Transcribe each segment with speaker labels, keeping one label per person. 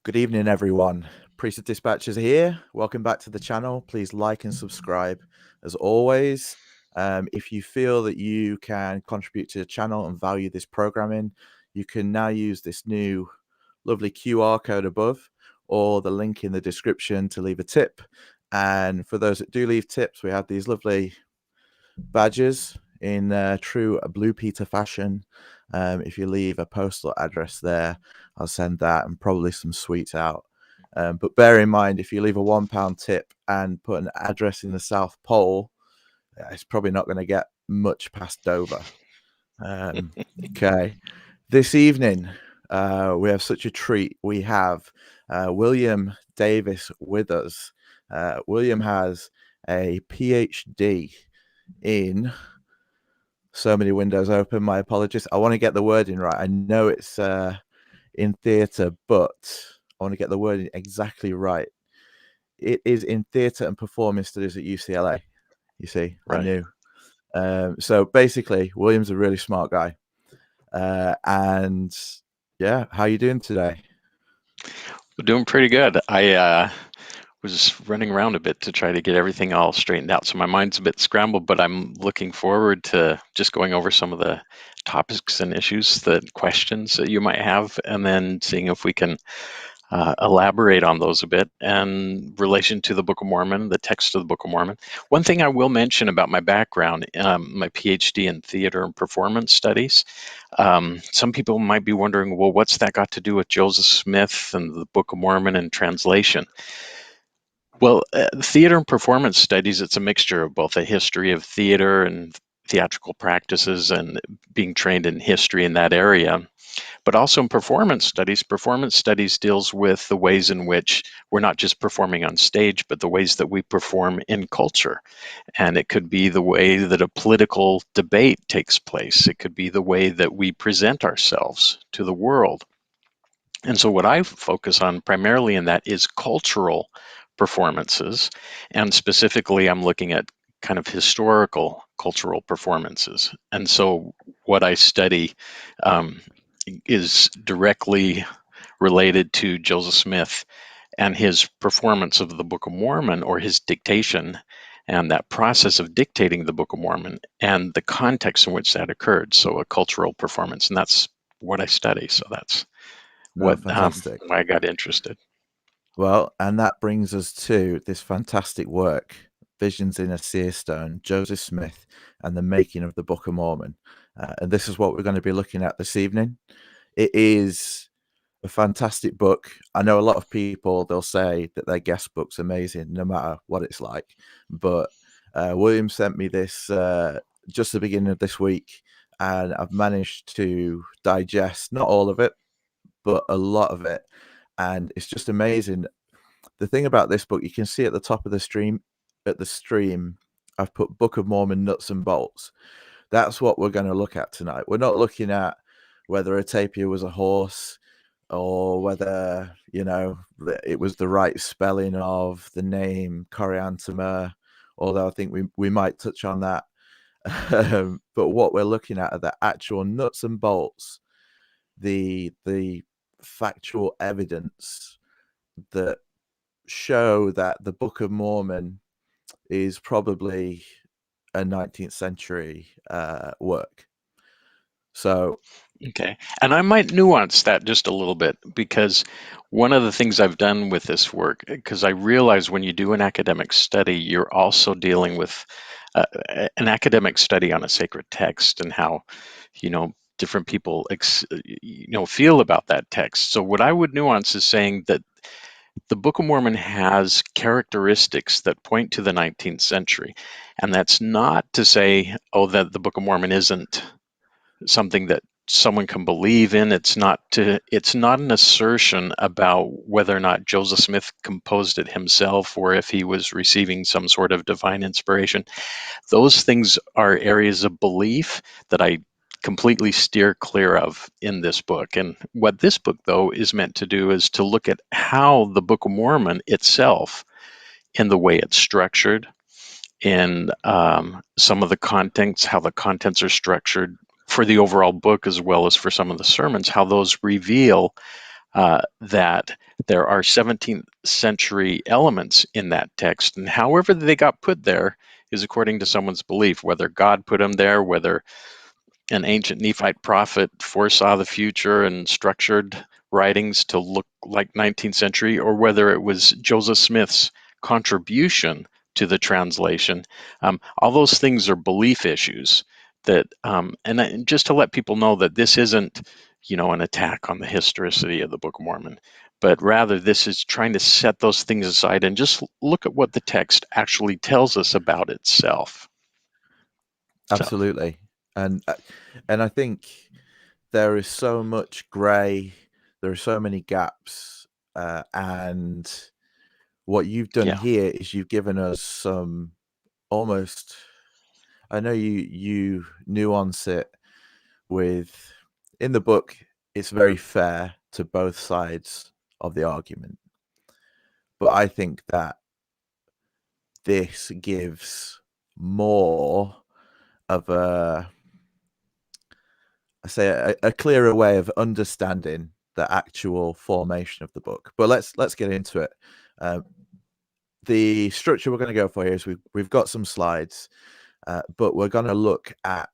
Speaker 1: Good evening, everyone. Priesthood Dispatchers here. Welcome back to the channel. Please like and subscribe. As always, if you feel that you can contribute to the channel and value this programming, you can now use this new lovely QR code above or the link in the description to leave a tip. And for those that do leave tips, we have these lovely badges in true Blue Peter fashion. If you leave a postal address there, I'll send that and probably some sweets out. But bear in mind, if you leave a £1 tip and put an address in the South Pole, it's probably not going to get much past Dover. Okay. This evening, we have such a treat. We have William Davis with us. William has a PhD in so many windows open. My apologies. I want to get the wording right. I know it's in theatre, but I want to get the wording exactly right. It is in theatre and performance studies at UCLA. You see, right. I knew. So basically, William's a really smart guy. And yeah, how are you doing today?
Speaker 2: We're doing pretty good. I was running around a bit to try to get everything all straightened out. So my mind's a bit scrambled, but I'm looking forward to just going over some of the topics and issues, the questions that you might have, and then seeing if we can elaborate on those a bit in relation to the Book of Mormon, the text of the Book of Mormon. One thing I will mention about my background, my PhD in theater and performance studies, some people might be wondering, well, what's that got to do with Joseph Smith and the Book of Mormon and translation? Well, theater and performance studies, it's a mixture of both a history of theater and theatrical practices and being trained in history in that area. But also in performance studies deals with the ways in which we're not just performing on stage, but the ways that we perform in culture. And it could be the way that a political debate takes place. It could be the way that we present ourselves to the world. And so what I focus on primarily in that is cultural performances. And specifically, I'm looking at kind of historical cultural performances. And so what I study is directly related to Joseph Smith and his performance of the Book of Mormon, or his dictation, and that process of dictating the Book of Mormon and the context in which that occurred. So a cultural performance, and that's what I study. So that's why I got interested.
Speaker 1: Well, and that brings us to this fantastic work, Visions in a Seer Stone, Joseph Smith and the Making of the Book of Mormon. And this is what we're going to be looking at this evening. It is a fantastic book. I know a lot of people, they'll say that their guest book's amazing, no matter what it's like. But William sent me this just the beginning of this week, and I've managed to digest not all of it, but a lot of it. And it's just amazing. The thing about this book, you can see at the top of the stream, I've put Book of Mormon nuts and bolts. That's what we're going to look at tonight. We're not looking at whether a tapir was a horse or whether, you know, it was the right spelling of the name Coriantoma, although I think we might touch on that. But what we're looking at are the actual nuts and bolts, the factual evidence that show that the Book of Mormon is probably a 19th century work. So
Speaker 2: okay, and I might nuance that just a little bit, because one of the things I've done with this work, because I realize when you do an academic study, you're also dealing with an academic study on a sacred text and how, you know, different people feel about that text. So what I would nuance is saying that the Book of Mormon has characteristics that point to the 19th century, and that's not to say, oh, that the Book of Mormon isn't something that someone can believe in. It's not an assertion about whether or not Joseph Smith composed it himself or if he was receiving some sort of divine inspiration. Those things are areas of belief that I completely steer clear of in this book. And what this book, though, is meant to do is to look at how the Book of Mormon itself, in the way it's structured, in some of the contents, how the contents are structured for the overall book as well as for some of the sermons, how those reveal that there are 17th century elements in that text, and however they got put there is according to someone's belief, whether God put them there, whether an ancient Nephite prophet foresaw the future and structured writings to look like 19th century, or whether it was Joseph Smith's contribution to the translation. All those things are belief issues that, and just to let people know that this isn't, an attack on the historicity of the Book of Mormon, but rather this is trying to set those things aside and just look at what the text actually tells us about itself.
Speaker 1: Absolutely. And I think there is so much gray, there are so many gaps, and what you've done here is you've given us some almost, I know you nuance it with, in the book it's very fair to both sides of the argument, but I think that this gives more of a clearer way of understanding the actual formation of the book. But let's get into it. The structure we're going to go for here is we've got some slides, but we're going to look at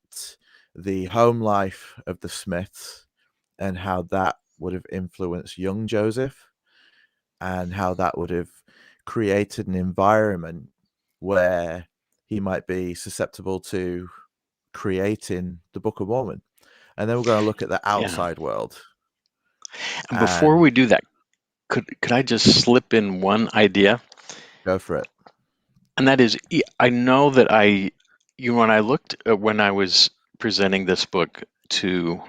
Speaker 1: the home life of the Smiths and how that would have influenced young Joseph, and how that would have created an environment where he might be susceptible to creating the Book of Mormon. And then we're going to look at the outside world.
Speaker 2: And before we do that, could I just slip in one idea?
Speaker 1: Go for it.
Speaker 2: And that is, I know that when I was presenting this book to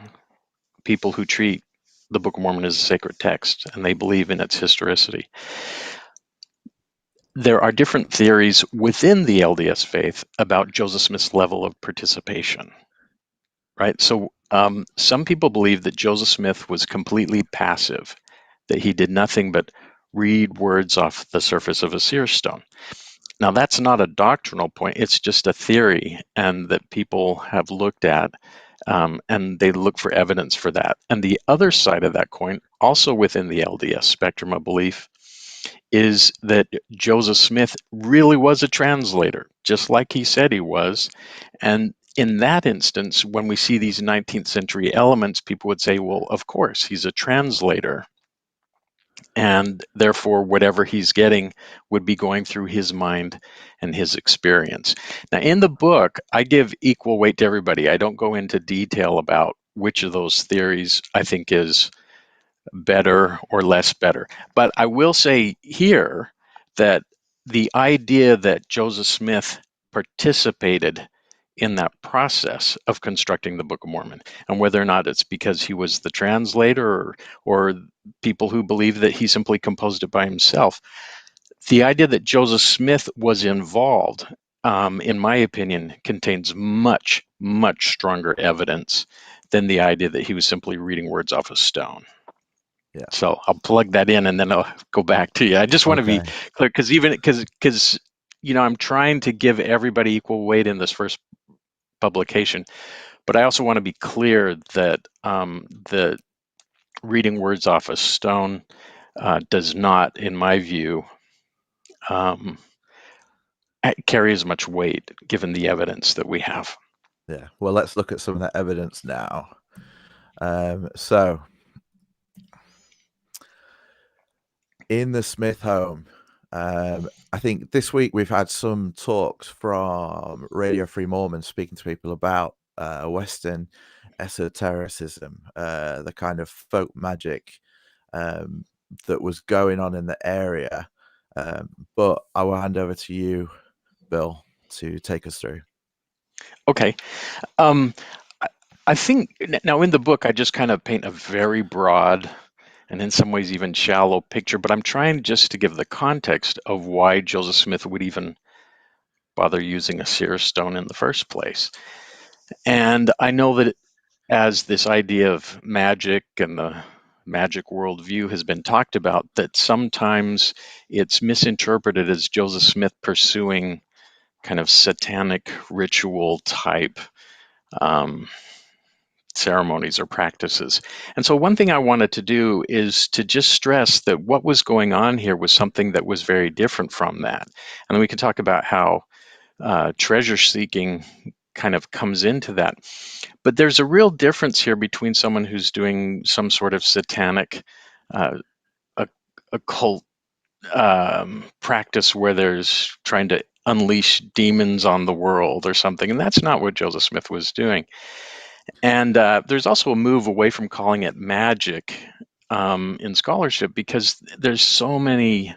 Speaker 2: people who treat the Book of Mormon as a sacred text and they believe in its historicity, there are different theories within the LDS faith about Joseph Smith's level of participation, right? So some people believe that Joseph Smith was completely passive, that he did nothing but read words off the surface of a seer stone. Now, that's not a doctrinal point, it's just a theory, and that people have looked at, and they look for evidence for that. And the other side of that coin, also within the LDS spectrum of belief, is that Joseph Smith really was a translator, just like he said he was. And in that instance, when we see these 19th century elements, people would say, well, of course, he's a translator. And therefore, whatever he's getting would be going through his mind and his experience. Now, in the book, I give equal weight to everybody. I don't go into detail about which of those theories I think is better or less better. But I will say here that the idea that Joseph Smith participated in that process of constructing the Book of Mormon, and whether or not it's because he was the translator or people who believe that he simply composed it by himself, the idea that Joseph Smith was involved, in my opinion, contains much, much stronger evidence than the idea that he was simply reading words off a stone.
Speaker 1: Yeah.
Speaker 2: So I'll plug that in and then I'll go back to you. I just want to be clear, because I'm trying to give everybody equal weight in this first publication, but I also want to be clear that the reading words off a stone does not, in my view, carry as much weight given the evidence that we have.
Speaker 1: Yeah. Well, let's look at some of that evidence now. So in the Smith home, I think this week we've had some talks from Radio Free Mormon speaking to people about Western esotericism, the kind of folk magic that was going on in the area. But I will hand over to you, Bill, to take us through.
Speaker 2: Okay. I think now in the book, I just kind of paint a very broad and in some ways even shallow picture, but I'm trying just to give the context of why Joseph Smith would even bother using a seer stone in the first place. And I know that as this idea of magic and the magic worldview has been talked about, that sometimes it's misinterpreted as Joseph Smith pursuing kind of satanic ritual type ceremonies or practices. And so one thing I wanted to do is to just stress that what was going on here was something that was very different from that. And then we can talk about how treasure seeking kind of comes into that. But there's a real difference here between someone who's doing some sort of satanic uh, occult practice where there's trying to unleash demons on the world or something. And that's not what Joseph Smith was doing. And there's also a move away from calling it magic in scholarship, because there's so many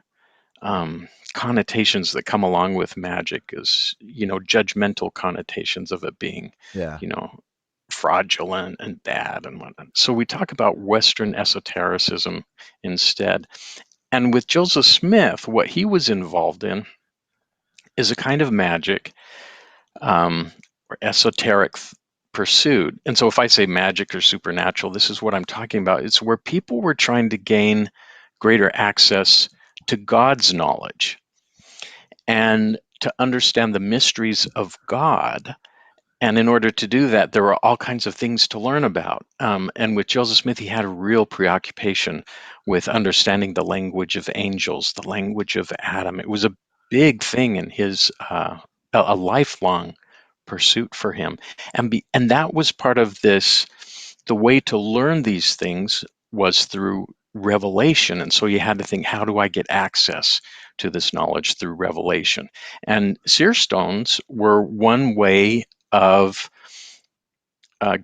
Speaker 2: connotations that come along with magic, as judgmental connotations of it being,
Speaker 1: Yeah.
Speaker 2: fraudulent and bad and whatnot. So we talk about Western esotericism instead. And with Joseph Smith, what he was involved in is a kind of magic or esoteric pursuit. And so if I say magic or supernatural, this is what I'm talking about. It's where people were trying to gain greater access to God's knowledge and to understand the mysteries of God. And in order to do that, there were all kinds of things to learn about. And with Joseph Smith, he had a real preoccupation with understanding the language of angels, the language of Adam. It was a big thing in his a lifelong pursuit for him, and that was part of this. The way to learn these things was through revelation, and so you had to think, how do I get access to this knowledge through revelation? And seer stones were one way of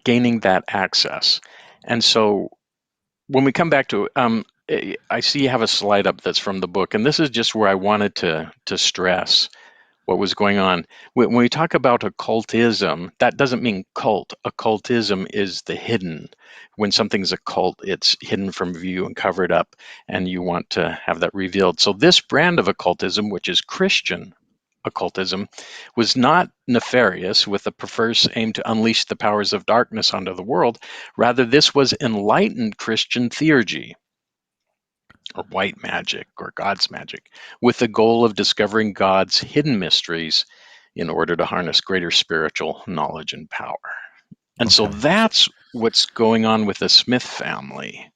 Speaker 2: gaining that access. And so when we come back to I see you have a slide up that's from the book, and this is just where I wanted to stress what was going on. When we talk about occultism, that doesn't mean cult. Occultism is the hidden. When something's a cult, it's hidden from view and covered up, and you want to have that revealed. So this brand of occultism, which is Christian occultism, was not nefarious with the perverse aim to unleash the powers of darkness onto the world. Rather, this was enlightened Christian theurgy, or white magic, or God's magic, with the goal of discovering God's hidden mysteries in order to harness greater spiritual knowledge and power. And so
Speaker 1: Okay.
Speaker 2: that's what's going on with the Smith family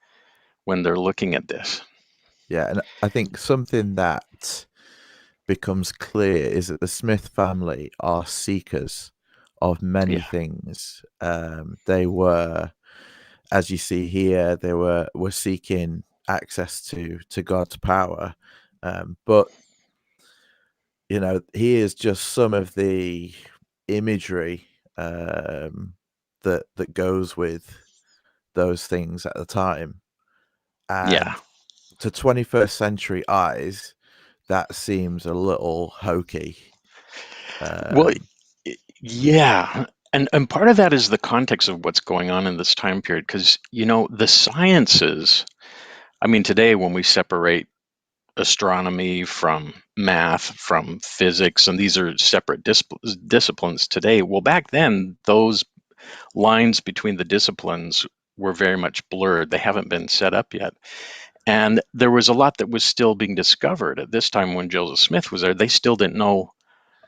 Speaker 2: when they're looking at this.
Speaker 1: Yeah, and I think something that becomes clear is that the Smith family are seekers of many
Speaker 2: Yeah.
Speaker 1: things. They were, as you see here, they were seeking access to God's power, but here's just some of the imagery that goes with those things at the time,
Speaker 2: Yeah.
Speaker 1: and to 21st century eyes, that seems a little hokey.
Speaker 2: Well, yeah. And part of that is the context of what's going on in this time period, because, the sciences, I mean, today when we separate astronomy from math, from physics, and these are separate disciplines today. Well, back then, those lines between the disciplines were very much blurred. They haven't been set up yet. And there was a lot that was still being discovered. At this time when Joseph Smith was there, they still didn't know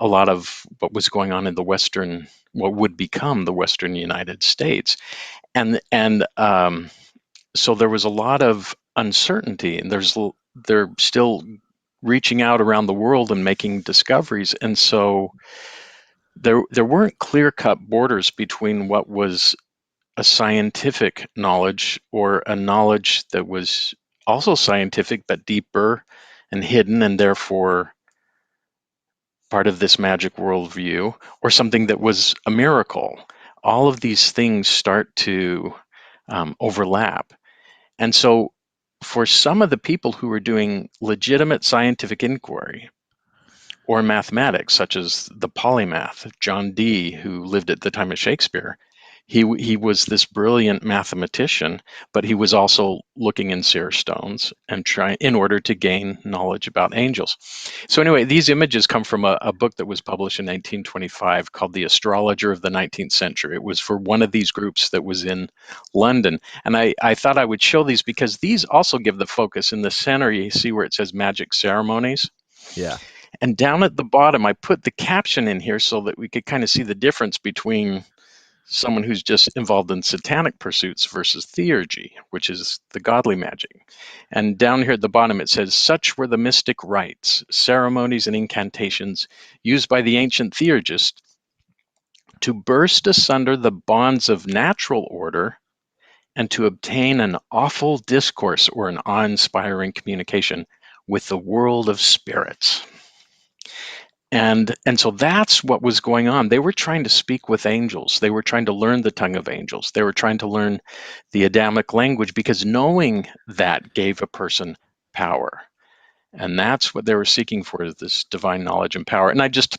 Speaker 2: a lot of what was going on in the Western, what would become the Western United States. And so there was a lot of uncertainty, and they're still reaching out around the world and making discoveries. And so there weren't clear-cut borders between what was a scientific knowledge or a knowledge that was also scientific but deeper and hidden, and therefore part of this magic worldview, or something that was a miracle. All of these things start to overlap. And so for some of the people who were doing legitimate scientific inquiry or mathematics, such as the polymath, John Dee, who lived at the time of Shakespeare, he was this brilliant mathematician, but he was also looking in seer stones and trying in order to gain knowledge about angels. So anyway, these images come from a book that was published in 1925 called The Astrologer of the 19th Century. It was for one of these groups that was in London. And I thought I would show these because these also give the focus. In the center, you see where it says magic ceremonies.
Speaker 1: Yeah.
Speaker 2: And down at the bottom, I put the caption in here so that we could kind of see the difference between someone who's just involved in satanic pursuits versus theurgy, which is the godly magic. And down here at the bottom, it says, such were the mystic rites, ceremonies, and incantations used by the ancient theurgists to burst asunder the bonds of natural order and to obtain an awful discourse or an awe-inspiring communication with the world of spirits. And so that's what was going on. They were trying to speak with angels. They were trying to learn the tongue of angels. They were trying to learn the Adamic language, because knowing that gave a person power. And that's what they were seeking for, is this divine knowledge and power. And I just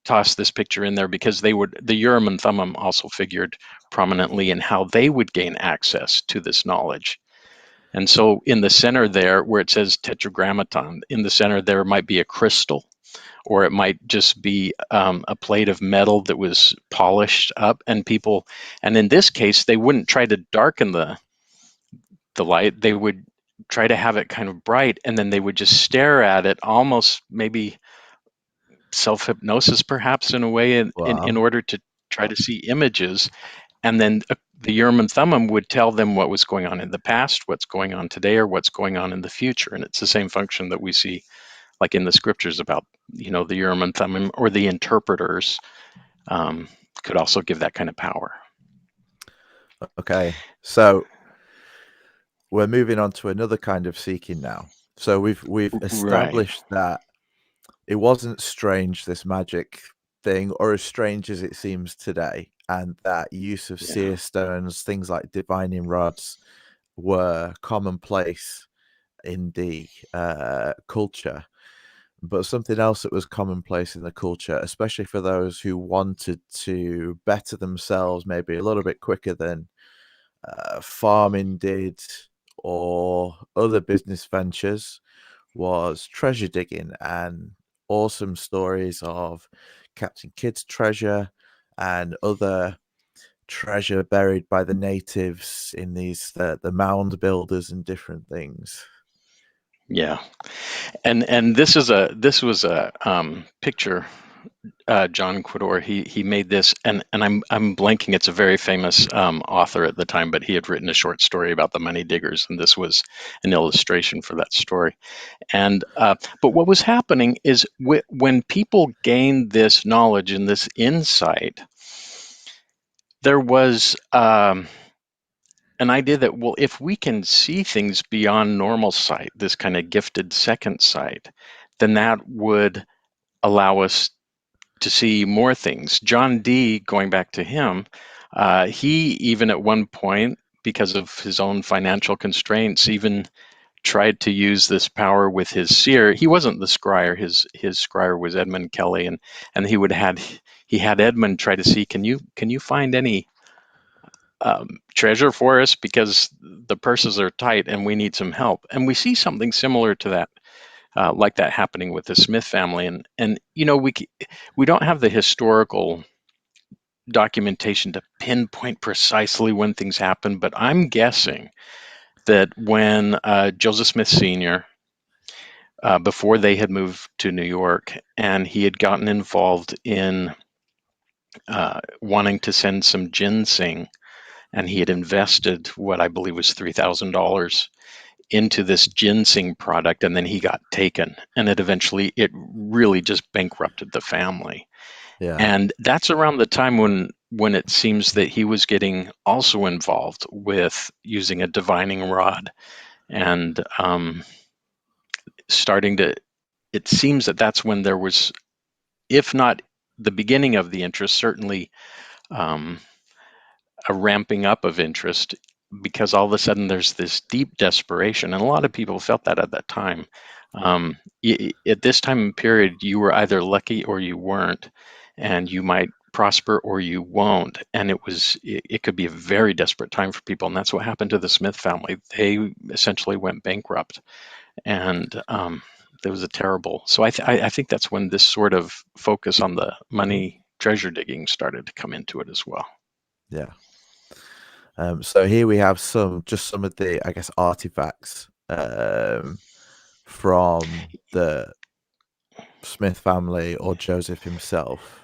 Speaker 2: tossed this picture in there because the Urim and Thummim also figured prominently in how they would gain access to this knowledge. And so in the center there, where it says tetragrammaton, in the center there might be a crystal, or it might just be a plate of metal that was polished up, and in this case, they wouldn't try to darken the light. They would try to have it kind of bright, and then they would just stare at it, almost maybe self-hypnosis perhaps in a way, in
Speaker 1: Wow.
Speaker 2: order to try to see images. And then the Urim and Thummim would tell them what was going on in the past, what's going on today, or what's going on in the future. And it's the same function that we see like in the scriptures about, the Urim and Thummim, or the interpreters could also give that kind of power.
Speaker 1: Okay, so we're moving on to another kind of seeking now. So we've established that it wasn't strange, this magic thing, or as strange as it seems today, and that use of seer stones, things like divining rods, were commonplace in the culture. But something else that was commonplace in the culture, especially for those who wanted to better themselves maybe a little bit quicker than farming did or other business ventures, was treasure digging, and awesome stories of Captain Kidd's treasure and other treasure buried by the natives in these the mound builders and different things.
Speaker 2: Yeah, and this was a picture. John Quidor, he made this, and I'm blanking. It's a very famous author at the time, but he had written a short story about the money diggers, and this was an illustration for that story. And but what was happening is when people gained this knowledge and this insight, there was an idea that, well, if we can see things beyond normal sight, this kind of gifted second sight, then that would allow us to see more things. John Dee, going back to him, he even at one point, because of his own financial constraints, even tried to use this power with his seer. He wasn't the scryer. His scryer was Edmund Kelly, and he had Edmund try to see, can you find any treasure for us, because the purses are tight and we need some help. And we see something similar to that, like that happening with the Smith family. And we don't have the historical documentation to pinpoint precisely when things happen, but I'm guessing that when Joseph Smith Sr., before they had moved to New York, and he had gotten involved in wanting to send some ginseng, and he had invested what I believe was $3,000 into this ginseng product, and then he got taken, and it really just bankrupted the family.
Speaker 1: Yeah.
Speaker 2: And that's around the time when it seems that he was getting also involved with using a divining rod, and it seems that that's when there was, if not the beginning of the interest, certainly a ramping up of interest, because all of a sudden there's this deep desperation, and a lot of people felt that at that time. At this time period, you were either lucky or you weren't, and you might prosper or you won't, and it could be a very desperate time for people, and that's what happened to the Smith family. They essentially went bankrupt, and there was a terrible. So I think that's when this sort of focus on the money treasure digging started to come into it as well.
Speaker 1: Yeah. So here we have some of the, I guess, artifacts from the Smith family or Joseph himself.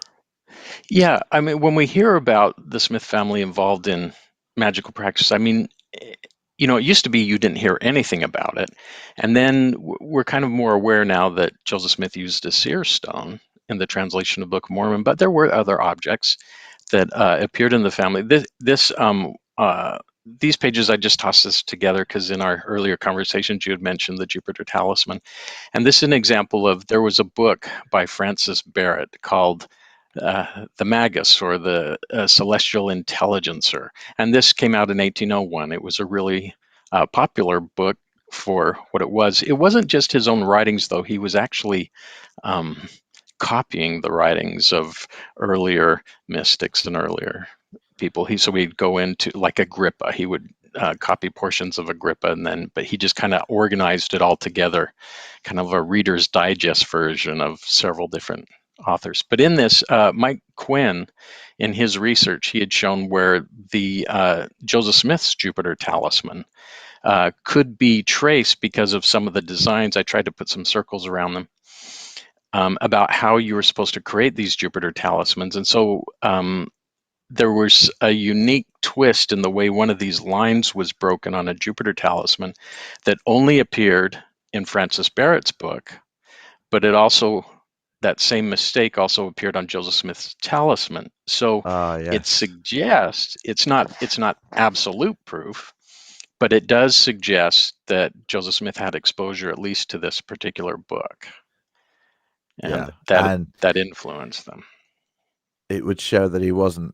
Speaker 2: Yeah, I mean, when we hear about the Smith family involved in magical practice, I mean, it used to be you didn't hear anything about it. And then we're kind of more aware now that Joseph Smith used a seer stone in the translation of Book of Mormon, but there were other objects that appeared in the family. These pages, I just tossed this together because in our earlier conversations, you had mentioned the Jupiter Talisman. And this is an example of, there was a book by Francis Barrett called the Magus, or the Celestial Intelligencer. And this came out in 1801. It was a really popular book for what it was. It wasn't just his own writings, though. He was actually um, copying the writings of earlier mystics and earlier people. So he'd go into, like, Agrippa. He would copy portions of Agrippa, but he just kind of organized it all together, kind of a Reader's Digest version of several different authors. But in this, Mike Quinn, in his research, he had shown where the Joseph Smith's Jupiter Talisman could be traced because of some of the designs. I tried to put some circles around them, about how you were supposed to create these Jupiter talismans. And so there was a unique twist in the way one of these lines was broken on a Jupiter talisman that only appeared in Francis Barrett's book, but that same mistake also appeared on Joseph Smith's talisman. So
Speaker 1: Ah,
Speaker 2: it
Speaker 1: yes.
Speaker 2: suggests, it's not absolute proof, but it does suggest that Joseph Smith had exposure at least to this particular book, and
Speaker 1: Yeah.
Speaker 2: that
Speaker 1: And
Speaker 2: that influenced them.
Speaker 1: it would show that he wasn't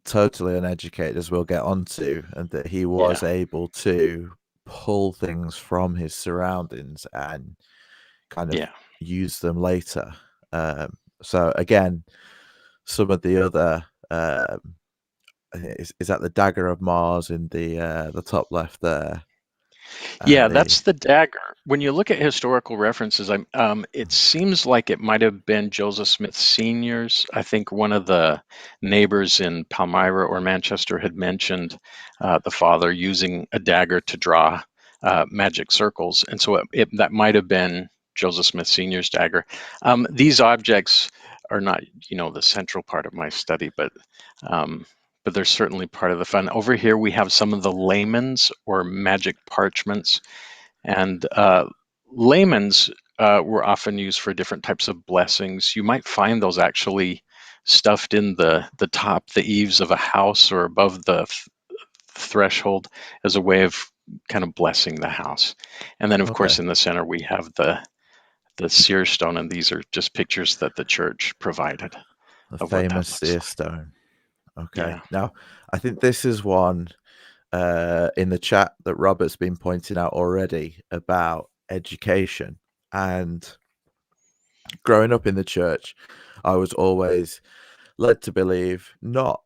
Speaker 1: totally uneducated, as we'll get onto, and that he was
Speaker 2: Yeah.
Speaker 1: able to pull things from his surroundings and kind of
Speaker 2: Yeah.
Speaker 1: use them later. So again, some of the other is that the dagger of Mars in the top left there,
Speaker 2: Yeah,
Speaker 1: and
Speaker 2: that's the dagger. When you look at historical references, it seems like it might have been Joseph Smith Sr.'s. I think one of the neighbors in Palmyra or Manchester had mentioned the father using a dagger to draw magic circles. And so that might have been Joseph Smith Sr.'s dagger. These objects are not, the central part of my study, um, but they're certainly part of the fun. Over here, we have some of the layman's or magic parchments, and layman's were often used for different types of blessings. You might find those actually stuffed in the the eaves of a house or above the threshold as a way of kind of blessing the house. And then, of
Speaker 1: okay,
Speaker 2: course, in the center, we have the seer stone, and these are just pictures that the church provided
Speaker 1: the
Speaker 2: of what that
Speaker 1: famous
Speaker 2: looks
Speaker 1: seer
Speaker 2: like.
Speaker 1: stone. Okay,
Speaker 2: Yeah.
Speaker 1: now I think this is one in the chat that Robert's been pointing out already about education. And growing up in the church, I was always led to believe, not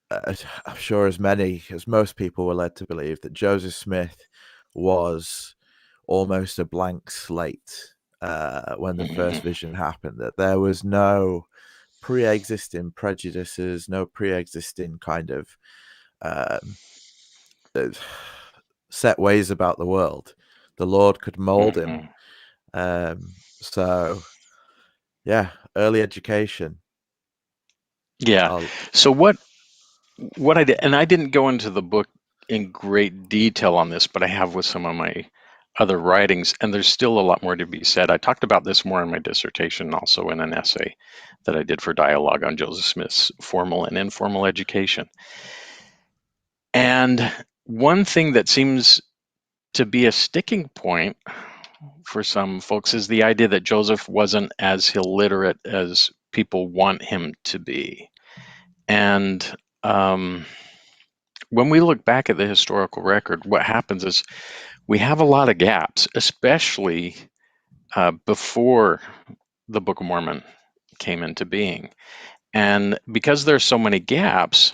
Speaker 1: I'm sure as most people were led to believe, that Joseph Smith was almost a blank slate when the first vision happened, that there was no pre-existing prejudices, no pre-existing kind of um, uh, set ways about the world. The Lord could mold him.
Speaker 2: Mhm.
Speaker 1: So yeah, early education.
Speaker 2: Yeah.
Speaker 1: I'll,
Speaker 2: So what I did, and I didn't go into the book in great detail on this, but I have with some of my other writings, and there's still a lot more to be said. I talked about this more in my dissertation, also in an essay that I did for dialogue on Joseph Smith's formal and informal education. And one thing that seems to be a sticking point for some folks is the idea that Joseph wasn't as illiterate as people want him to be. And um, when we look back at the historical record, what happens is we have a lot of gaps, especially before the Book of Mormon came into being. And because there's so many gaps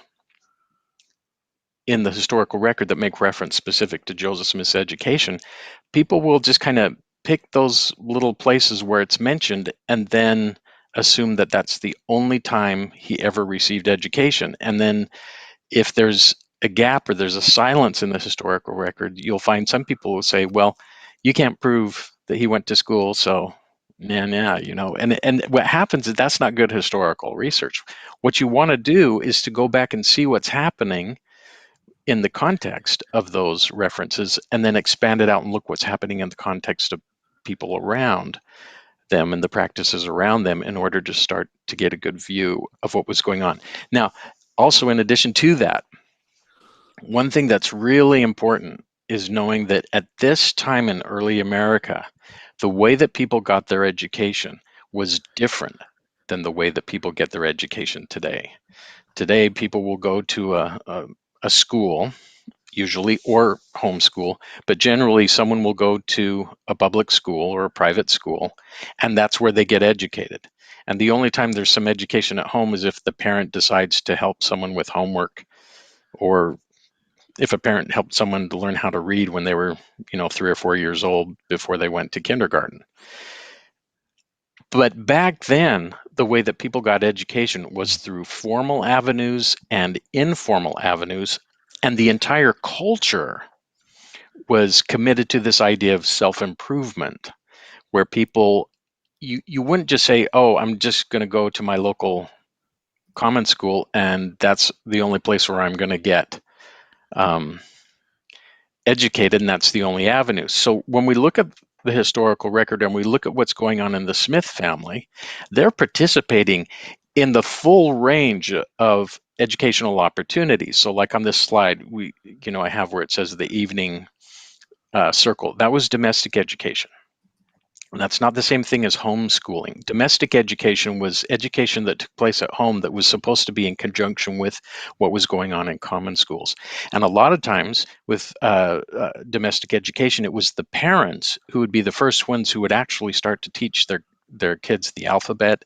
Speaker 2: in the historical record that make reference specific to Joseph Smith's education, people will just kind of pick those little places where it's mentioned and then assume that that's the only time he ever received education. And then if there's a gap or there's a silence in the historical record, you'll find some people will say, well, you can't prove that he went to school, so Yeah, and what happens is that's not good historical research. What you want to do is to go back and see what's happening in the context of those references, and then expand it out and look what's happening in the context of people around them and the practices around them in order to start to get a good view of what was going on. Now, also in addition to that, one thing that's really important is knowing that at this time in early America, the way that people got their education was different than the way that people get their education today. Today, people will go to a school, usually, or homeschool, but generally someone will go to a public school or a private school, and that's where they get educated. And the only time there's some education at home is if the parent decides to help someone with homework, or if a parent helped someone to learn how to read when they were, 3 or 4 years old before they went to kindergarten. But back then, the way that people got education was through formal avenues and informal avenues, and the entire culture was committed to this idea of self-improvement, where people, you wouldn't just say, oh, I'm just going to go to my local common school and that's the only place where I'm going to get educated, and that's the only avenue. So when we look at the historical record and we look at what's going on in the Smith family, they're participating in the full range of educational opportunities. So like on this slide, I have where it says the evening circle. That was domestic education. And that's not the same thing as homeschooling. Domestic education was education that took place at home that was supposed to be in conjunction with what was going on in common schools. And a lot of times with domestic education, it was the parents who would be the first ones who would actually start to teach their kids the alphabet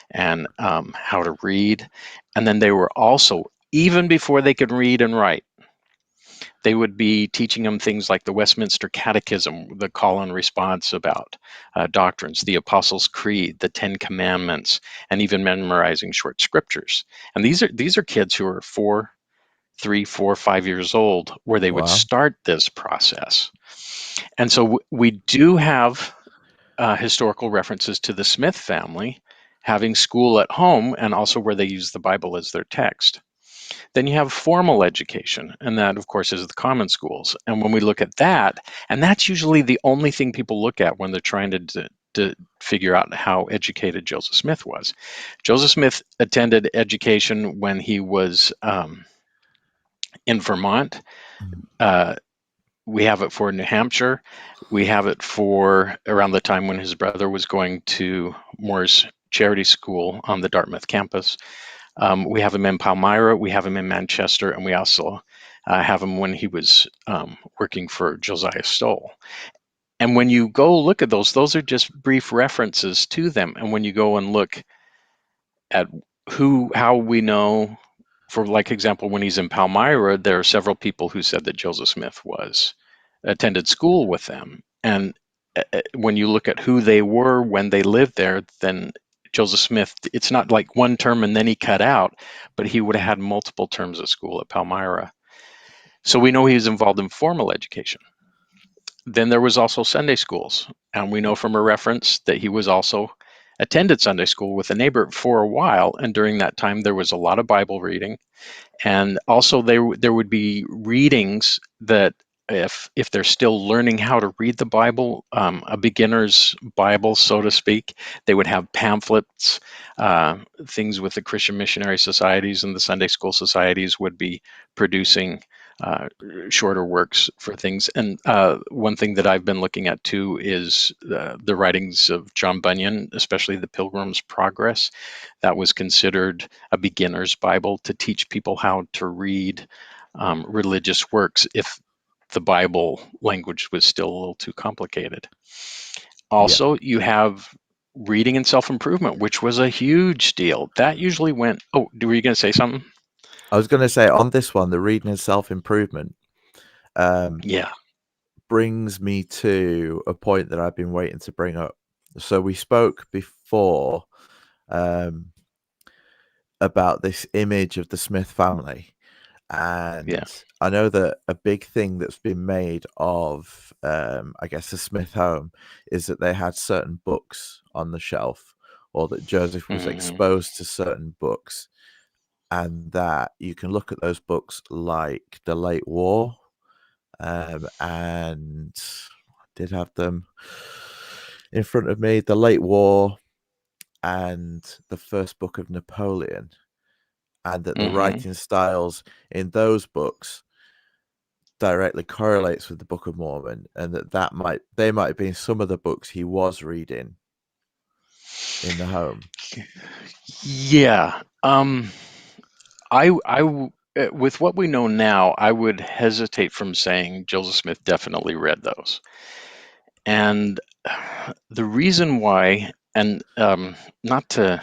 Speaker 2: and how to read. And then they were also, even before they could read and write, they would be teaching them things like the Westminster Catechism, the call and response about doctrines, the Apostles' Creed, the Ten Commandments, and even memorizing short scriptures. And these are kids who are 4, 3, 4, 5 years old, where they would
Speaker 1: Wow.
Speaker 2: start this process. And so we do have historical references to the Smith family having school at home, and also where they use the Bible as their text. Then you have formal education, and that, of course, is the common schools. And when we look at that, and that's usually the only thing people look at when they're trying to figure out how educated Joseph Smith was. Joseph Smith attended education when he was in Vermont. We have it for New Hampshire. We have it for around the time when his brother was going to Moore's Charity School on the Dartmouth campus. We have him in Palmyra, we have him in Manchester, and we also have him when he was working for Josiah Stoll. And when you go look at those are just brief references to them. And when you go and look at how we know, for like example, when he's in Palmyra, there are several people who said that Joseph Smith attended school with them. And when you look at who they were when they lived there, then Joseph Smith, it's not like one term and then he cut out, but he would have had multiple terms of school at Palmyra. So we know he was involved in formal education. Then there was also Sunday schools, and we know from a reference that he was also attended Sunday school with a neighbor for a while, and during that time there was a lot of Bible reading, and also there would be readings that if they're still learning how to read the Bible, a beginner's Bible, so to speak, they would have pamphlets, things with the Christian missionary societies and the Sunday school societies would be producing shorter works for things. And one thing that I've been looking at too is the writings of John Bunyan, especially the Pilgrim's Progress. That was considered a beginner's Bible to teach people how to read religious works if the Bible language was still a little too complicated. Also, you have reading and self-improvement, which was a huge deal. That usually went, were you going to say something?
Speaker 1: I was going to say on this one, the reading and self-improvement brings me to a point that I've been waiting to bring up. So we spoke before about this image of the Smith family, And
Speaker 2: Yeah.
Speaker 1: I know that a big thing that's been made of, I guess, the Smith home is that they had certain books on the shelf, or that Joseph was
Speaker 2: Hmm.
Speaker 1: exposed to certain books, and that you can look at those books like the Late War, and I did have them in front of me, the Late War and the first book of Napoleon, and that the
Speaker 2: Hmm.
Speaker 1: writing styles in those books directly correlates with the Book of Mormon, and they might have been some of the books he was reading in the home.
Speaker 2: Yeah. With what we know now, I would hesitate from saying Joseph Smith definitely read those. And the reason why, and not to,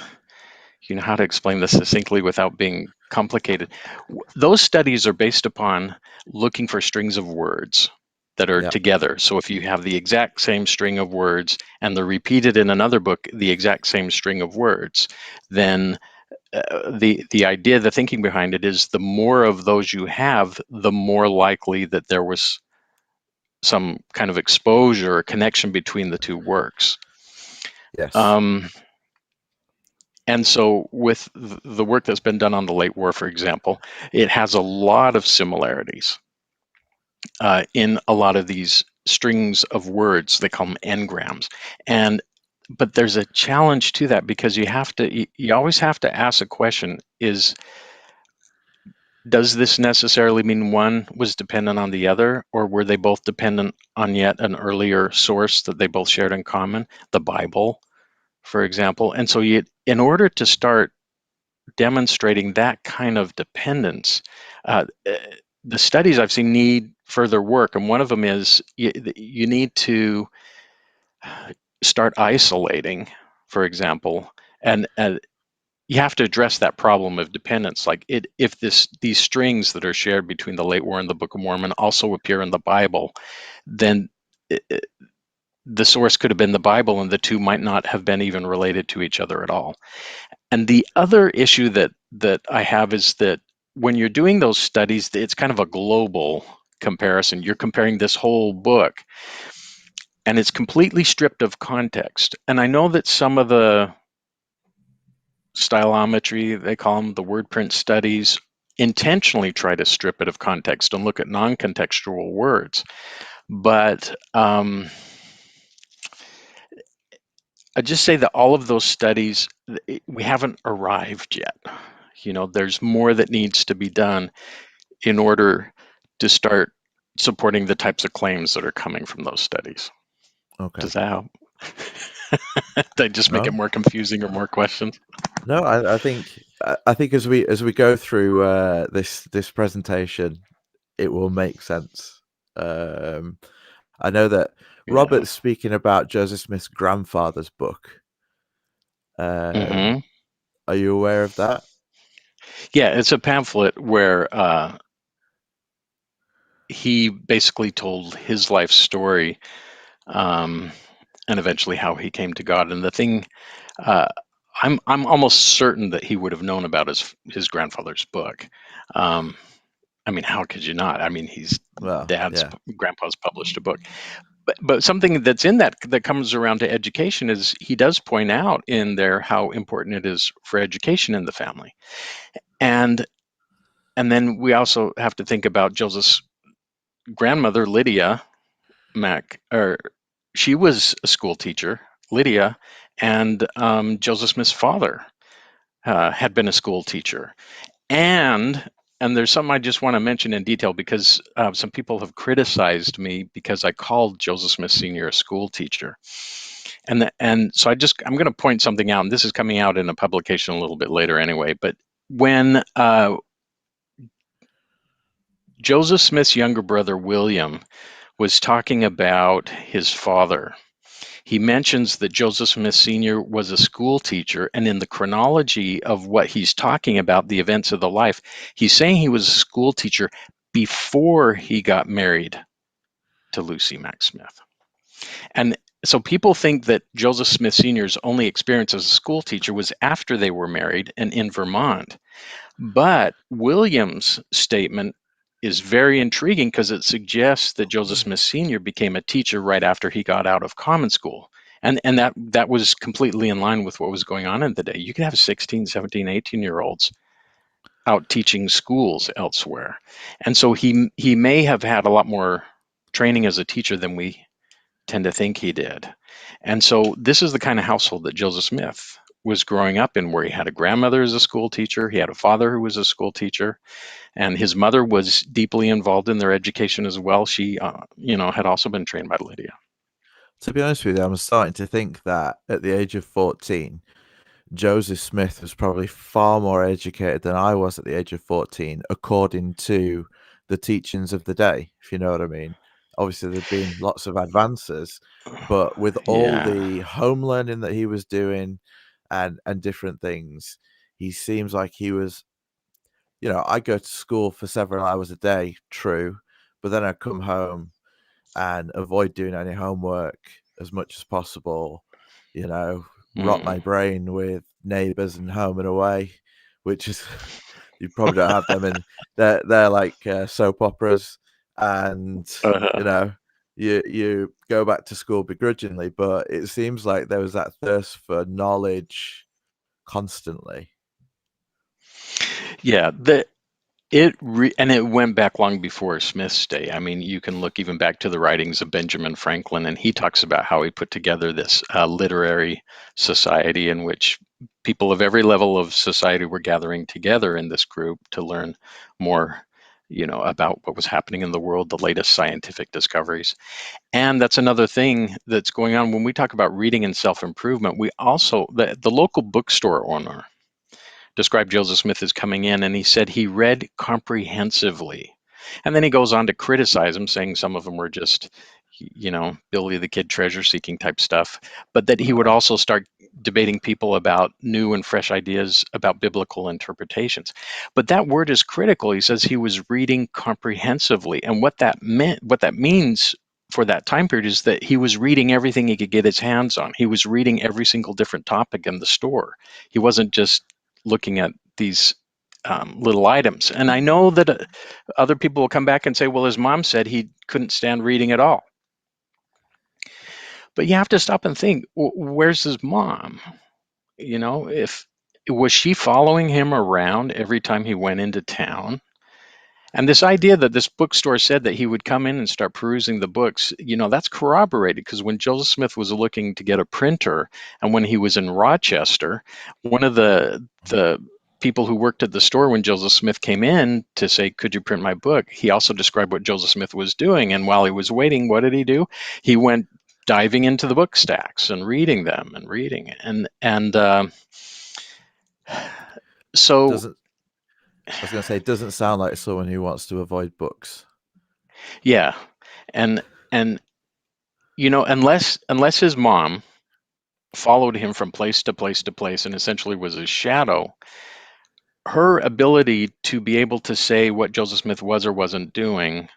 Speaker 2: how to explain this succinctly without being complicated, those studies are based upon looking for strings of words that are
Speaker 1: Yeah.
Speaker 2: together. So if you have the exact same string of words and they're repeated in another book, the exact same string of words, then the idea, the thinking behind it is the more of those you have, the more likely that there was some kind of exposure or connection between the two works.
Speaker 1: Yes.
Speaker 2: And so with the work that's been done on the late war, for example, it has a lot of similarities in a lot of these strings of words. They call them engrams. But there's a challenge to that, because you always have to ask a question: does this necessarily mean one was dependent on the other, or were they both dependent on yet an earlier source that they both shared in common, the Bible, for example? And so in order to start demonstrating that kind of dependence, the studies I've seen need further work. And one of them is you need to start isolating, for example, and you have to address that problem of dependence. Like if these strings that are shared between the Late War and the Book of Mormon also appear in the Bible, then the source could have been the Bible, and the two might not have been even related to each other at all. And the other issue that I have is that when you're doing those studies, it's kind of a global comparison. You're comparing this whole book, and it's completely stripped of context. And I know that some of the stylometry, they call them, the word print studies, intentionally try to strip it of context and look at non-contextual words. But I just say that all of those studies, we haven't arrived yet. There's more that needs to be done in order to start supporting the types of claims that are coming from those studies.
Speaker 1: Okay.
Speaker 2: Does that help? Did I just make it
Speaker 1: No.
Speaker 2: more confusing or more questions?
Speaker 1: No. I think as we go through this presentation, it will make sense. I know that
Speaker 2: Yeah.
Speaker 1: Robert's speaking about Joseph Smith's grandfather's book.
Speaker 2: Hmm.
Speaker 1: Are you aware of that?
Speaker 2: Yeah, it's a pamphlet where he basically told his life story, and eventually how he came to God. And the thing, uh, I'm almost certain that he would have known about his grandfather's book. Um, I mean, how could you not? I mean, he's
Speaker 1: Well, yeah.
Speaker 2: grandpa's published a book. But something that's in that comes around to education is he does point out in there how important it is for education in the family. And then we also have to think about Joseph's grandmother, Lydia Mac, or she was a school teacher, Lydia, and Joseph Smith's father had been a school teacher. And there's something I just want to mention in detail, because some people have criticized me because I called Joseph Smith Sr. a school teacher. And so I'm going to point something out, and this is coming out in a publication a little bit later anyway. But when Joseph Smith's younger brother, William, was talking about his father, he mentions that Joseph Smith Sr. was a school teacher, and in the chronology of what he's talking about, the events of the life, he's saying he was a school teacher before he got married to Lucy Mack Smith. And so people think that Joseph Smith Sr.'s only experience as a school teacher was after they were married and in Vermont. But William's statement is very intriguing because it suggests that Joseph Smith Sr. became a teacher right after he got out of common school. And that was completely in line with what was going on in the day. You could have 16, 17, 18-year-olds out teaching schools elsewhere. And so he may have had a lot more training as a teacher than we tend to think he did. And so this is the kind of household that Joseph Smith was growing up in, where he had a grandmother as a school teacher, he had a father who was a school teacher, and his mother was deeply involved in their education as well. She, had also been trained by Lydia.
Speaker 1: To be honest with you, I'm starting to think that at the age of 14, Joseph Smith was probably far more educated than I was at the age of 14, according to the teachings of the day, if you know what I mean. Obviously, there'd been lots of advances, but with all
Speaker 2: Yeah.
Speaker 1: the home learning that he was doing and different things, he seems like he was, I go to school for several hours a day, true, but then I come home and avoid doing any homework as much as possible, rot my brain with Neighbours and Home and Away, which is you probably don't have them, and they're like soap operas, and you go back to school begrudgingly, but it seems like there was that thirst for knowledge constantly.
Speaker 2: Yeah, and it went back long before Smith's day. I mean, you can look even back to the writings of Benjamin Franklin, and he talks about how he put together this literary society in which people of every level of society were gathering together in this group to learn more, about what was happening in the world, the latest scientific discoveries. And that's another thing that's going on when we talk about reading and self-improvement. We also, the local bookstore owner described Joseph Smith as coming in, and he said he read comprehensively. And then he goes on to criticize him, saying some of them were just, Billy the Kid treasure seeking type stuff, but that he would also start debating people about new and fresh ideas about biblical interpretations. But that word is critical. He says he was reading comprehensively. And what that means for that time period is that he was reading everything he could get his hands on. He was reading every single different topic in the store. He wasn't just looking at these little items. And I know that other people will come back and say, well, his mom said he couldn't stand reading at all. But you have to stop and think, where's his mom? If was she following him around every time he went into town? And this idea that this bookstore said that he would come in and start perusing the books, that's corroborated, because when Joseph Smith was looking to get a printer, and when he was in Rochester, one of the people who worked at the store when Joseph Smith came in to say, could you print my book? He also described what Joseph Smith was doing. And while he was waiting, what did he do? He went diving into the book stacks and reading them and reading. So
Speaker 1: Doesn't I was going to say, it doesn't sound like someone who wants to avoid books.
Speaker 2: yeah. And unless his mom followed him from place to place to place and essentially was his shadow, her ability to be able to say what Joseph Smith was or wasn't doing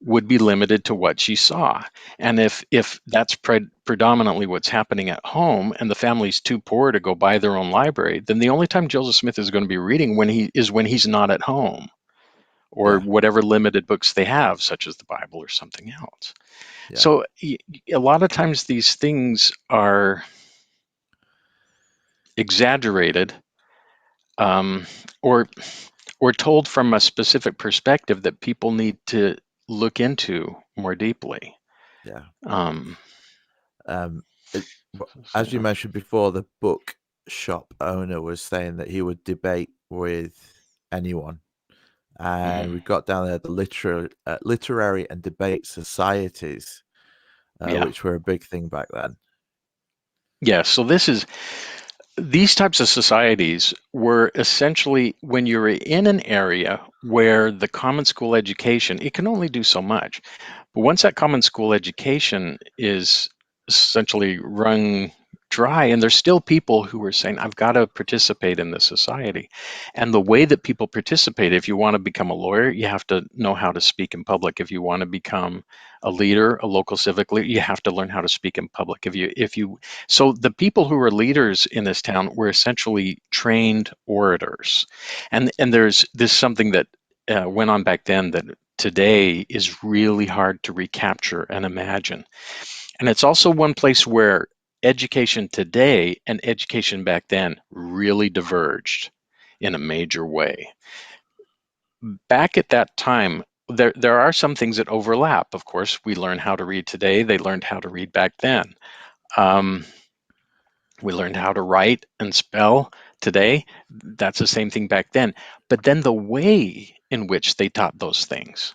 Speaker 2: would be limited to what she saw. And if that's predominantly what's happening at home, and the family's too poor to go buy their own library, then the only time Joseph Smith is going to be reading when he's not at home, or whatever limited books they have, such as the Bible or something else.
Speaker 1: Yeah.
Speaker 2: So a lot of times these things are exaggerated, or told from a specific perspective that people need to look into more deeply.
Speaker 1: Yeah.
Speaker 2: So,
Speaker 1: As you mentioned before, the book shop owner was saying that he would debate with anyone. And we got down there the literary and debate societies, which were a big thing back then.
Speaker 2: Yeah, so these types of societies were essentially, when you're in an area where the common school education, it can only do so much. But once that common school education is essentially rung dry, and there's still people who are saying, I've got to participate in this society. And the way that people participate, if you want to become a lawyer, you have to know how to speak in public. If you want to become a leader, a local civic leader, you have to learn how to speak in public. So the people who were leaders in this town were essentially trained orators. And there's this something that went on back then that today is really hard to recapture and imagine. And it's also one place where education today and education back then really diverged in a major way. Back at that time, there are some things that overlap. Of course, we learn how to read today. They learned how to read back then. We learned how to write and spell today. That's the same thing back then. But then the way in which they taught those things.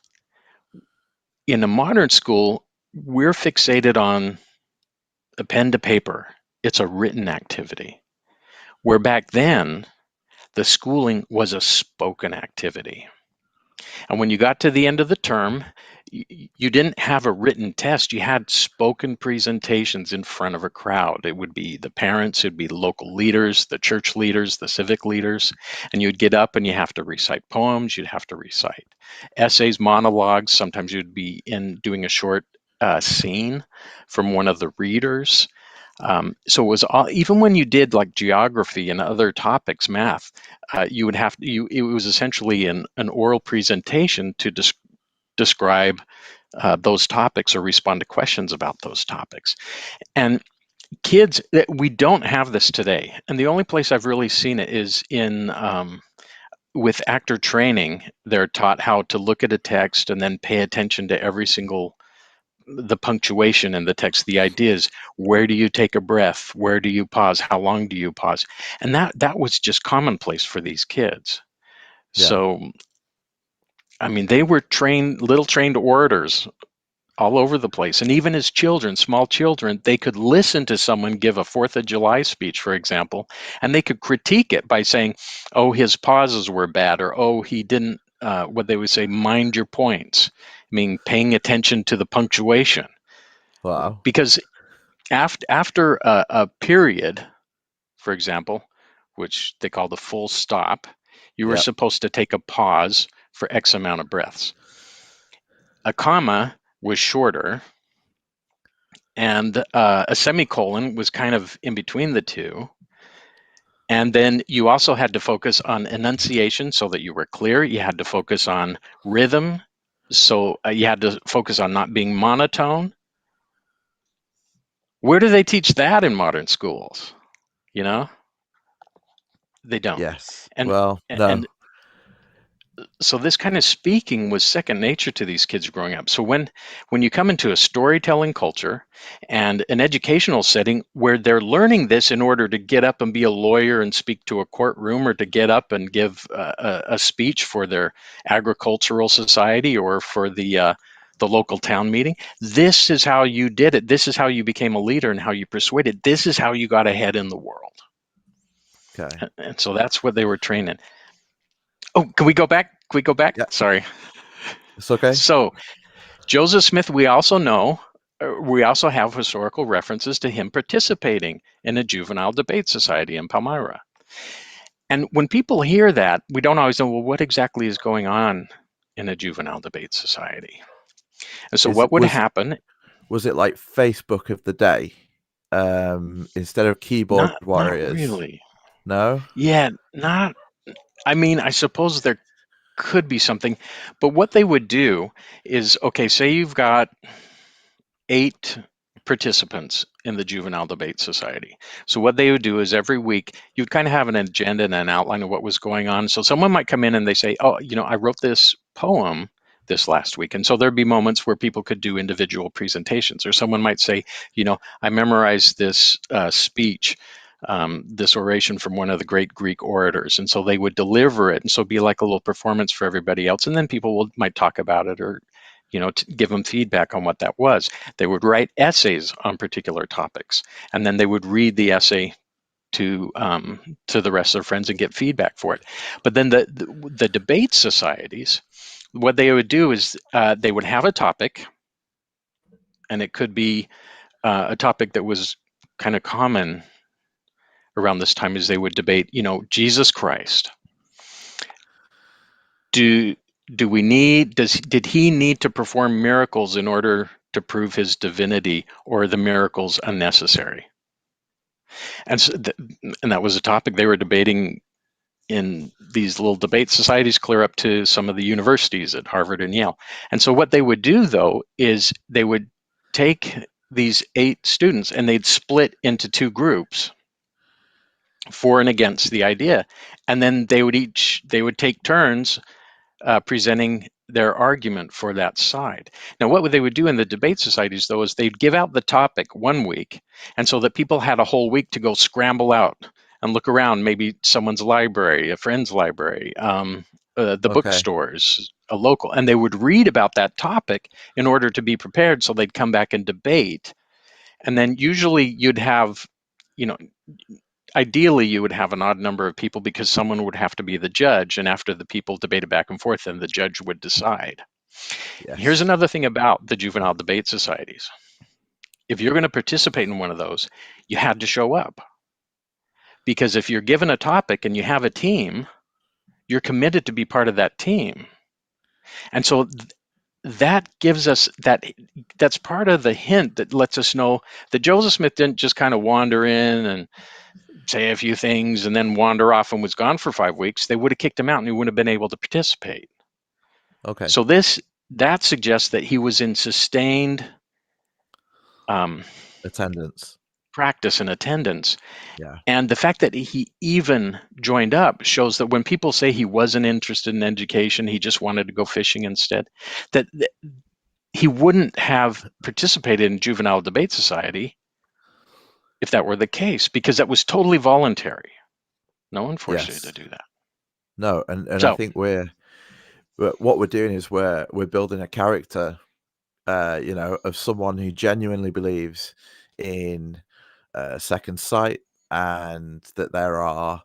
Speaker 2: In a modern school, we're fixated on a pen to paper. It's a written activity. Where back then, the schooling was a spoken activity. And when you got to the end of the term, you didn't have a written test. You had spoken presentations in front of a crowd. It would be the parents, it'd be local leaders, the church leaders, the civic leaders, and you'd get up and you have to recite poems, you'd have to recite essays, monologues. Sometimes you'd be doing a short scene from one of the readers. So it was all, even when you did like geography and other topics, math, you would have to. It was essentially an oral presentation to describe those topics or respond to questions about those topics. And kids, we don't have this today. And the only place I've really seen it is in with actor training. They're taught how to look at a text and then pay attention to every single the punctuation in the text, the ideas. Where do you take a breath? Where do you pause? How long do you pause? And that was just commonplace for these kids.
Speaker 1: Yeah.
Speaker 2: So, I mean, they were little trained orators all over the place. And even as children, small children, they could listen to someone give a 4th of July speech, for example, and they could critique it by saying, oh, his pauses were bad, or oh, he didn't, what they would say, mind your points, meaning paying attention to the punctuation.
Speaker 1: Wow.
Speaker 2: Because after a period, for example, which they call the full stop, you were
Speaker 1: Yep.
Speaker 2: supposed to take a pause for X amount of breaths. A comma was shorter, and a semicolon was kind of in between the two. And then you also had to focus on enunciation so that you were clear. You had to focus on rhythm. So you had to focus on not being monotone. Where do they teach that in modern schools? You know, they don't.
Speaker 1: Yes.
Speaker 2: And
Speaker 1: Well, no.
Speaker 2: and so this kind of speaking was second nature to these kids growing up. So when you come into a storytelling culture and an educational setting where they're learning this in order to get up and be a lawyer and speak to a courtroom, or to get up and give a speech for their agricultural society or for the local town meeting, this is how you did it. This is how you became a leader and how you persuaded. This is how you got ahead in the world.
Speaker 1: Okay.
Speaker 2: And so that's what they were trained in. Oh, can we go back? Can we go back?
Speaker 1: Yeah.
Speaker 2: Sorry.
Speaker 1: It's okay.
Speaker 2: So Joseph Smith, we also have historical references to him participating in a juvenile debate society in Palmyra. And when people hear that, we don't always know, well, what exactly is going on in a juvenile debate society? And so what would happen?
Speaker 1: Was it like Facebook of the day? Instead of keyboard
Speaker 2: Not
Speaker 1: warriors?
Speaker 2: really.
Speaker 1: No?
Speaker 2: Yeah, not. I mean, I suppose there could be something, but what they would do is, okay, say you've got 8 participants in the Juvenile Debate Society. So what they would do is every week you'd kind of have an agenda and an outline of what was going on. So someone might come in and they say, oh, I wrote this poem this last week. And so there'd be moments where people could do individual presentations, or someone might say, I memorized this speech, this oration from one of the great Greek orators. And so they would deliver it. And so it'd be like a little performance for everybody else. And then people might talk about it, or to give them feedback on what that was. They would write essays on particular topics, and then they would read the essay to the rest of their friends and get feedback for it. But then the debate societies, what they would do is they would have a topic, and it could be a topic that was kind of common around this time is they would debate, Jesus Christ. Did he need to perform miracles in order to prove his divinity, or are the miracles unnecessary? And so and that was a topic they were debating in these little debate societies clear up to some of the universities at Harvard and Yale. And so what they would do, though, is they would take these 8 students and they'd split into 2 groups, for and against the idea, and then they would take turns presenting their argument for that side. Now, what they would do in the debate societies, though, is they'd give out the topic one week, and so that people had a whole week to go scramble out and look around, maybe someone's library, a friend's library, the
Speaker 1: Okay.
Speaker 2: bookstores, a local, and they would read about that topic in order to be prepared, so they'd come back and debate. And then usually you'd have, ideally you would have an odd number of people, because someone would have to be the judge, and after the people debated back and forth, then the judge would decide. Here's
Speaker 1: Yes.
Speaker 2: another thing about the juvenile debate societies. If you're going to participate in one of those, you had to show up, because if you're given a topic and you have a team, you're committed to be part of that team. And so that gives us that's part of the hint that lets us know that Joseph Smith didn't just kind of wander in and say a few things and then wander off and was gone for 5 weeks. They would have kicked him out and he wouldn't have been able to participate.
Speaker 1: Okay.
Speaker 2: So that suggests that he was in sustained
Speaker 1: Attendance.
Speaker 2: practice and attendance.
Speaker 1: Yeah.
Speaker 2: And the fact that he even joined up shows that when people say he wasn't interested in education, he just wanted to go fishing instead, that he wouldn't have participated in juvenile debate society if that were the case, because that was totally voluntary. No one forced you to
Speaker 1: Yes.
Speaker 2: do that.
Speaker 1: No, and I
Speaker 2: So,
Speaker 1: think what we're doing is we're building a character, of someone who genuinely believes in second sight, and that there are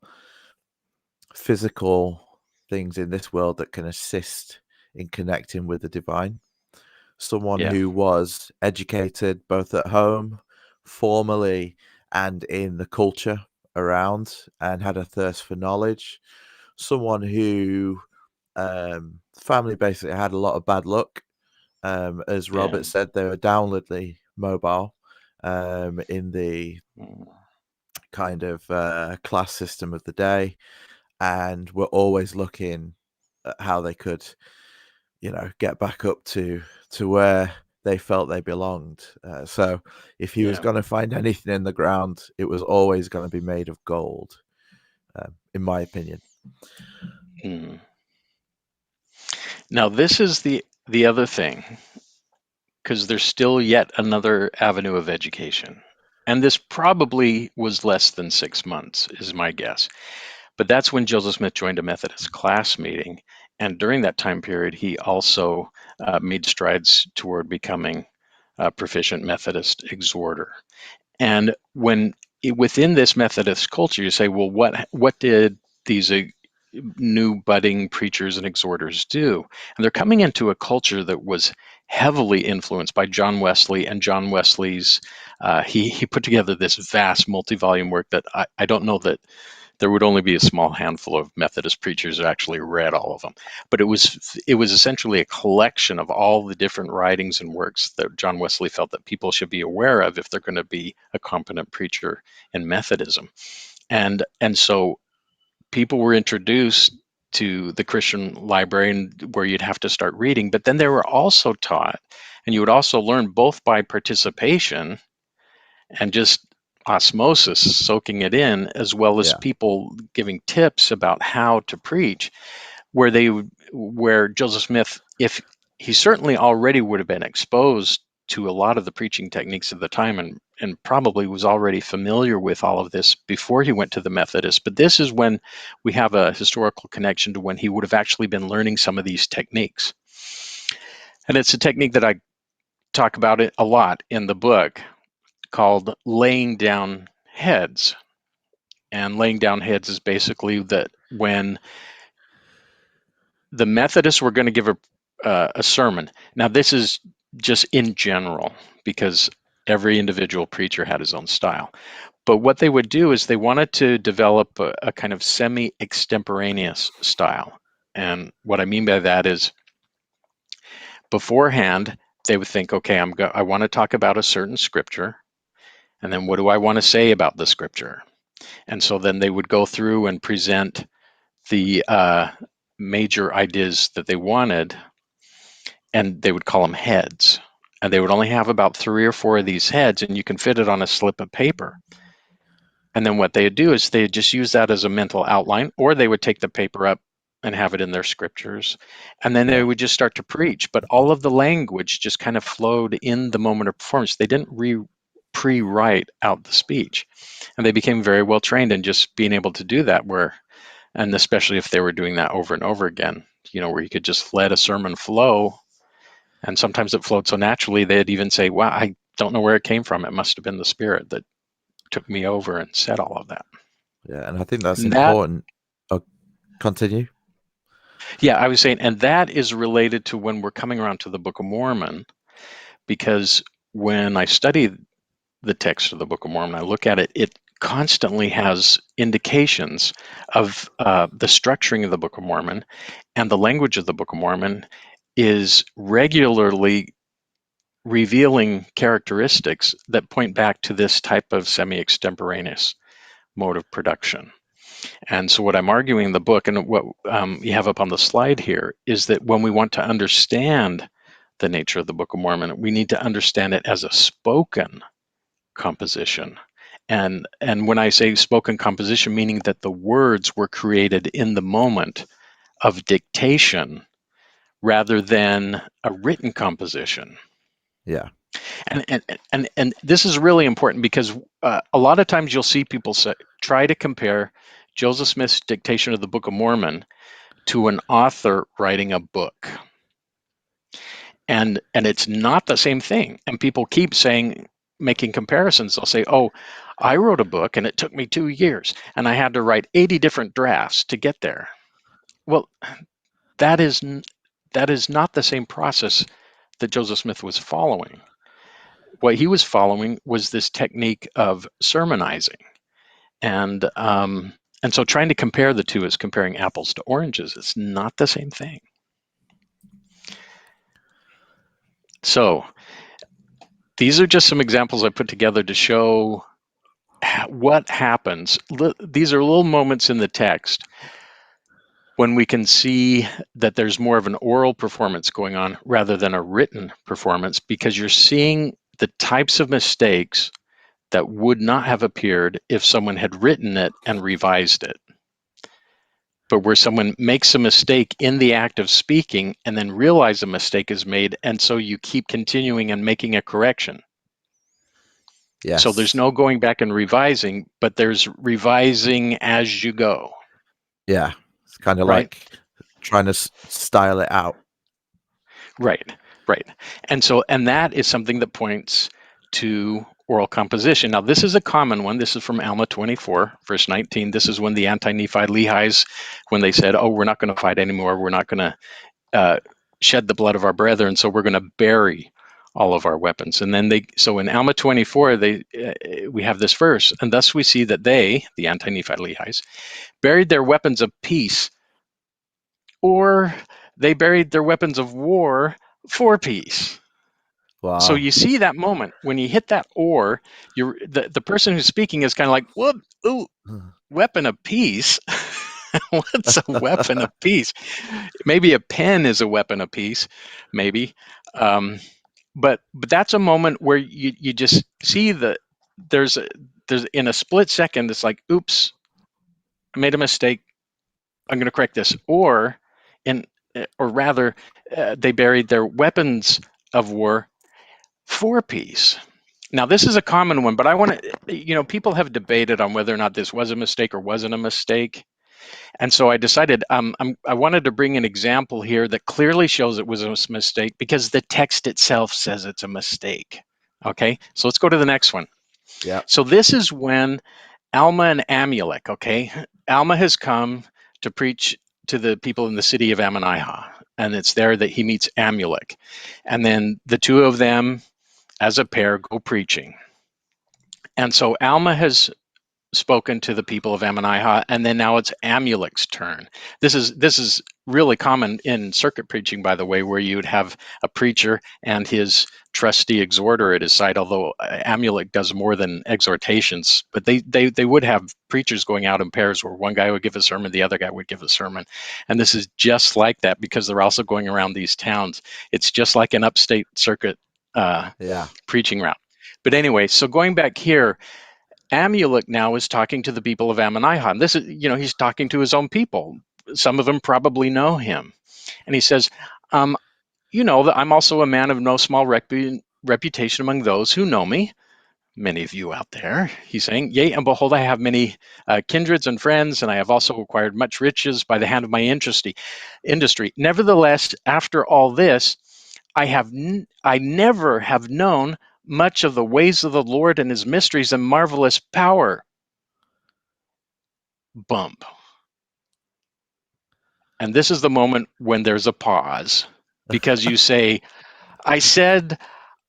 Speaker 1: physical things in this world that can assist in connecting with the divine. Someone
Speaker 2: yeah.
Speaker 1: who was educated both at home, formally, and in the culture around, and had a thirst for knowledge. Someone who family basically had a lot of bad luck. As
Speaker 2: Yeah.
Speaker 1: Robert said, they were downwardly mobile in the
Speaker 2: Mm.
Speaker 1: kind of class system of the day, and were always looking at how they could, get back up to where they felt they belonged. So if he was
Speaker 2: Yeah.
Speaker 1: going to find anything in the ground, it was always going to be made of gold, in my opinion.
Speaker 2: Mm. Now, this is the other thing, because there's still yet another avenue of education. And this probably was less than 6 months, is my guess. But that's when Joseph Smith joined a Methodist class meeting. And during that time period, he also made strides toward becoming a proficient Methodist exhorter. And within this Methodist culture, you say, well, what did these new budding preachers and exhorters do? And they're coming into a culture that was heavily influenced by John Wesley and John Wesley's. He put together this vast multi-volume work that I don't know that there would only be a small handful of Methodist preachers who actually read all of them. But it was essentially a collection of all the different writings and works that John Wesley felt that people should be aware of if they're going to be a competent preacher in Methodism. And so people were introduced to the Christian library, where you'd have to start reading, but then they were also taught, and you would also learn both by participation and just osmosis, soaking it in, as well as
Speaker 1: Yeah.
Speaker 2: people giving tips about how to preach, where Joseph Smith, if he certainly already would have been exposed to a lot of the preaching techniques of the time, and probably was already familiar with all of this before he went to the Methodists. But this is when we have a historical connection to when he would have actually been learning some of these techniques. And it's a technique that I talk about it a lot in the book, called laying down heads. And laying down heads is basically that when the Methodists were going to give a sermon. Now, this is just in general, because Every individual preacher had his own style. But what they would do is they wanted to develop a kind of semi-extemporaneous style. And what I mean by that is beforehand, they would think, okay, I want to talk about a certain scripture. And then what do I want to say about the scripture? And so then they would go through and present the major ideas that they wanted, and they would call them heads. And they would only have about 3 or 4 of these heads, and you can fit it on a slip of paper. And then what they'd do is they'd just use that as a mental outline, or they would take the paper up and have it in their scriptures. And then they would just start to preach. But all of the language just kind of flowed in the moment of performance. They didn't pre-write out the speech. And they became very well trained in just being able to do that, and especially if they were doing that over and over again, where you could just let a sermon flow. And sometimes it flowed so naturally, they'd even say, wow, I don't know where it came from. It must have been the Spirit that took me over and said all of that.
Speaker 1: Yeah, and I think that's
Speaker 2: And
Speaker 1: important. Continue.
Speaker 2: Yeah, I was saying, and that is related to when we're coming around to the Book of Mormon, because when I study the text of the Book of Mormon, I look at it, it constantly has indications of the structuring of the Book of Mormon, and the language of the Book of Mormon is regularly revealing characteristics that point back to this type of semi-extemporaneous mode of production. And so what I'm arguing in the book, and what you have up on the slide here, is that when we want to understand the nature of the Book of Mormon, we need to understand it as a spoken composition. And when I say spoken composition, meaning that the words were created in the moment of dictation rather than a written composition.
Speaker 1: Yeah.
Speaker 2: And this is really important because a lot of times you'll see people try to compare Joseph Smith's dictation of the Book of Mormon to an author writing a book. And it's not the same thing. And people keep making comparisons. They'll say, oh, I wrote a book and it took me 2 years and I had to write 80 different drafts to get there. Well, that is not the same process that Joseph Smith was following. What he was following was this technique of sermonizing. And so trying to compare the two is comparing apples to oranges. It's not the same thing. So these are just some examples I put together to show what happens. These are little moments in the text when we can see that there's more of an oral performance going on rather than a written performance, because you're seeing the types of mistakes that would not have appeared if someone had written it and revised it. But where someone makes a mistake in the act of speaking and then realize a mistake is made, and so you keep continuing and making a correction.
Speaker 1: Yes.
Speaker 2: So there's no going back and revising, but there's revising as you go.
Speaker 1: Yeah. It's kind of like trying to style it out.
Speaker 2: Right. And that is something that points to oral composition. Now, this is a common one. This is from Alma 24, verse 19. This is when the anti-Nephi Lehis, when they said, oh, we're not going to fight anymore. We're not going to shed the blood of our brethren, so we're going to bury all of our weapons. And then so in Alma 24, we have this verse, and thus we see that they, the anti-Nephi Lehis, buried their weapons of peace, or they buried their weapons of war for peace.
Speaker 1: Wow.
Speaker 2: So you see that moment when you hit that or, the person who's speaking is kind of like, whoop, ooh, weapon of peace. What's a weapon of peace? Maybe a pen is a weapon of peace, maybe. But that's a moment where you just see there's in a split second, it's like, oops, I made a mistake. I'm going to correct this. Or rather, they buried their weapons of war for peace. Now, this is a common one, but I want to, people have debated on whether or not this was a mistake or wasn't a mistake. And so I decided I wanted to bring an example here that clearly shows it was a mistake because the text itself says it's a mistake. Okay, so let's go to the next one.
Speaker 1: Yeah.
Speaker 2: So this is when Alma and Amulek, okay? Alma has come to preach to the people in the city of Ammonihah, and it's there that he meets Amulek. And then the two of them as a pair go preaching. And so Alma has spoken to the people of Ammonihah, and then now it's Amulek's turn. This is really common in circuit preaching, by the way, where you would have a preacher and his trusty exhorter at his side, although Amulek does more than exhortations, but they would have preachers going out in pairs where one guy would give a sermon, the other guy would give a sermon. And this is just like that because they're also going around these towns. It's just like an upstate circuit preaching route. But anyway, so going back here, Amulek now is talking to the people of Ammonihah. And this is, he's talking to his own people. Some of them probably know him. And he says, that I'm also a man of no small reputation among those who know me. Many of you out there, he's saying, yea, and behold, I have many kindreds and friends, and I have also acquired much riches by the hand of my industry. Nevertheless, after all this, I never have known much of the ways of the Lord and his mysteries and marvelous power. Bump. And this is the moment when there's a pause, because you say, I said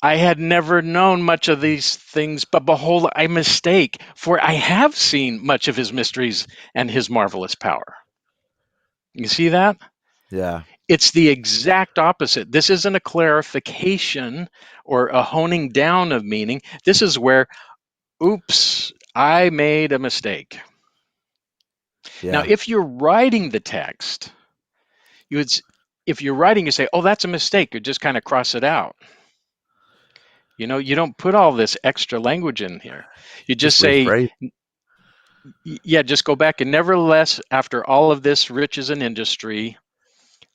Speaker 2: I had never known much of these things, but behold, I mistake, for I have seen much of his mysteries and his marvelous power. You see that?
Speaker 1: Yeah.
Speaker 2: It's the exact opposite. This isn't a clarification or a honing down of meaning. This is where, oops, I made a mistake.
Speaker 1: Yeah.
Speaker 2: Now, if you're writing the text, if you're writing, you say, oh, that's a mistake. You just kind of cross it out. You don't put all this extra language in here. You just say,
Speaker 1: rephrase.
Speaker 2: yeah, just go back. And nevertheless, after all of this riches and industry,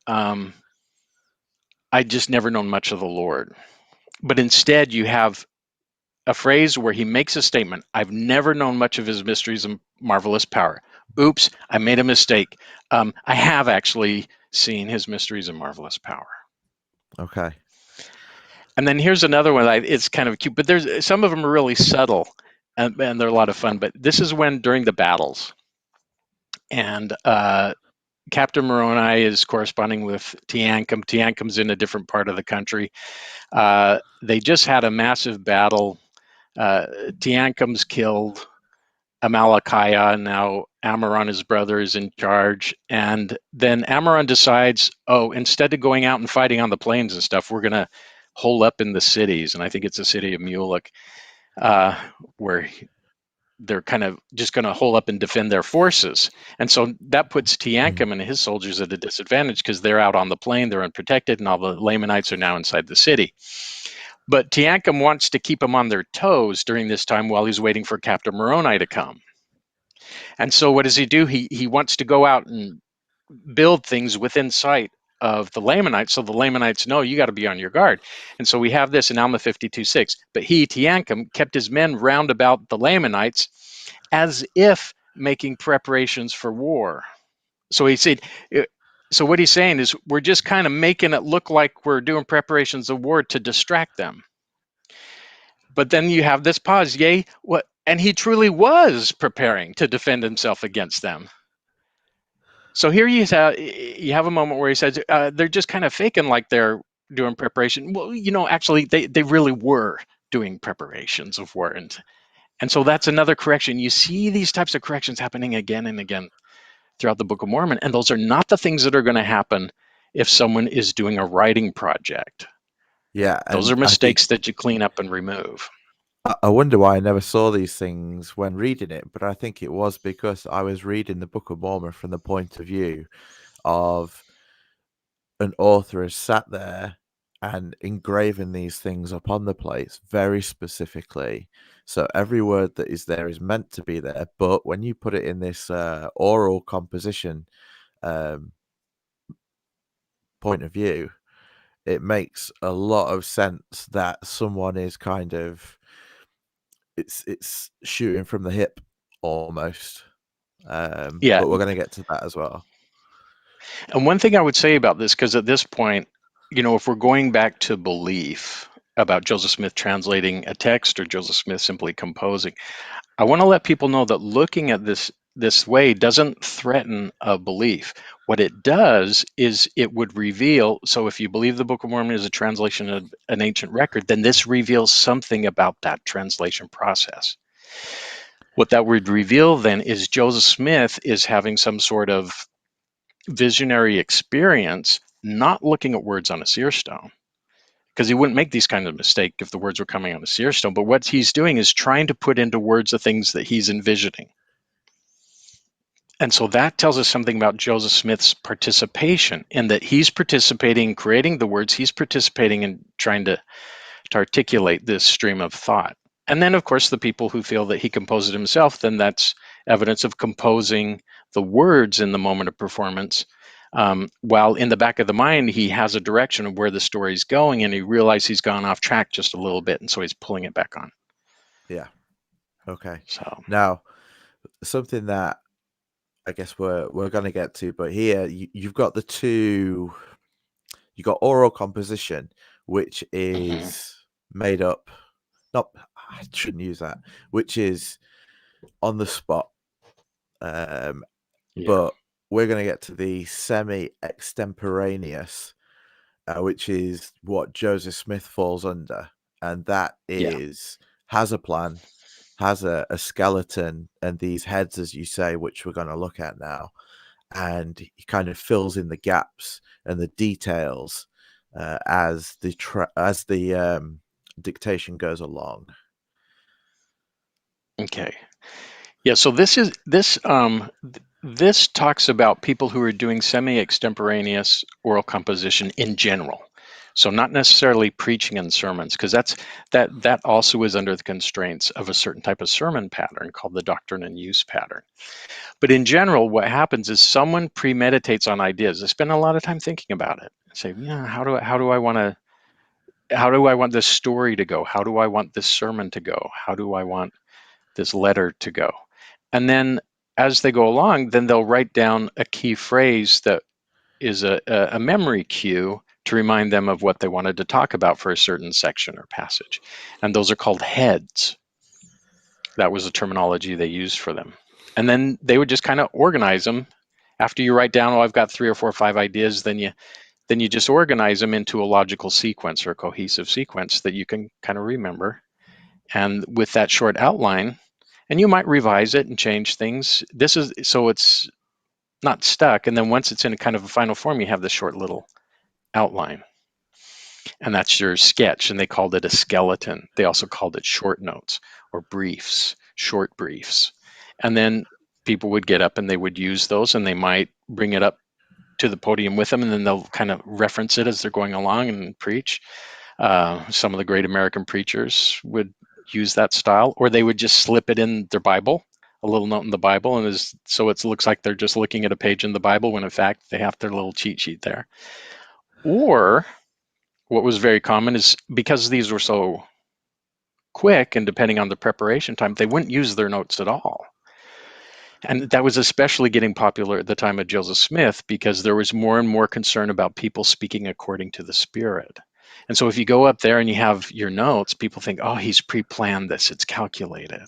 Speaker 2: I just never known much of the Lord. But instead, you have a phrase where he makes a statement. I've never known much of his mysteries and marvelous power. Oops, I made a mistake. I have actually seen his mysteries and marvelous power.
Speaker 1: Okay.
Speaker 2: And then here's another one. It's kind of cute, but there's some of them are really subtle, and they're a lot of fun. But this is when during the battles, and Captain Moroni is corresponding with Teancum. Teancum's in a different part of the country. They just had a massive battle. Teancum's killed. Amalickiah, now Amaron, his brother, is in charge. And then Amaron decides, instead of going out and fighting on the plains and stuff, we're going to hole up in the cities. And I think it's the city of Mulek, where they're kind of just going to hole up and defend their forces. And so that puts Teancum and his soldiers at a disadvantage because they're out on the plain, they're unprotected, and all the Lamanites are now inside the city. But Teancum wants to keep them on their toes during this time while he's waiting for Captain Moroni to come. And so what does he do? He wants to go out and build things within sight of the Lamanites, so the Lamanites know you got to be on your guard. And so we have this in Alma 52:6. But he, Teancum, kept his men round about the Lamanites as if making preparations for war. So he said, so what he's saying is we're just kind of making it look like we're doing preparations of war to distract them. But then you have this pause, yea, what? And he truly was preparing to defend himself against them. So here you have a moment where he says they're just kind of faking like they're doing preparation. Well, actually they really were doing preparations of war. And so that's another correction. You see these types of corrections happening again and again throughout the Book of Mormon. And those are not the things that are going to happen if someone is doing a writing project.
Speaker 1: Yeah.
Speaker 2: Those are mistakes that you clean up and remove.
Speaker 1: I wonder why I never saw these things when reading it, but I think it was because I was reading the Book of Mormon from the point of view of an author has sat there and engraven these things upon the plates very specifically. So every word that is there is meant to be there, but when you put it in this oral composition point of view, it makes a lot of sense that someone is kind of it's shooting from the hip almost.
Speaker 2: Yeah.
Speaker 1: But we're going to get to that as well.
Speaker 2: And one thing I would say about this, because at this point, if we're going back to belief about Joseph Smith translating a text or Joseph Smith simply composing, I want to let people know that looking at this this way doesn't threaten a belief. What it does is it would reveal, so if you believe the Book of Mormon is a translation of an ancient record, then this reveals something about that translation process. What that would reveal then is Joseph Smith is having some sort of visionary experience, not looking at words on a seer stone, because he wouldn't make these kind of mistake if the words were coming on a seer stone. But what he's doing is trying to put into words the things that he's envisioning. And so that tells us something about Joseph Smith's participation, in that he's participating in creating the words, he's participating in trying to articulate this stream of thought. And then, of course, the people who feel that he composed it himself, then that's evidence of composing the words in the moment of performance. While in the back of the mind, he has a direction of where the story's going, and he realizes he's gone off track just a little bit, and so he's pulling it back on.
Speaker 1: Yeah. Okay.
Speaker 2: So
Speaker 1: Now, something that I guess we're going to get to, but here you've got the two. You got oral composition, which is made up. Not, I shouldn't use that. Which is on the spot.
Speaker 2: yeah.
Speaker 1: But we're going to get to the semi-extemporaneous, which is what Joseph Smith falls under, and that is has a plan, has a skeleton, and these heads, as you say, which we're going to look at now, and he kind of fills in the gaps and the details as the dictation goes along.
Speaker 2: Okay. Yeah, so this talks about people who are doing semi-extemporaneous oral composition in general. So not necessarily preaching and sermons, because that also is under the constraints of a certain type of sermon pattern called the doctrine and use pattern. But in general, what happens is someone premeditates on ideas. They spend a lot of time thinking about it. Say, how do I want this story to go? How do I want this sermon to go? How do I want this letter to go? And then as they go along, then they'll write down a key phrase that is a memory cue to remind them of what they wanted to talk about for a certain section or passage. And those are called heads. That was the terminology they used for them. And then they would just kind of organize them. After you write down, I've got 3 or 4 or 5 ideas, then you just organize them into a logical sequence or a cohesive sequence that you can kind of remember. And with that short outline, and you might revise it and change things. This is so it's not stuck. And then once it's in a kind of a final form, you have this short little outline. And that's your sketch. And they called it a skeleton. They also called it short notes or briefs, short briefs. And then people would get up and they would use those, and they might bring it up to the podium with them, and then they'll kind of reference it as they're going along and preach. Some of the great American preachers would use that style, or they would just slip it in their Bible, a little note in the Bible, and so it looks like they're just looking at a page in the Bible when in fact they have their little cheat sheet there. Or what was very common is, because these were so quick and depending on the preparation time, they wouldn't use their notes at all. And that was especially getting popular at the time of Joseph Smith, because there was more and more concern about people speaking according to the Spirit. And so if you go up there and you have your notes, people think, oh, he's pre-planned this, it's calculated.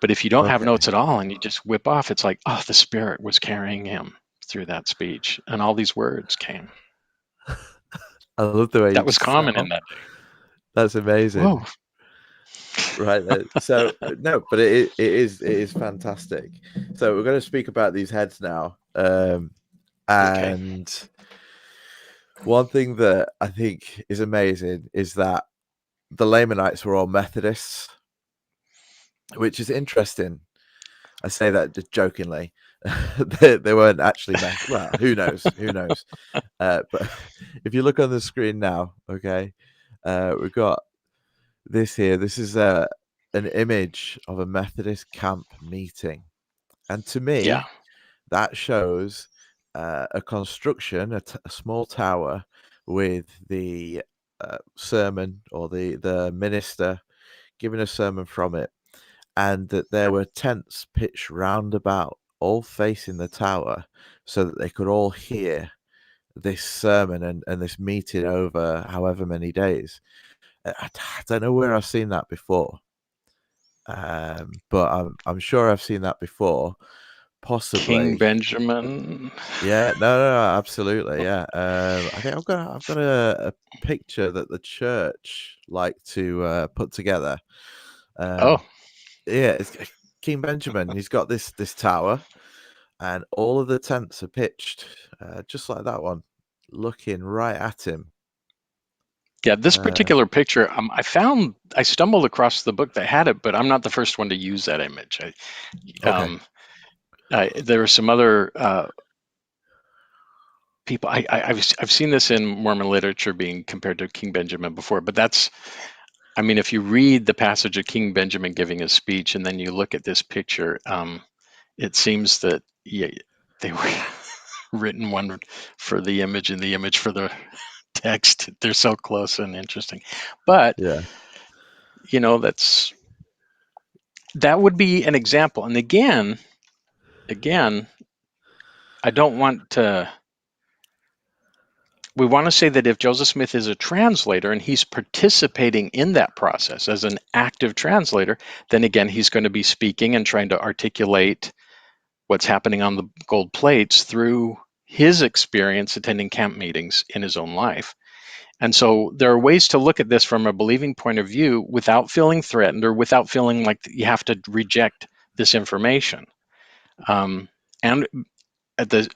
Speaker 2: But if you don't have notes at all and you just whip off, it's like, oh, the Spirit was carrying him through that speech, and all these words came.
Speaker 1: I love the way
Speaker 2: that was common in that day.
Speaker 1: That's amazing.
Speaker 2: Whoa.
Speaker 1: Right there. So no, but it is fantastic. So we're going to speak about these heads now. And one thing that I think is amazing is that the Lamanites were all Methodists, which is interesting. I say that just jokingly. they weren't actually well, who knows? Who knows? But if you look on the screen now, okay, we've got this here. This is an image of a Methodist camp meeting, and to me, that shows a construction, a small tower with the sermon or the minister giving a sermon from it, and that there were tents pitched round about, all facing the tower, so that they could all hear this sermon and this meeting over however many days. I don't know where I've seen that before. but I'm sure I've seen that before.
Speaker 2: King
Speaker 1: Possibly.
Speaker 2: Benjamin.
Speaker 1: Yeah, no, absolutely, yeah. I think I've got a picture that the church like to put together.
Speaker 2: Oh,
Speaker 1: Yeah, it's King Benjamin. He's got this tower, and all of the tents are pitched just like that one, looking right at him.
Speaker 2: yeah. This
Speaker 1: Uh,
Speaker 2: particular picture, I stumbled across the book that had it, but I'm not the first one to use that image.
Speaker 1: okay,
Speaker 2: Um, there are some other people. I've seen this in Mormon literature being compared to King Benjamin before, but that's. I mean, if you read the passage of King Benjamin giving his speech, and then you look at this picture, it seems that they were written one for the image and the image for the text. They're so close and interesting, but
Speaker 1: yeah,
Speaker 2: that would be an example. And again, I don't want to. We want to say that if Joseph Smith is a translator and he's participating in that process as an active translator, then again, he's going to be speaking and trying to articulate what's happening on the gold plates through his experience attending camp meetings in his own life. And so there are ways to look at this from a believing point of view without feeling threatened or without feeling like you have to reject this information. And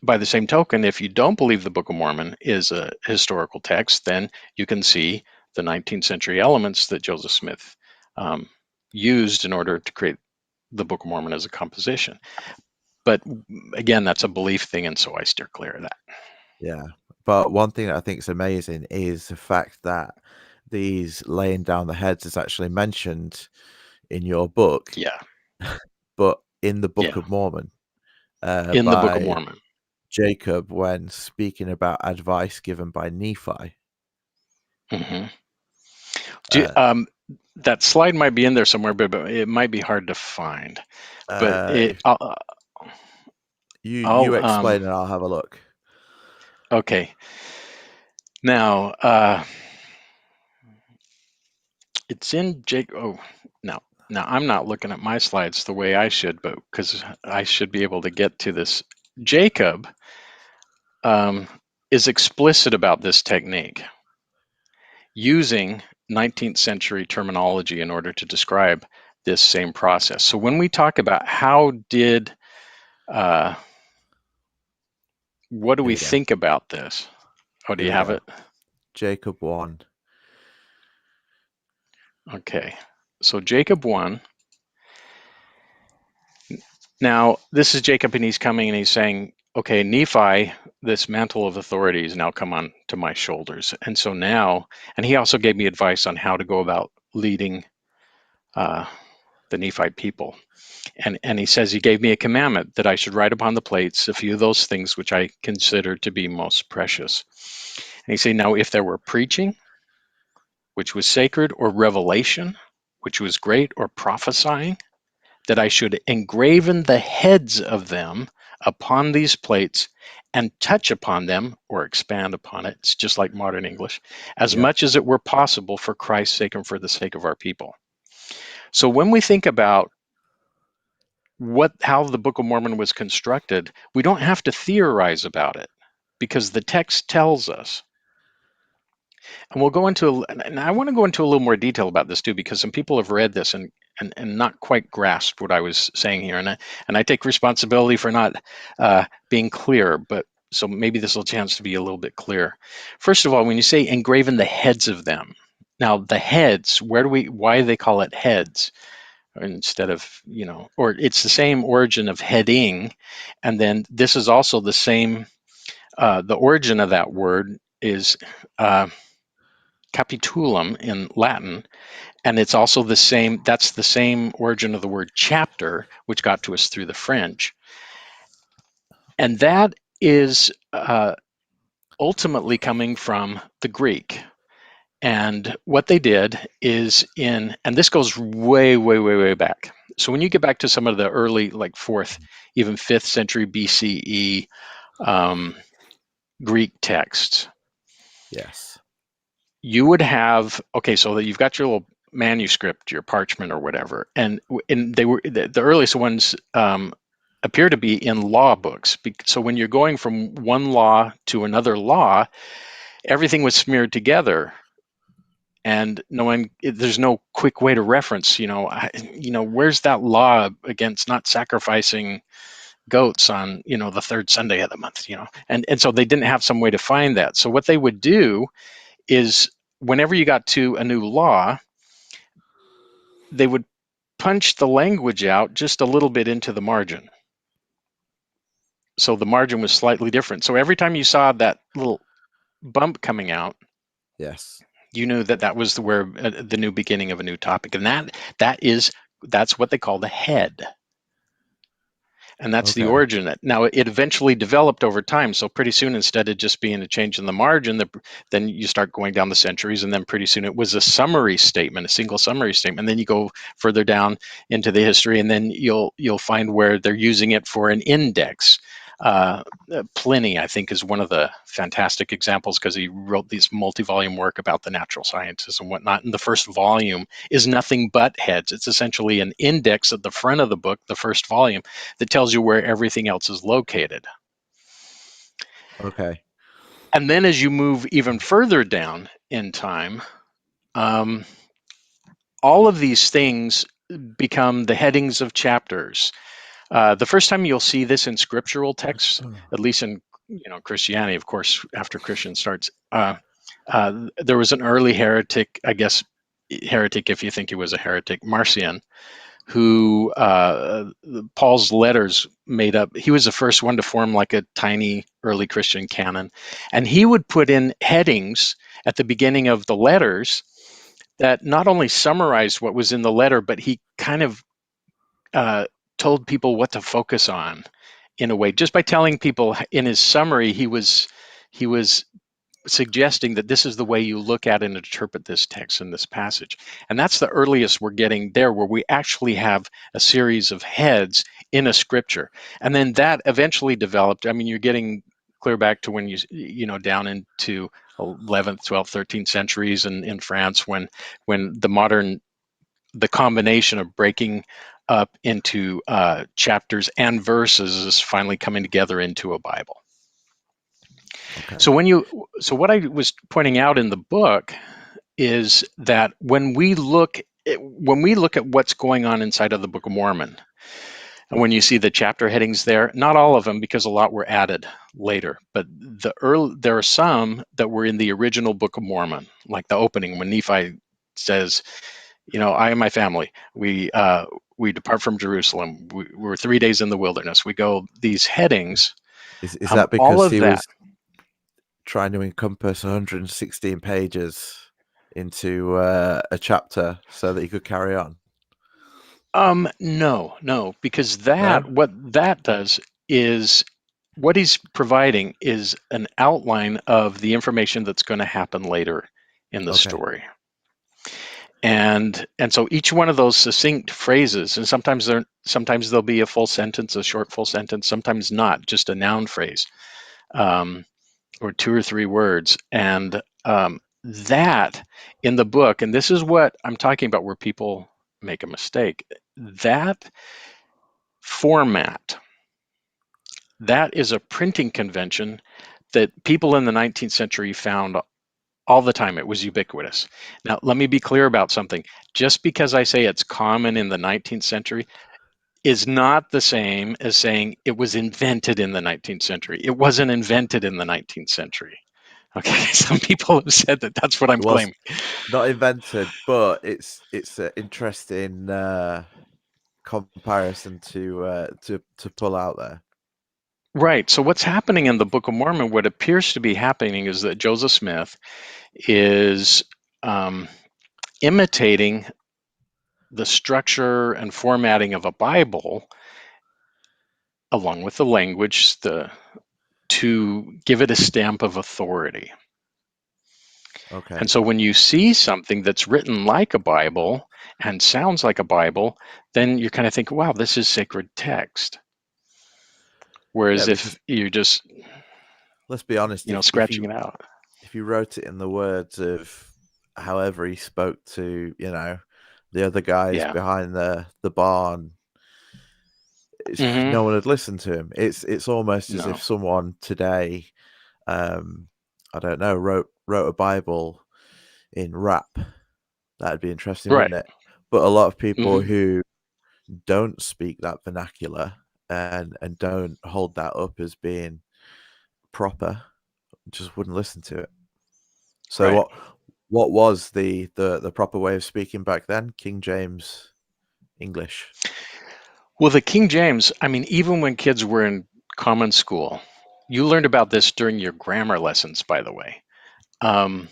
Speaker 2: by the same token, if you don't believe the Book of Mormon is a historical text, then you can see the 19th century elements that Joseph Smith used in order to create the Book of Mormon as a composition. But again, that's a belief thing, and so I steer clear of that.
Speaker 1: yeah. But one thing that I think is amazing is the fact that these laying down the heads is actually mentioned in your book,
Speaker 2: Yeah,
Speaker 1: but in the Book
Speaker 2: yeah,
Speaker 1: of Mormon
Speaker 2: in the Book of
Speaker 1: by
Speaker 2: Mormon.
Speaker 1: Jacob when speaking about advice given by Nephi.
Speaker 2: hmm
Speaker 1: Uh,
Speaker 2: that slide might be in there somewhere, but it might be hard to find. But
Speaker 1: if you
Speaker 2: I'll
Speaker 1: explain and I'll have a look.
Speaker 2: okay. Now, it's in Jake. Oh, no. Now I'm not looking at my slides the way I should, but because I should be able to get to this. Jacob is explicit about this technique, using 19th century terminology in order to describe this same process. So when we talk about what do
Speaker 1: Here
Speaker 2: we
Speaker 1: we go.
Speaker 2: think about this? Oh, do
Speaker 1: Here
Speaker 2: you
Speaker 1: we
Speaker 2: have
Speaker 1: go.
Speaker 2: it?
Speaker 1: Jacob 1.
Speaker 2: Okay. So Jacob 1. Now, this is Jacob, and he's coming and he's saying, okay, Nephi, this mantle of authority has now come on to my shoulders. And so now, and he also gave me advice on how to go about leading the Nephite people. And he says he gave me a commandment that I should write upon the plates a few of those things which I consider to be most precious. And he said, now, if there were preaching, which was sacred, or revelation, which was great, or prophesying, that I should engraven the heads of them upon these plates and touch upon them or expand upon it. It's just like modern English, as
Speaker 1: Yep.
Speaker 2: much as it were possible for Christ's sake and for the sake of our people. So when we think about how the Book of Mormon was constructed, we don't have to theorize about it because the text tells us. And we'll go into, and I want to go into a little more detail about this too, because some people have read this and not quite grasped what I was saying here, and I take responsibility for not being clear. But so maybe this will chance to be a little bit clearer. First of all, when you say engraven the heads of them, now the heads, why do they call it heads instead of or it's the same origin of heading, and then this is also the same. The origin of that word is. Capitulum in Latin, and it's also the same. That's the same origin of the word chapter, which got to us through the French, and that is ultimately coming from the Greek. And what they did is and this goes way, way, way, way back. So when you get back to some of the early, like 4th, even 5th century BCE Greek texts,
Speaker 1: Yes.
Speaker 2: you would have, okay, so that you've got your little manuscript, your parchment or whatever. And they were the earliest ones appear to be in law books. So when you're going from one law to another law, everything was smeared together, and there's no quick way to reference. Where's that law against not sacrificing goats on the third Sunday of the month? And so they didn't have some way to find that. So what they would do is, whenever you got to a new law, they would punch the language out just a little bit into the margin. So the margin was slightly different. So every time you saw that little bump coming out,
Speaker 1: Yes.
Speaker 2: you knew that was the new beginning of a new topic. And that's what they call the head. And that's the
Speaker 1: Okay.
Speaker 2: origin. Now, it eventually developed over time. So pretty soon, instead of just being a change in the margin, then you start going down the centuries, and then pretty soon it was a summary statement, a single summary statement. And then you go further down into the history, and then you'll find where they're using it for an index. Pliny, I think, is one of the fantastic examples, because he wrote these multi-volume work about the natural sciences and whatnot. And the first volume is nothing but heads. It's essentially an index at the front of the book, the first volume, that tells you where everything else is located.
Speaker 1: Okay.
Speaker 2: And then as you move even further down in time, all of these things become the headings of chapters. The first time you'll see this in scriptural texts, at least in Christianity, of course, after Christian starts, there was an early heretic, I guess, heretic if you think he was a heretic, Marcion, who Paul's letters made up. He was the first one to form like a tiny early Christian canon. And he would put in headings at the beginning of the letters that not only summarized what was in the letter, but he kind of told people what to focus on, in a way. Just by telling people in his summary, he was suggesting that this is the way you look at and interpret this text in this passage. And that's the earliest we're getting there, where we actually have a series of heads in a scripture. And then that eventually developed. I mean, you're getting clear back to when down into 11th, 12th, 13th centuries in France, when the combination of breaking up into chapters and verses is finally coming together into a Bible.
Speaker 1: Okay.
Speaker 2: So what I was pointing out in the book is that when we look at what's going on inside of the Book of Mormon, and when you see the chapter headings there, not all of them, because a lot were added later, but there are some that were in the original Book of Mormon, like the opening when Nephi says, I and my family, we depart from Jerusalem. We're 3 days in the wilderness. We go, these headings.
Speaker 1: Is that
Speaker 2: all
Speaker 1: because
Speaker 2: of
Speaker 1: he
Speaker 2: that,
Speaker 1: was trying to encompass 116 pages into a chapter so that he could carry on?
Speaker 2: No, because
Speaker 1: No?
Speaker 2: what that does is, what he's providing is an outline of the information that's going to happen later in the
Speaker 1: Okay.
Speaker 2: story. And so each one of those succinct phrases, and sometimes there'll be a full sentence, a short full sentence, sometimes not, just a noun phrase, or 2 or 3 words. And that in the book, and this is what I'm talking about where people make a mistake, that format, that is a printing convention that people in the 19th century found all the time. It was ubiquitous. Now, let me be clear about something. Just because I say it's common in the 19th century is not the same as saying it was invented in the 19th century. It wasn't invented in the 19th century. Okay, some people have said that. That's what I'm
Speaker 1: It was
Speaker 2: claiming.
Speaker 1: not invented, but it's an interesting comparison to pull out there.
Speaker 2: Right. So what's happening in the Book of Mormon, what appears to be happening, is that Joseph Smith is imitating the structure and formatting of a Bible, along with the language, to give it a stamp of authority.
Speaker 1: Okay.
Speaker 2: And so when you see something that's written like a Bible and sounds like a Bible, then you kind of think, wow, this is sacred text. Whereas if you're just,
Speaker 1: let's be honest, if
Speaker 2: scratching it out.
Speaker 1: if you wrote it in the words of however he spoke to, the other guys
Speaker 2: Yeah.
Speaker 1: behind the barn,
Speaker 2: Hmm.
Speaker 1: no one would listen to him. It's almost as if
Speaker 2: No.
Speaker 1: someone today, I don't know, wrote a Bible in rap. That'd be interesting,
Speaker 2: Right.
Speaker 1: wouldn't it? But a lot of people
Speaker 2: Hmm.
Speaker 1: who don't speak that vernacular and don't hold that up as being proper just wouldn't listen to it. So
Speaker 2: Right.
Speaker 1: what was the proper way of speaking back then? King James English.
Speaker 2: Well, the King James, I mean, even when kids were in common school, you learned about this during your grammar lessons, by the way. Um,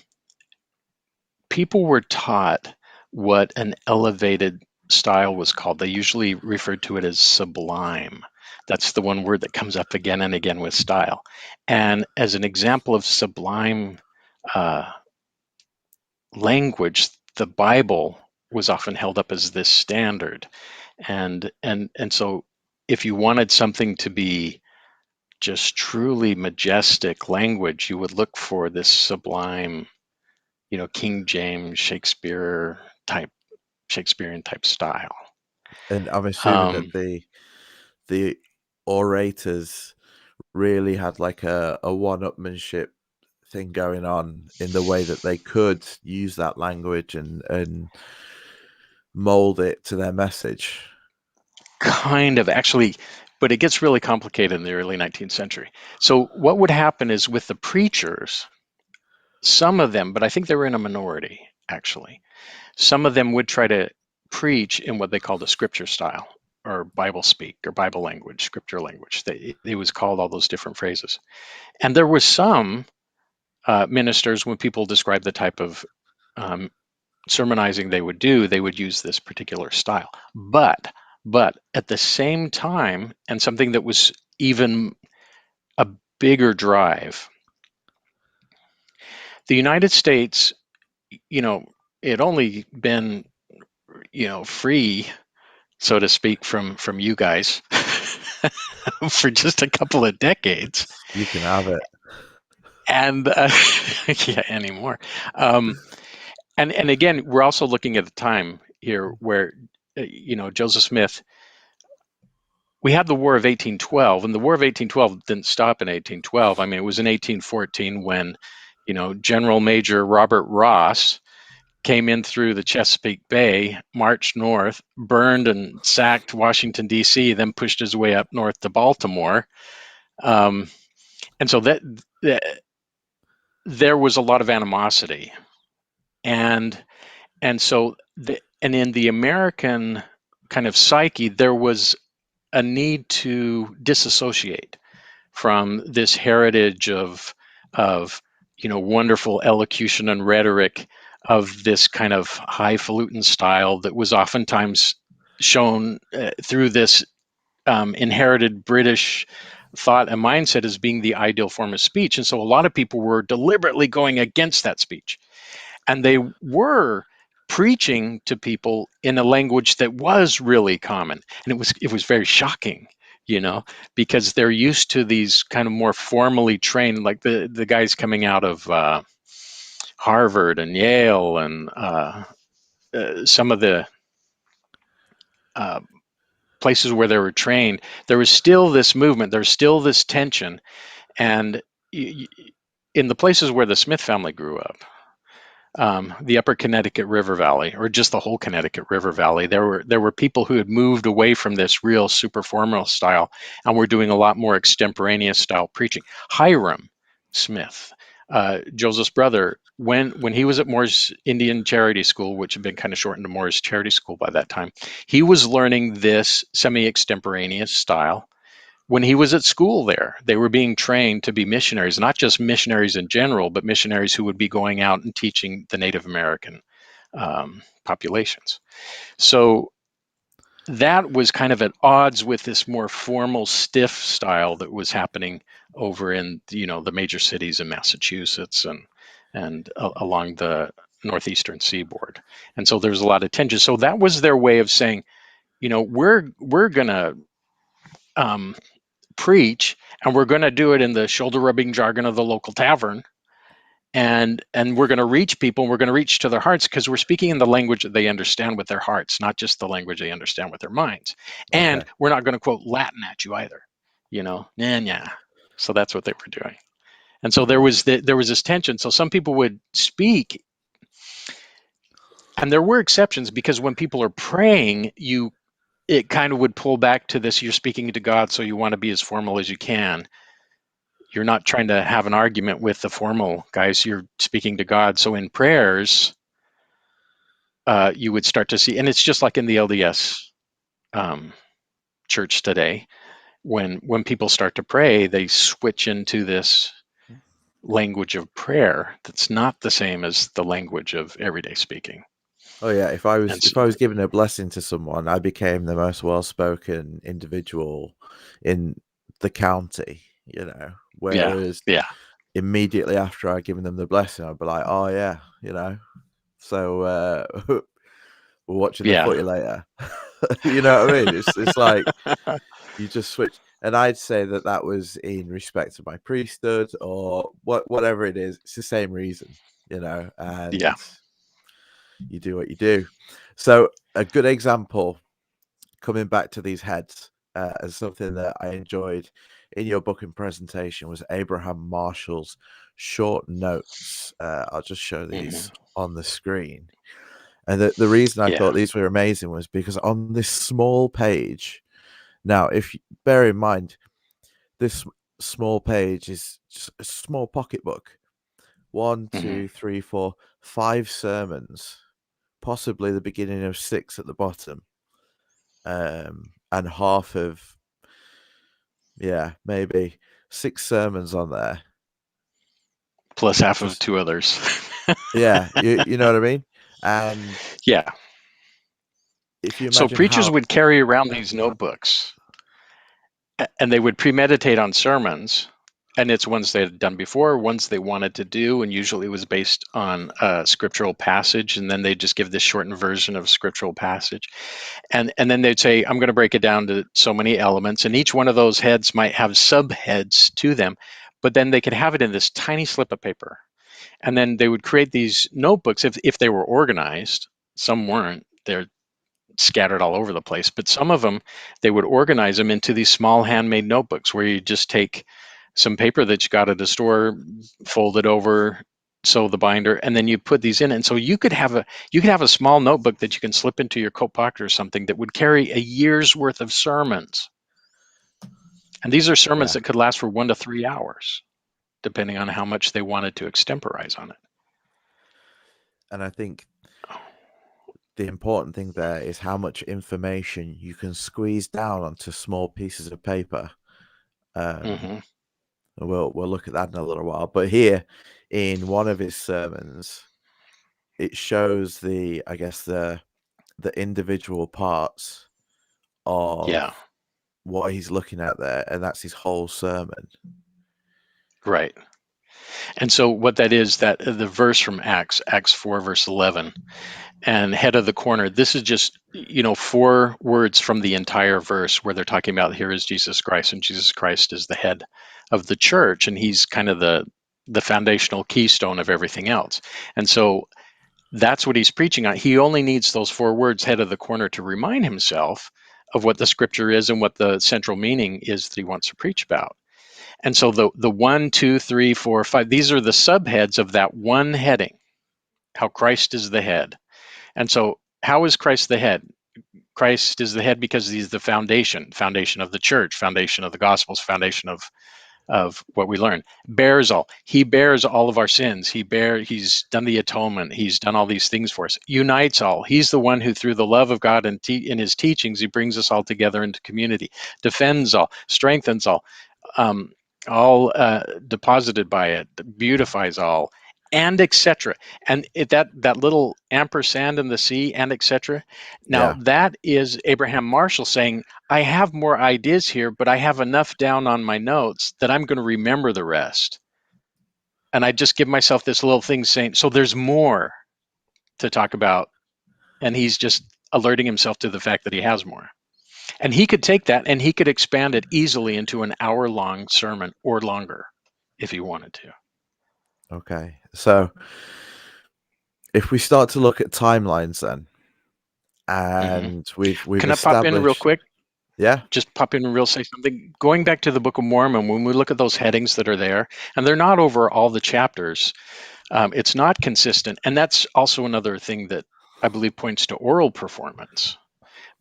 Speaker 2: People were taught what an elevated style was called. They usually referred to it as sublime. That's the one word that comes up again and again with style. And as an example of sublime uh, language, the Bible was often held up as this standard. And so if you wanted something to be just truly majestic language, you would look for this sublime, King James Shakespearean type style.
Speaker 1: And I'm assuming that
Speaker 2: Um,
Speaker 1: the orators really had like a one-upmanship thing going on in the way that they could use that language and mold it to their message.
Speaker 2: Kind of, actually, but it gets really complicated in the early 19th century. So what would happen is with the preachers, some of them, but I think they were in a minority actually, some of them would try to preach in what they called a scripture style or Bible speak or Bible language, scripture language. It was called all those different phrases. And there was some ministers, when people describe the type of um, sermonizing they would do, they would use this particular style. But at the same time, and something that was even a bigger drive, the United States, it only been, free, so to speak, from you guys for just a couple of decades.
Speaker 1: You can have it.
Speaker 2: And yeah, anymore. Um, and again, we're also looking at the time here where, Joseph Smith, we had the War of 1812, and the War of 1812 didn't stop in 1812. I mean, it was in 1814 when, General Major Robert Ross came in through the Chesapeake Bay, marched north, burned and sacked Washington, D.C., then pushed his way up north to Baltimore. And so that there was a lot of animosity. And so and in the American kind of psyche, there was a need to disassociate from this heritage of wonderful elocution and rhetoric, of this kind of highfalutin style that was oftentimes shown through this inherited British thought and mindset as being the ideal form of speech. And so a lot of people were deliberately going against that speech, and they were preaching to people in a language that was really common, and it was very shocking, because they're used to these kind of more formally trained, like the guys coming out of Harvard and Yale and some of the uh, places where they were trained. There was still this movement, there's still this tension. And in the places where the Smith family grew up, the upper Connecticut River Valley, or just the whole Connecticut River Valley, there were people who had moved away from this real super formal style and were doing a lot more extemporaneous style preaching. Hiram Smith, Joseph's brother, when he was at Moore's Indian Charity School, which had been kind of shortened to Moore's Charity School by that time, he was learning this semi-extemporaneous style. When he was at school there, they were being trained to be missionaries, not just missionaries in general, but missionaries who would be going out and teaching the Native American populations. So that was kind of at odds with this more formal, stiff style that was happening over in the major cities in Massachusetts and along the northeastern seaboard. And so there's a lot of tension. So that was their way of saying, we're gonna preach, and we're going to do it in the shoulder rubbing jargon of the local tavern. and we're going to reach people, and we're going to reach to their hearts, because we're speaking in the language that they understand with their hearts, not just the language they understand with their minds. And
Speaker 1: Okay.
Speaker 2: we're not going to quote Latin at you either, nah. So that's what they were doing. And so there was this tension. So some people would speak, and there were exceptions, because when people are praying, it kind of would pull back to this: you're speaking to God, so you want to be as formal as you can. You're not trying to have an argument with the formal guys. You're speaking to God. So in prayers, you would start to see, and it's just like in the LDS church today, when people start to pray, they switch into this language of prayer that's not the same as the language of everyday speaking.
Speaker 1: Oh yeah, if I was
Speaker 2: And so,
Speaker 1: giving a blessing to someone, I became the most well-spoken individual in the county,
Speaker 2: yeah,
Speaker 1: Whereas
Speaker 2: yeah,
Speaker 1: immediately after I'd given them the blessing, I'd be like, "Oh yeah, so we're watching the
Speaker 2: yeah,
Speaker 1: footy later." You know what I mean? It's like you just switch, and I'd say that was in respect to my priesthood or whatever it is. It's the same reason,
Speaker 2: yeah.
Speaker 1: and you do what you do. So a good example, coming back to these heads, as something that I enjoyed in your book and presentation, was Abraham Marshall's short notes. I'll just show
Speaker 2: Hmm.
Speaker 1: these on the screen. And the reason I
Speaker 2: Yeah.
Speaker 1: thought these were amazing was because on this small page, now, if you bear in mind, this small page is just a small pocketbook. One,
Speaker 2: Hmm.
Speaker 1: two, three, four, 5 sermons, possibly the beginning of 6 at the bottom, and half of, maybe 6 sermons on there.
Speaker 2: Plus half of
Speaker 1: Just
Speaker 2: 2 others.
Speaker 1: you know what I mean? And
Speaker 2: Yeah.
Speaker 1: if you
Speaker 2: So
Speaker 1: imagine
Speaker 2: preachers
Speaker 1: how,
Speaker 2: would carry around these notebooks, and they would premeditate on sermons, and it's ones they had done before, ones they wanted to do, and usually it was based on a scriptural passage, and then they just give this shortened version of scriptural passage, and then they'd say, I'm going to break it down to so many elements, and each one of those heads might have subheads to them, but then they could have it in this tiny slip of paper, and then they would create these notebooks if they were organized. Some weren't. They're scattered all over the place, but some of them, they would organize them into these small handmade notebooks where you just take some paper that you got at a store, fold it over, sew the binder, and then you put these in. And so you could have a small notebook that you can slip into your coat pocket or something that would carry a year's worth of sermons. And these are sermons
Speaker 1: yeah,
Speaker 2: that could last for 1 to 3 hours, depending on how much they wanted to extemporize on it.
Speaker 1: and I think the important thing there is how much information you can squeeze down onto small pieces of paper.
Speaker 2: Hmm.
Speaker 1: We'll look at that in a little while. But here, in one of his sermons, it shows I guess the individual parts
Speaker 2: Yeah,
Speaker 1: of what he's looking at there, and that's his whole sermon.
Speaker 2: right. And so what that is, that the verse from Acts 4, verse 11, and head of the corner, this is just 4 words from the entire verse where they're talking about, here is Jesus Christ, and Jesus Christ is the head of the church, and he's kind of the foundational keystone of everything else. And so that's what he's preaching on. He only needs those 4 words, head of the corner, to remind himself of what the scripture is and what the central meaning is that he wants to preach about. And so the 1, 2, 3, 4, 5, these are the subheads of that one heading, how Christ is the head. And so how is Christ the head? Christ is the head because he's the foundation of the church, foundation of the gospels, foundation of what we learn. Bears all. He bears all of our sins. He's done the atonement. He's done all these things for us. Unites all. He's the one who, through the love of God and in his teachings, he brings us all together into community. Defends all. Strengthens all. Um, all deposited by it. Beautifies all. And etc. And that little ampersand in the sea, and etc. Now
Speaker 1: Yeah,
Speaker 2: that is Abraham Marshall saying, I have more ideas here, but I have enough down on my notes that I'm going to remember the rest. And I just give myself this little thing saying, so there's more to talk about. And he's just alerting himself to the fact that he has more. And he could take that and he could expand it easily into an hour-long sermon or longer if he wanted to.
Speaker 1: Okay. So if we start to look at timelines then,
Speaker 2: Hmm.
Speaker 1: and we've
Speaker 2: Can I pop in real
Speaker 1: established,
Speaker 2: quick?
Speaker 1: yeah,
Speaker 2: Just pop in and real say something. Going back to the Book of Mormon, when we look at those headings that are there, and they're not over all the chapters, it's not consistent. And that's also another thing that I believe points to oral performance.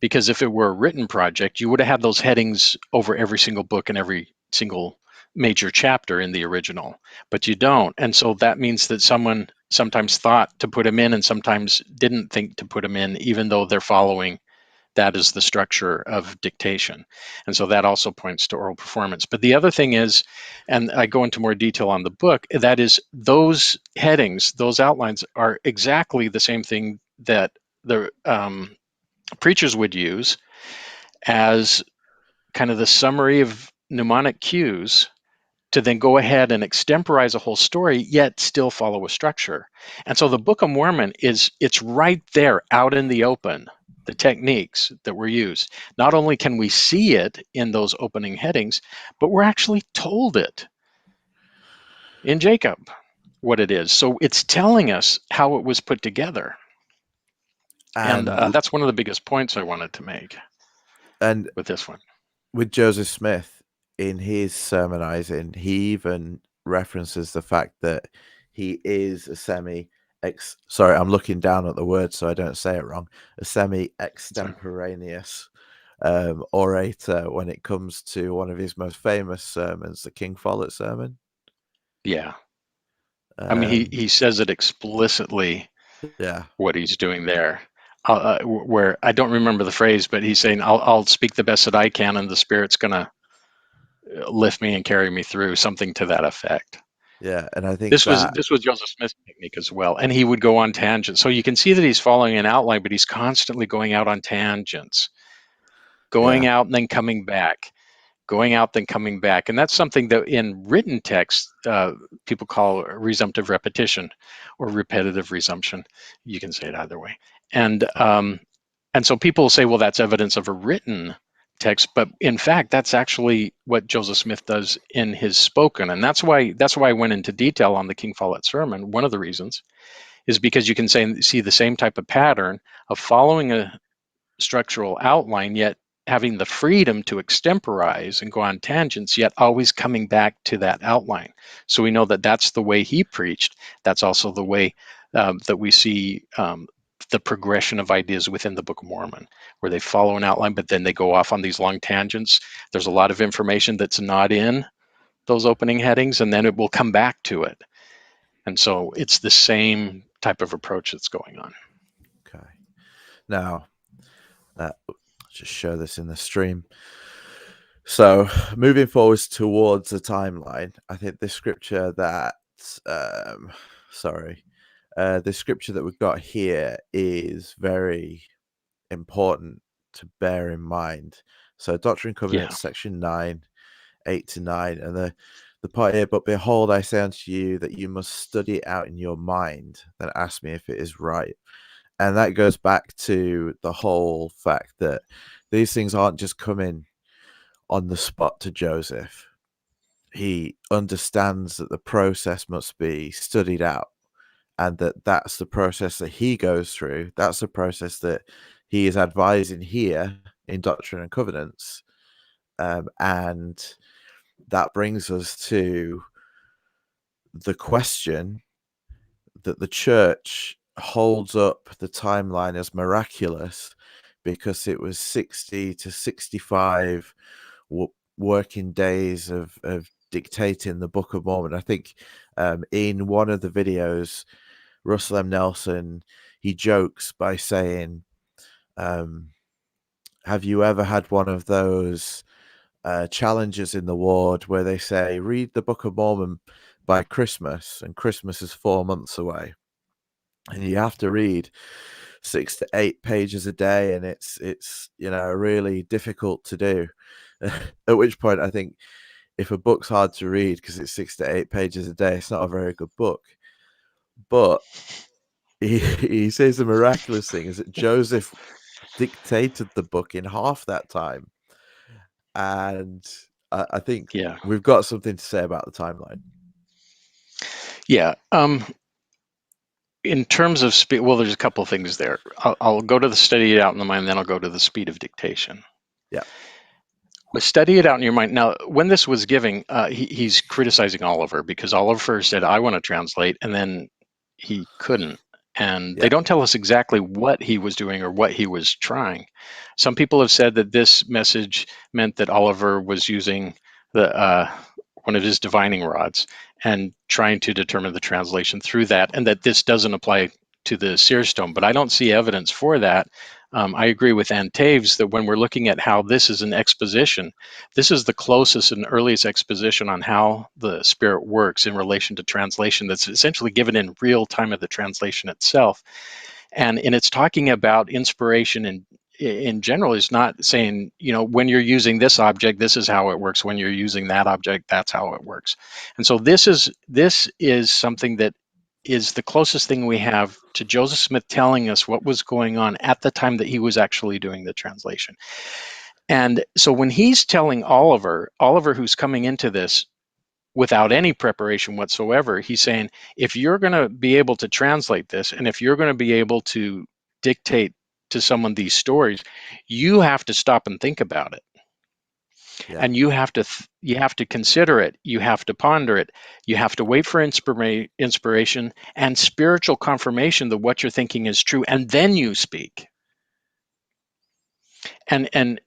Speaker 2: Because if it were a written project, you would have had those headings over every single book and every single major chapter in the original, but you don't. And so that means that someone sometimes thought to put them in and sometimes didn't think to put them in, even though they're following that is the structure of dictation. And so that also points to oral performance. But the other thing is, and I go into more detail on the book, that is those headings, those outlines are exactly the same thing that the preachers would use as kind of the summary of mnemonic cues to then go ahead and extemporize a whole story, yet still follow a structure. And so the Book of Mormon it's right there out in the open, the techniques that were used. Not only can we see it in those opening headings, but we're actually told it in Jacob what it is. So it's telling us how it was put together. And
Speaker 1: and
Speaker 2: that's one of the biggest points I wanted to make
Speaker 1: and
Speaker 2: with this one.
Speaker 1: with Joseph Smith in his sermonizing, he even references the fact that he is a sorry, I'm looking down at the word so I don't say it wrong, a semi extemporaneous orator when it comes to one of his most famous sermons, the King Follett sermon.
Speaker 2: Yeah. I mean,
Speaker 1: Um,
Speaker 2: he says it explicitly
Speaker 1: yeah,
Speaker 2: what he's doing there. Where I don't remember the phrase, but he's saying, "I'll speak the best that I can, and the Spirit's going to lift me and carry me through," something to that effect.
Speaker 1: yeah, and I think
Speaker 2: This was
Speaker 1: that,
Speaker 2: this was Joseph Smith's technique as well, and he would go on tangents. So you can see that he's following an outline, but he's constantly going out on tangents, going
Speaker 1: yeah,
Speaker 2: out and then coming back, going out then coming back, and that's something that in written text people call resumptive repetition or repetitive resumption. You can say it either way, and um, and so people say, well, that's evidence of a written text, but in fact, that's actually what Joseph Smith does in his spoken, and that's why I went into detail on the King Follett sermon. One of the reasons is because you can see the same type of pattern of following a structural outline, yet having the freedom to extemporize and go on tangents, yet always coming back to that outline. So we know that that's the way he preached. That's also the way that we see the progression of ideas within the Book of Mormon, where they follow an outline, but then they go off on these long tangents. There's a lot of information that's not in those opening headings, and then it will come back to it. And so it's the same type of approach that's going on.
Speaker 1: okay. Now, just show this in the stream. So, moving forwards towards the timeline, I think this scripture that, sorry, the scripture that we've got here is very important to bear in mind. So, Doctrine and
Speaker 2: Yeah.
Speaker 1: Covenants, section 9, 8 to 9, and the part here, but behold, I say unto you that you must study it out in your mind, then ask me if it is right. And that goes back to the whole fact that these things aren't just coming on the spot to Joseph. He understands that the process must be studied out, and that's the process that he goes through. That's the process that he is advising here in Doctrine and Covenants. And that brings us to the question that the church holds up the timeline as miraculous because it was 60 to 65 working days of dictating the Book of Mormon. I think in one of the videos, Russell M. Nelson, he jokes by saying, have you ever had one of those challenges in the ward where they say, read the Book of Mormon by Christmas, and Christmas is 4 months away, and you have to read 6 to 8 pages a day, and it's really difficult to do. At which point, I think if a book's hard to read because it's 6 to 8 pages a day, it's not a very good book. But he says the miraculous thing is that Joseph dictated the book in half that time, and I think
Speaker 2: Yeah.
Speaker 1: we've got something to say about the timeline.
Speaker 2: Yeah. In terms of speed, well, there's a couple of things there. I'll go to the study it out in the mind, then I'll go to the speed of dictation.
Speaker 1: Yeah.
Speaker 2: But study it out in your mind. Now, when this was giving, he's criticizing Oliver because Oliver said, I want to translate, and then he couldn't. And they
Speaker 1: Yeah.
Speaker 2: don't tell us exactly what he was doing or what he was trying. Some people have said that this message meant that Oliver was using the one of his divining rods and trying to determine the translation through that, and that this doesn't apply to the Seer stone. But I don't see evidence for that. I agree with Ann Taves that when we're looking at how this is an exposition, this is the closest and earliest exposition on how the Spirit works in relation to translation that's essentially given in real time of the translation itself. And it's talking about inspiration in general. Is not saying, when you're using this object, this is how it works. When you're using that object, that's how it works. And so this is something that is the closest thing we have to Joseph Smith telling us what was going on at the time that he was actually doing the translation. And so when he's telling Oliver, who's coming into this without any preparation whatsoever, he's saying, if you're going to be able to translate this, and if you're going to be able to dictate to someone these stories, you have to stop and think about it.
Speaker 1: Yeah.
Speaker 2: And you have to consider it, you have to ponder it, you have to wait for inspiration and spiritual confirmation that what you're thinking is true, and then you speak. And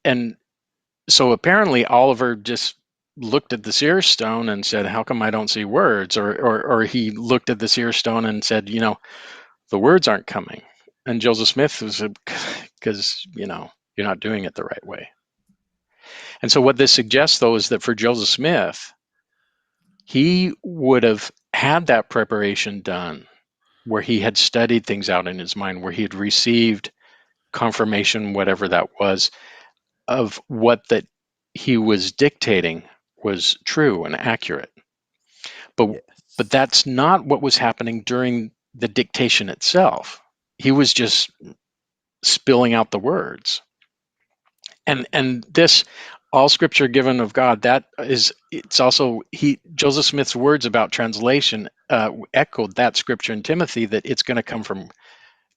Speaker 2: so apparently Oliver just looked at the seer stone and said, how come I don't see words? Or he looked at the seer stone and said, the words aren't coming. And Joseph Smith was, because you're not doing it the right way. And so what this suggests, though, is that for Joseph Smith, he would have had that preparation done, where he had studied things out in his mind, where he had received confirmation, whatever that was, of what that he was dictating was true and accurate. But
Speaker 1: Yes.
Speaker 2: that's not what was happening during the dictation itself. He was just spilling out the words. And this, all scripture given of God, it's also Joseph Smith's words about translation echoed that scripture in Timothy, that it's going to come from,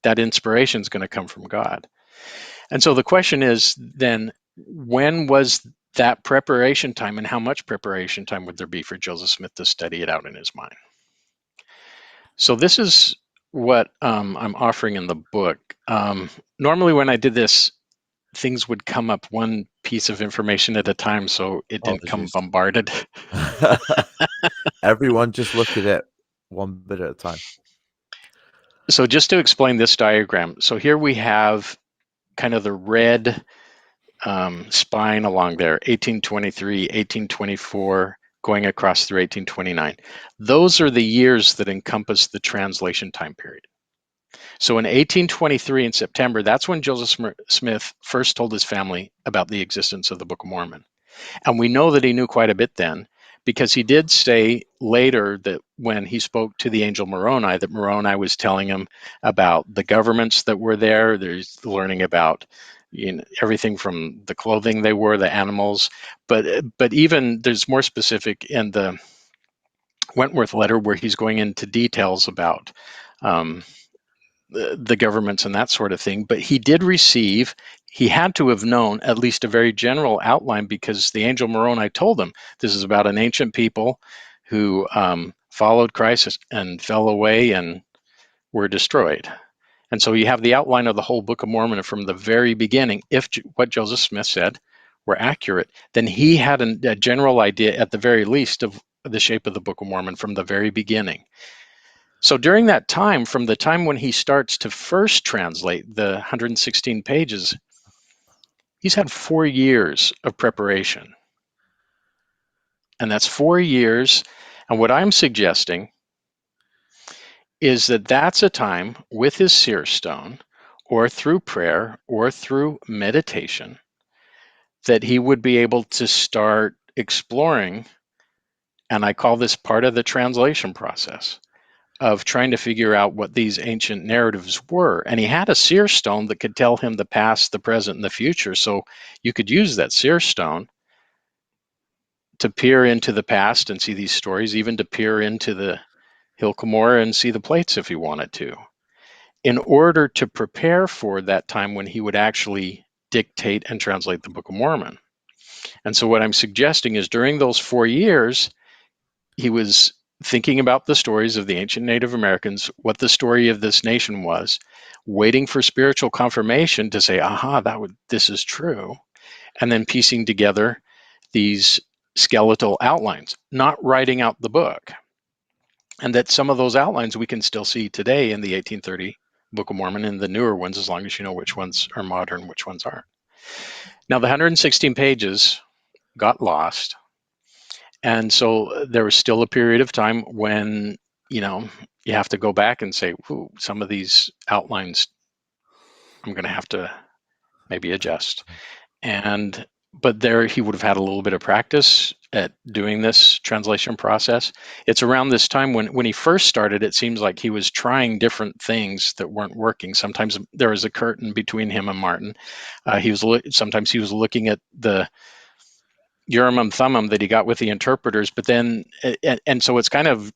Speaker 2: that inspiration is going to come from God. And so the question is then, when was that preparation time, and how much preparation time would there be for Joseph Smith to study it out in his mind? So this is what I'm offering in the book. Normally when I did this, things would come up one piece of information at a time, so it didn't come
Speaker 1: Apologies.
Speaker 2: bombarded.
Speaker 1: Everyone just look at it one bit at a time.
Speaker 2: So just to explain this diagram, so here we have kind of the red spine along there, 1823, 1824, going across through 1829. Those are the years that encompass the translation time period. So in 1823, in September, that's when Joseph Smith first told his family about the existence of the Book of Mormon. And we know that he knew quite a bit then, because he did say later that when he spoke to the angel Moroni, that Moroni was telling him about the governments that were there. There's learning about everything from the clothing they wore, the animals, but even there's more specific in the Wentworth letter, where he's going into details about the governments and that sort of thing. But he had to have known at least a very general outline, because the angel Moroni told him this is about an ancient people who followed Christ and fell away and were destroyed. And so you have the outline of the whole Book of Mormon from the very beginning. If what Joseph Smith said were accurate, then he had a general idea, at the very least, of the shape of the Book of Mormon from the very beginning. So during that time, from the time when he starts to first translate the 116 pages, he's had 4 years of preparation. And that's 4 years. And what I'm suggesting is that that's a time with his seer stone, or through prayer, or through meditation, that he would be able to start exploring. And I call this part of the translation process, of trying to figure out what these ancient narratives were. And he had a seer stone that could tell him the past, the present, and the future. So you could use that seer stone to peer into the past and see these stories, even to peer into He'll come over and see the plates if he wanted to, in order to prepare for that time when he would actually dictate and translate the Book of Mormon. And so what I'm suggesting is during those 4 years, he was thinking about the stories of the ancient Native Americans, what the story of this nation was, waiting for spiritual confirmation to say, aha, this is true, and then piecing together these skeletal outlines, not writing out the book. And that some of those outlines we can still see today in the 1830 Book of Mormon and the newer ones, as long as you know which ones are modern, which ones aren't. Now, the 116 pages got lost. And so there was still a period of time when, you have to go back and say, ooh, some of these outlines I'm going to have to maybe adjust. But there he would have had a little bit of practice at doing this translation process. It's around this time when he first started, it seems like he was trying different things that weren't working. Sometimes there was a curtain between him and Martin. Sometimes he was looking at the Urim and Thummim that he got with the interpreters, but then, and so it's kind of,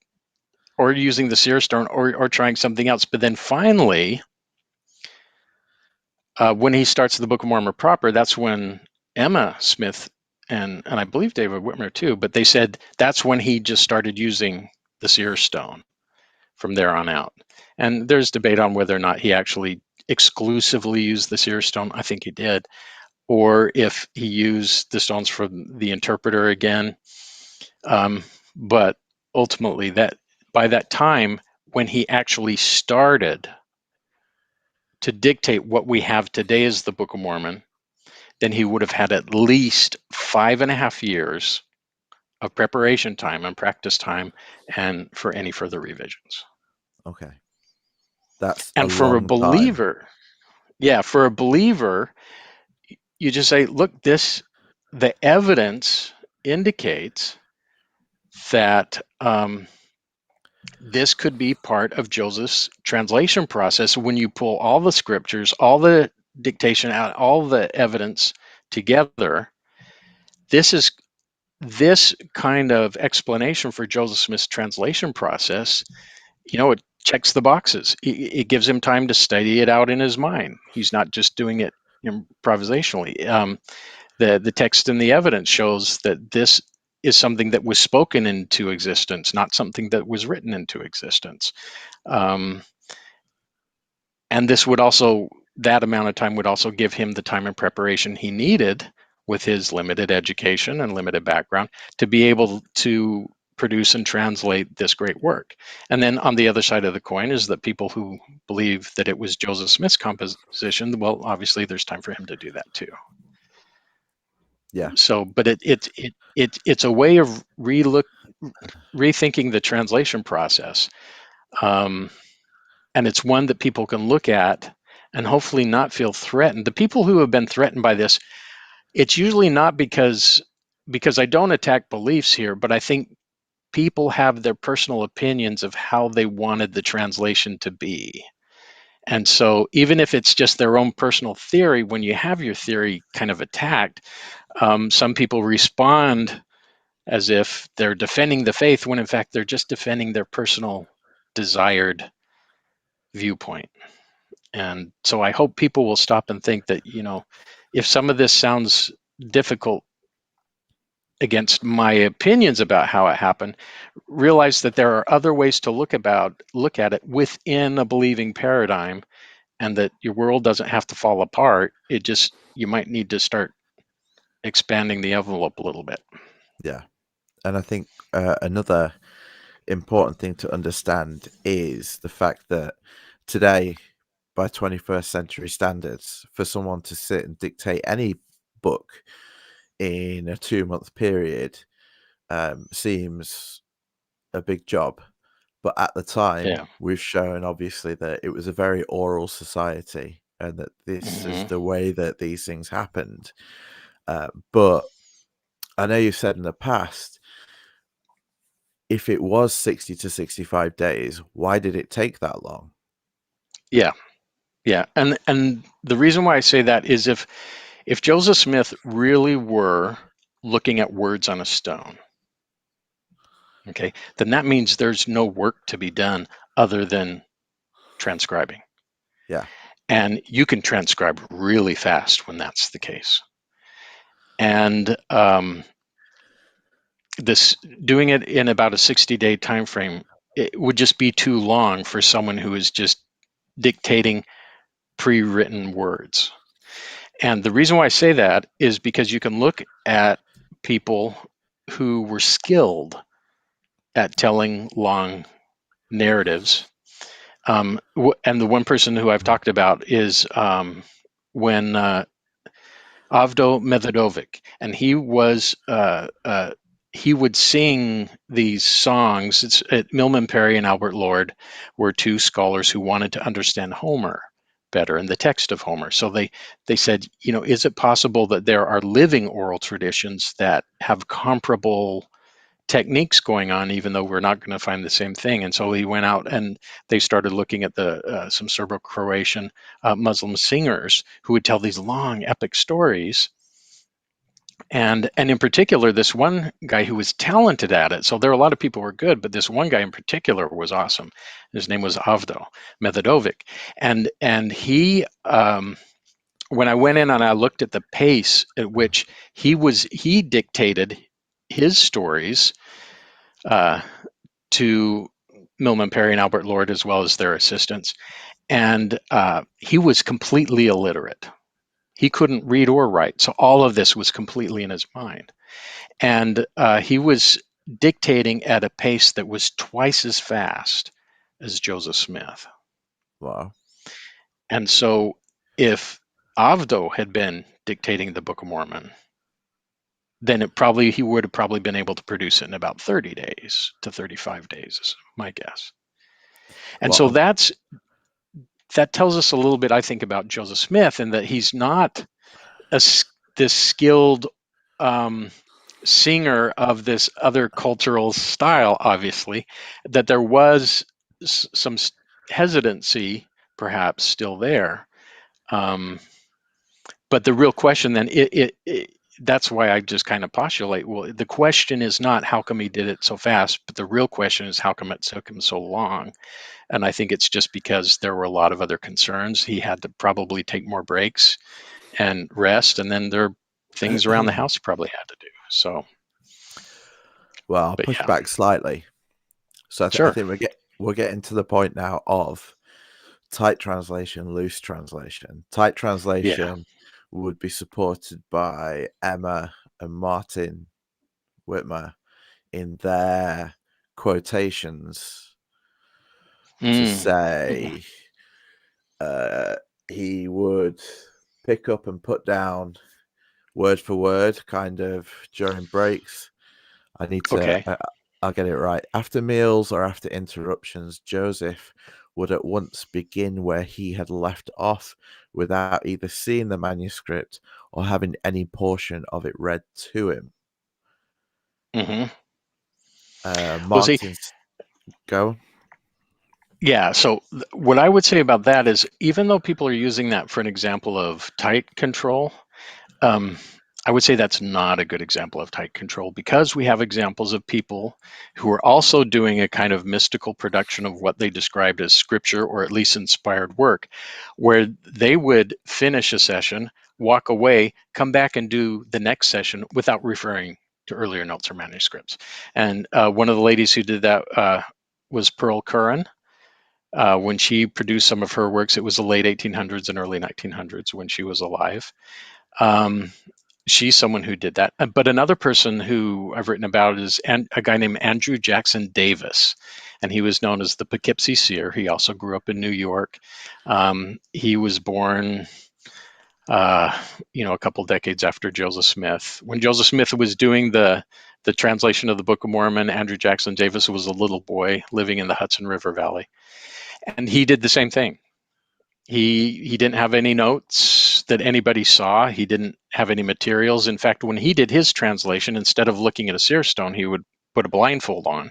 Speaker 2: or using the Seer stone or trying something else. But then finally, when he starts the Book of Mormon proper, that's when Emma Smith and I believe David Whitmer too, but they said that's when he just started using the Seer stone from there on out. And there's debate on whether or not he actually exclusively used the Seer stone. I think he did. Or if he used the stones from the interpreter again. But ultimately, that by that time, when he actually started to dictate what we have today as the Book of Mormon, then he would have had at least 5.5 years of preparation time and practice time, and for any further revisions.
Speaker 1: Okay. That's a
Speaker 2: And for a
Speaker 1: long time.
Speaker 2: believer, for a believer, you just say, look, the evidence indicates that this could be part of Joseph's translation process. When you pull all the scriptures, all the dictation out, all the evidence together, this kind of explanation for Joseph Smith's translation process, it checks the boxes. It gives him time to study it out in his mind. He's not just doing it improvisationally. The text and the evidence shows that this is something that was spoken into existence, not something that was written into existence. And that amount of time would also give him the time and preparation he needed with his limited education and limited background to be able to produce and translate this great work. And then on the other side of the coin is that people who believe that it was Joseph Smith's composition, well, obviously there's time for him to do that too.
Speaker 1: Yeah.
Speaker 2: So, but it's a way of rethinking the translation process. And it's one that people can look at and hopefully not feel threatened. The people who have been threatened by this, it's usually not because I don't attack beliefs here, but I think people have their personal opinions of how they wanted the translation to be. And so even if it's just their own personal theory, when you have your theory kind of attacked, some people respond as if they're defending the faith when in fact they're just defending their personal desired viewpoint. And so I hope people will stop and think that, if some of this sounds difficult against my opinions about how it happened, realize that there are other ways to look at it within a believing paradigm, and that your world doesn't have to fall apart. You might need to start expanding the envelope a little bit.
Speaker 1: Yeah. And I think another important thing to understand is the fact that today, by 21st century standards, for someone to sit and dictate any book in a 2-month period seems a big job. But at the time, we've shown obviously that it was a very oral society and that this is the way that these things happened. But I know you've said in the past, if it was 60 to 65 days, why did it take that long?
Speaker 2: Yeah. And the reason why I say that is if Joseph Smith really were looking at words on a stone, Okay, then that means there's no work to be done other than transcribing.
Speaker 1: Yeah.
Speaker 2: And you can transcribe really fast when that's the case. And this doing it in about a 60-day time frame, it would just be too long for someone who is just dictating pre-written words. And the reason why I say that is because you can look at people who were skilled at telling long narratives. And the one person who I've talked about is when Avdo Medovic, and he would sing these songs. Milman Parry and Albert Lord were two scholars who wanted to understand Homer better and the text of Homer. So they said, is it possible that there are living oral traditions that have comparable techniques going on, even though we're not going to find the same thing? And so he went out and they started looking at some Serbo-Croatian Muslim singers who would tell these long epic stories. And in particular, this one guy who was talented at it. So there are a lot of people who were good, but this one guy in particular was awesome. His name was Avdo Medovic, and he. When I went in and I looked at the pace at which he dictated his stories to Milman Parry and Albert Lord, as well as their assistants, and he was completely illiterate. He couldn't read or write, so all of this was completely in his mind. And he was dictating at a pace that was twice as fast as Joseph Smith.
Speaker 1: Wow.
Speaker 2: And so if Avdo had been dictating the Book of Mormon, then he would have probably been able to produce it in about 30 days to 35 days, is my guess. And so
Speaker 1: Wow.
Speaker 2: that tells us a little bit, I think, about Joseph Smith, and that he's not this skilled singer of this other cultural style. Obviously, that there was some hesitancy perhaps still there, but the real question then, that's why I just kind of postulate, well, the question is not how come he did it so fast, but the real question is how come it took him so long. And I think it's just because there were a lot of other concerns. He had to probably take more breaks and rest, and then there are things around the house he probably had to do. So,
Speaker 1: Well, I'll push back slightly. So I think we're getting to the point now of tight translation, loose translation. Tight translation would be supported by Emma and Martin Whitmer in their quotations to say he would pick up and put down word for word kind of during breaks. I need to I'll get it right. After meals or after interruptions, Joseph would at once begin where he had left off without either seeing the manuscript or having any portion of it read to him. Martin's go.
Speaker 2: Yeah, so what I would say about that is, even though people are using that for an example of tight control, I would say that's not a good example of tight control, because we have examples of people who are also doing a kind of mystical production of what they described as scripture, or at least inspired work, where they would finish a session, walk away, come back and do the next session without referring to earlier notes or manuscripts. And one of the ladies who did that was Pearl Curran. When she produced some of her works, it was the late 1800s and early 1900s when she was alive. She's someone who did that. But another person who I've written about is a guy named Andrew Jackson Davis, and he was known as the Poughkeepsie Seer. He also grew up in New York. He was born, a couple decades after Joseph Smith. When Joseph Smith was doing the translation of the Book of Mormon, Andrew Jackson Davis was a little boy living in the Hudson River Valley, and he did the same thing. He didn't have any notes that anybody saw. He didn't have any materials. In fact, when he did his translation, instead of looking at a seer stone, he would put a blindfold on.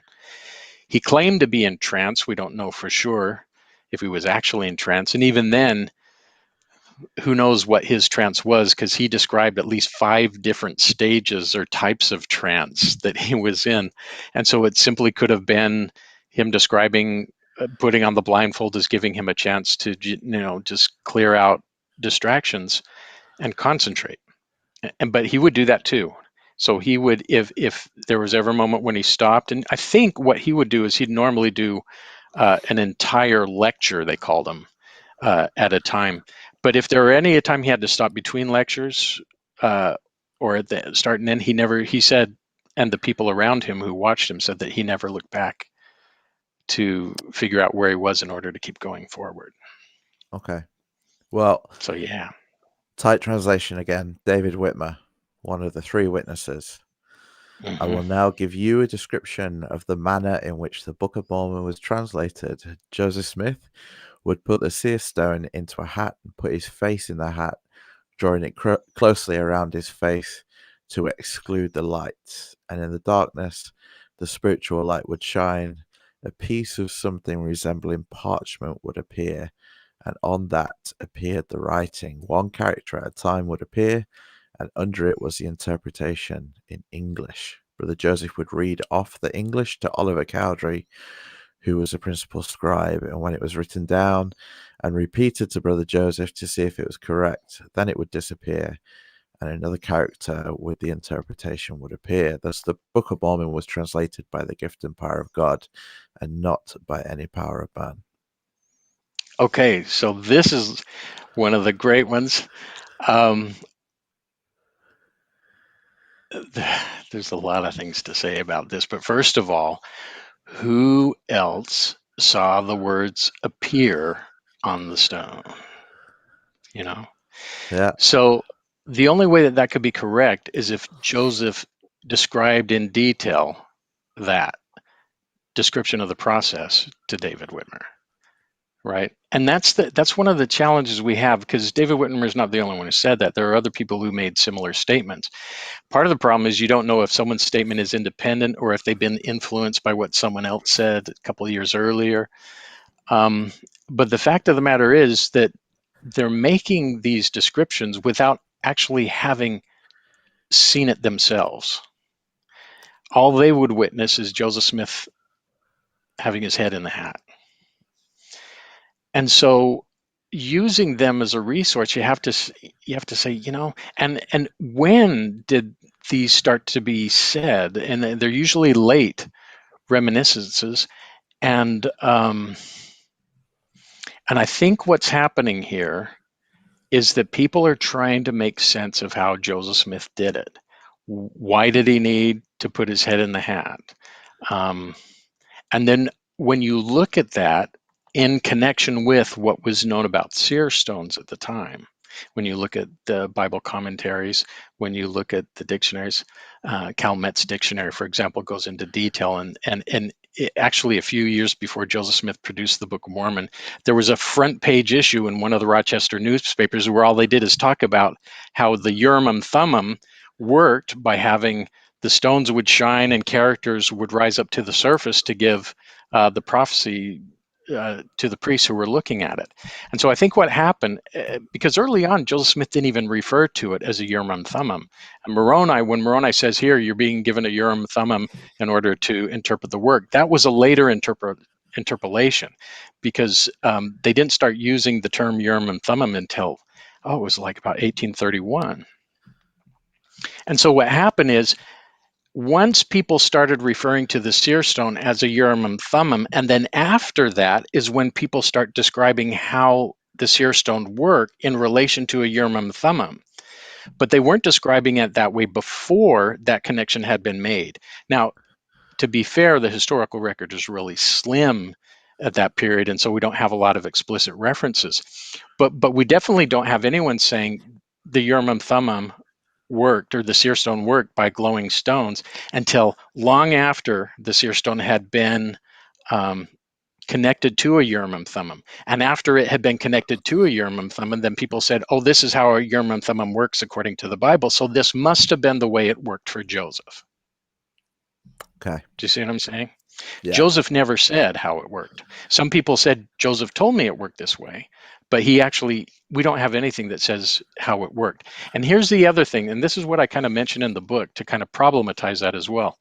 Speaker 2: He claimed to be in trance. We don't know for sure if he was actually in trance. And even then, who knows what his trance was, because he described at least 5 different stages or types of trance that he was in. And so it simply could have been him describing putting on the blindfold as giving him a chance to, just clear out distractions and concentrate. But he would do that too. So he would, if there was ever a moment when he stopped, and I think what he would do is he'd normally do an entire lecture, they called them, at a time. But if there were any time he had to stop between lectures or at the start and end, he said, and the people around him who watched him said that he never looked back to figure out where he was in order to keep going forward.
Speaker 1: Okay. Well,
Speaker 2: so yeah.
Speaker 1: Tight translation again. David Whitmer, one of the 3 witnesses.
Speaker 2: Mm-hmm.
Speaker 1: I will now give you a description of the manner in which the Book of Mormon was translated. Joseph Smith would put the seer stone into a hat and put his face in the hat, drawing it closely around his face to exclude the light. And in the darkness, the spiritual light would shine. A piece of something resembling parchment would appear, and on that appeared the writing. 1 character at a time would appear, and under it was the interpretation in English. Brother Joseph would read off the English to Oliver Cowdery, who was a principal scribe, and when it was written down and repeated to Brother Joseph to see if it was correct, then it would disappear, and another character with the interpretation would appear. Thus, the Book of Mormon was translated by the gift and power of God, and not by any power of man.
Speaker 2: Okay, so this is one of the great ones. There's a lot of things to say about this, but first of all, who else saw the words appear on the stone?
Speaker 1: Yeah.
Speaker 2: So the only way that could be correct is if Joseph described in detail that description of the process to David Whitmer, right? And that's one of the challenges we have, because David Whitmer is not the only one who said that. There are other people who made similar statements. Part of the problem is you don't know if someone's statement is independent or if they've been influenced by what someone else said a couple of years earlier. But the fact of the matter is that they're making these descriptions without actually having seen it themselves. All they would witness is Joseph Smith having his head in the hat. And so using them as a resource, you have to say, and when did these start to be said? And they're usually late reminiscences. And I think what's happening here is that people are trying to make sense of how Joseph Smith did it. Why did he need to put his head in the hat? And then when you look at that in connection with what was known about seer stones at the time, when you look at the Bible commentaries, when you look at the dictionaries, Cal Met's dictionary, for example, goes into detail. And actually, a few years before Joseph Smith produced the Book of Mormon, there was a front page issue in one of the Rochester newspapers where all they did is talk about how the Urim and Thummim worked by having the stones would shine and characters would rise up to the surface to give the prophecy to the priests who were looking at it. And so I think what happened, because early on, Joseph Smith didn't even refer to it as a Urim and Thummim. And when Moroni says here, you're being given a Urim and Thummim in order to interpret the work, that was a later interpolation, because they didn't start using the term Urim and Thummim until, it was like about 1831. And so what happened is, once people started referring to the seer stone as a Urim and Thummim, and then after that is when people start describing how the seer stone worked in relation to a Urim and Thummim. But they weren't describing it that way before that connection had been made. Now, to be fair, the historical record is really slim at that period, and so we don't have a lot of explicit references. But we definitely don't have anyone saying the Urim and Thummim worked, or the seer stone worked by glowing stones, until long after the seer stone had been connected to a Urim and Thummim. And after it had been connected to a Urim and Thummim, then people said, this is how a Urim and Thummim works according to the Bible. So this must have been the way it worked for Joseph.
Speaker 1: Okay.
Speaker 2: Do you see what I'm saying?
Speaker 1: Yeah.
Speaker 2: Joseph never said how it worked. Some people said Joseph told me it worked this way, but we don't have anything that says how it worked. And here's the other thing, and this is what I kind of mentioned in the book to kind of problematize that as well.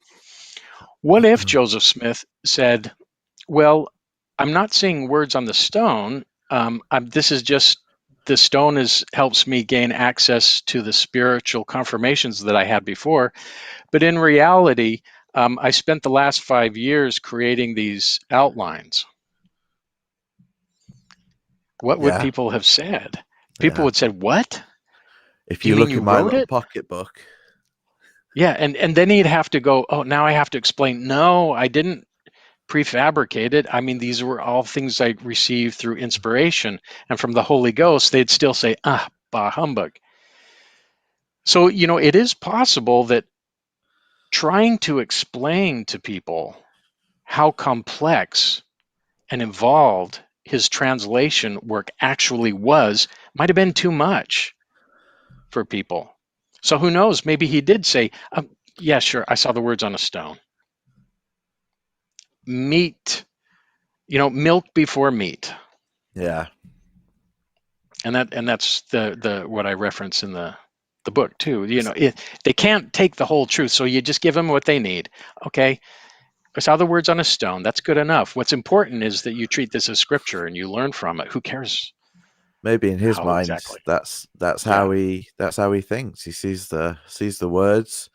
Speaker 2: What if Joseph Smith said, well, I'm not seeing words on the stone. This is just the stone helps me gain access to the spiritual confirmations that I had before. But in reality, I spent the last 5 years creating these outlines. What would
Speaker 1: Yeah.
Speaker 2: people have said? People
Speaker 1: Yeah.
Speaker 2: would say, what?
Speaker 1: If
Speaker 2: You
Speaker 1: you
Speaker 2: mean
Speaker 1: look
Speaker 2: you
Speaker 1: in my
Speaker 2: wrote
Speaker 1: little
Speaker 2: it?
Speaker 1: pocketbook,
Speaker 2: Yeah, and then he'd have to go, oh, now I have to explain, no, I didn't prefabricate it. I mean, these were all things I received through inspiration. And from the Holy Ghost, they'd still say, bah humbug. So, it is possible that trying to explain to people how complex and involved his translation work actually was might have been too much for people. So who knows? Maybe he did say, yeah, sure, I saw the words on a stone. Meat, milk before meat.
Speaker 1: yeah,
Speaker 2: And that's the what I reference in the book too. They can't take the whole truth, so you just give them what they need. Okay, I saw the words on a stone. That's good enough. What's important is that you treat this as scripture and you learn from it. Who cares
Speaker 1: maybe in his
Speaker 2: how
Speaker 1: mind,
Speaker 2: exactly?
Speaker 1: that's
Speaker 2: Yeah,
Speaker 1: how he thinks. He sees the words,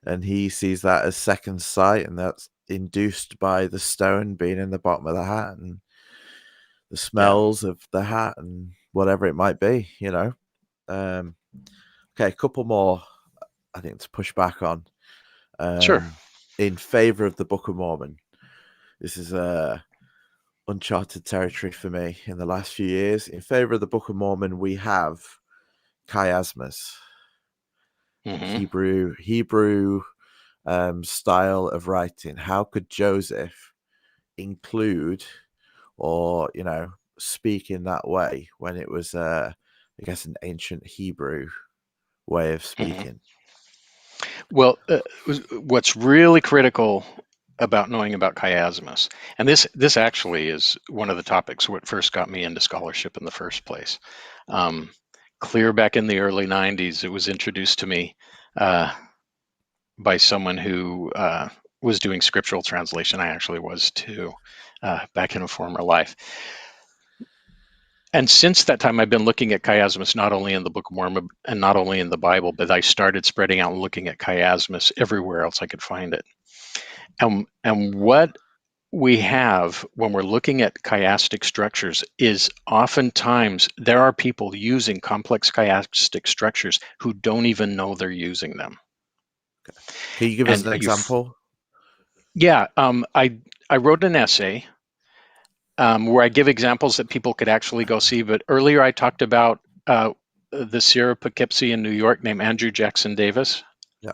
Speaker 1: and he sees that as second sight, and that's induced by the stone being in the bottom of the hat and the
Speaker 2: yeah,
Speaker 1: smells of the hat and whatever it might be. Okay, a couple more I think to push back on.
Speaker 2: sure.
Speaker 1: In favor of the Book of Mormon. This is uncharted territory for me in the last few years. In favor of the Book of Mormon, we have chiasmus,
Speaker 2: Hmm.
Speaker 1: Hebrew style of writing. How could Joseph include or speak in that way when it was I guess an ancient Hebrew way of
Speaker 2: Hmm.
Speaker 1: speaking?
Speaker 2: Well, what's really critical about knowing about chiasmus, and this actually is one of the topics what first got me into scholarship in the first place. Um, Clear back in the early '90s, it was introduced to me uh, by someone who was doing scriptural translation. I actually was too, back in a former life. And since that time, I've been looking at chiasmus not only in the Book of Mormon and not only in the Bible, but I started spreading out and looking at chiasmus everywhere else I could find it. And what we have when we're looking at chiastic structures is oftentimes there are people using complex chiastic structures who don't even know they're using them.
Speaker 1: Can you give us
Speaker 2: And
Speaker 1: an example?
Speaker 2: yeah, I wrote an essay where I give examples that people could actually go see. But earlier I talked about the Seer of Poughkeepsie in New York named Andrew Jackson Davis.
Speaker 1: Yeah.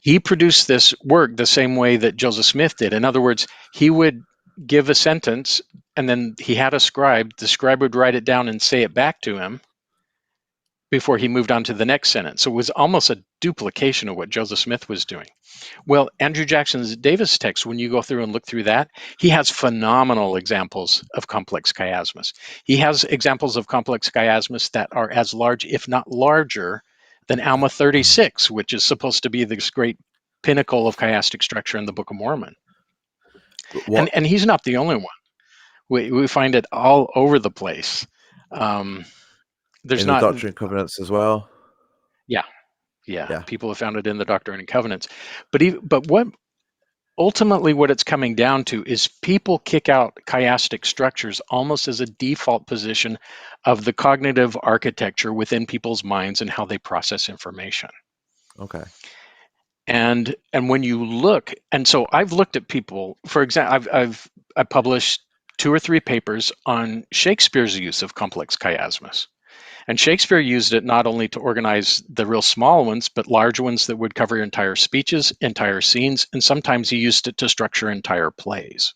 Speaker 2: He produced this work the same way that Joseph Smith did. In other words, he would give a sentence and then he had a scribe. The scribe would write it down and say it back to him before he moved on to the next sentence. So it was almost a duplication of what Joseph Smith was doing. Well, Andrew Jackson Davis text, when you go through and look through that, he has phenomenal examples of complex chiasmus. He has examples of complex chiasmus that are as large, if not larger, than Alma 36, which is supposed to be this great pinnacle of chiastic structure in the Book of Mormon.
Speaker 1: What
Speaker 2: And he's not the only one. We find it all over the place. Um, there's
Speaker 1: in the
Speaker 2: not,
Speaker 1: Doctrine and Covenants as well?
Speaker 2: yeah, yeah.
Speaker 1: Yeah.
Speaker 2: People have found it in the Doctrine and Covenants, but what ultimately what it's coming down to is people kick out chiastic structures almost as a default position of the cognitive architecture within people's minds and how they process information.
Speaker 1: Okay.
Speaker 2: And when you look, and so I've looked at people, for example, I published 2 or 3 papers on Shakespeare's use of complex chiasmus. And Shakespeare used it not only to organize the real small ones, but large ones that would cover entire speeches, entire scenes, and sometimes he used it to structure entire plays.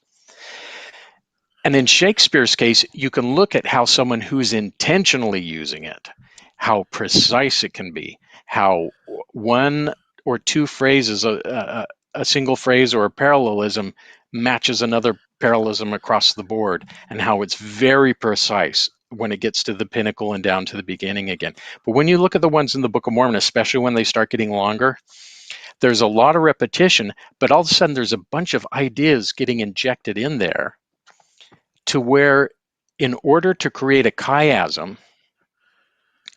Speaker 2: And in Shakespeare's case, you can look at how someone who's intentionally using it, how precise it can be, how 1 or 2 phrases a single phrase or a parallelism matches another parallelism across the board, and how it's very precise when it gets to the pinnacle and down to the beginning again. But when you look at the ones in the Book of Mormon, especially when they start getting longer, there's a lot of repetition, but all of a sudden there's a bunch of ideas getting injected in there to where, in order to create a chiasm,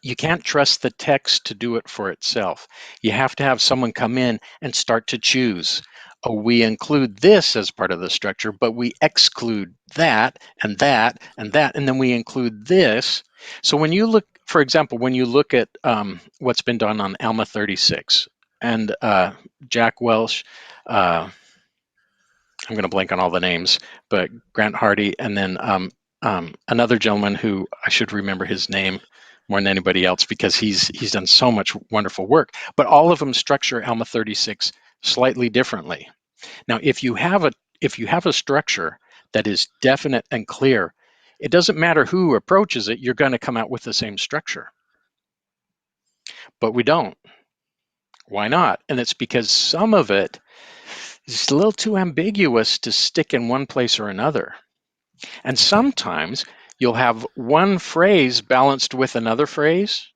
Speaker 2: you can't trust the text to do it for itself. You have to have someone come in and start to choose. Oh, we include this as part of the structure, but we exclude that and that and that, and then we include this. So when you look, for example, when you look at what's been done on Alma 36 and Jack Welch, I'm going to blank on all the names, but Grant Hardy, and then another gentleman who I should remember his name more than anybody else, because he's done so much wonderful work. But all of them structure Alma 36 slightly differently. Now, if you have a structure that is definite and clear, it doesn't matter who approaches it, you're going to come out with the same structure. But we don't. Why not? And it's because some of it is a little too ambiguous to stick in one place or another. And sometimes you'll have one phrase balanced with another phrase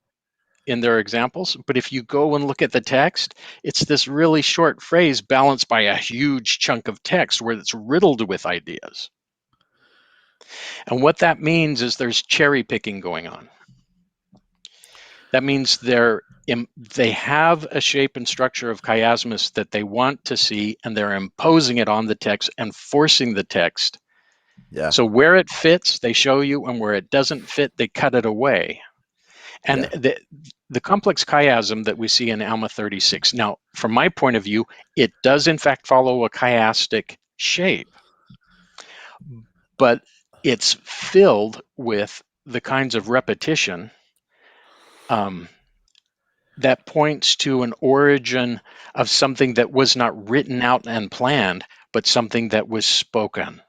Speaker 2: in their examples, but if you go and look at the text, it's this really short phrase balanced by a huge chunk of text where it's riddled with ideas. And what that means is there's cherry picking going on. That means they have a shape and structure of chiasmus that they want to see, and they're imposing it on the text and forcing the text.
Speaker 1: Yeah.
Speaker 2: So where it fits, they show you, and where it doesn't fit, they cut it away. And the complex chiasm that we see in Alma 36, now, from my point of view, it does in fact follow a chiastic shape, but it's filled with the kinds of repetition that points to an origin of something that was not written out and planned, but something that was spoken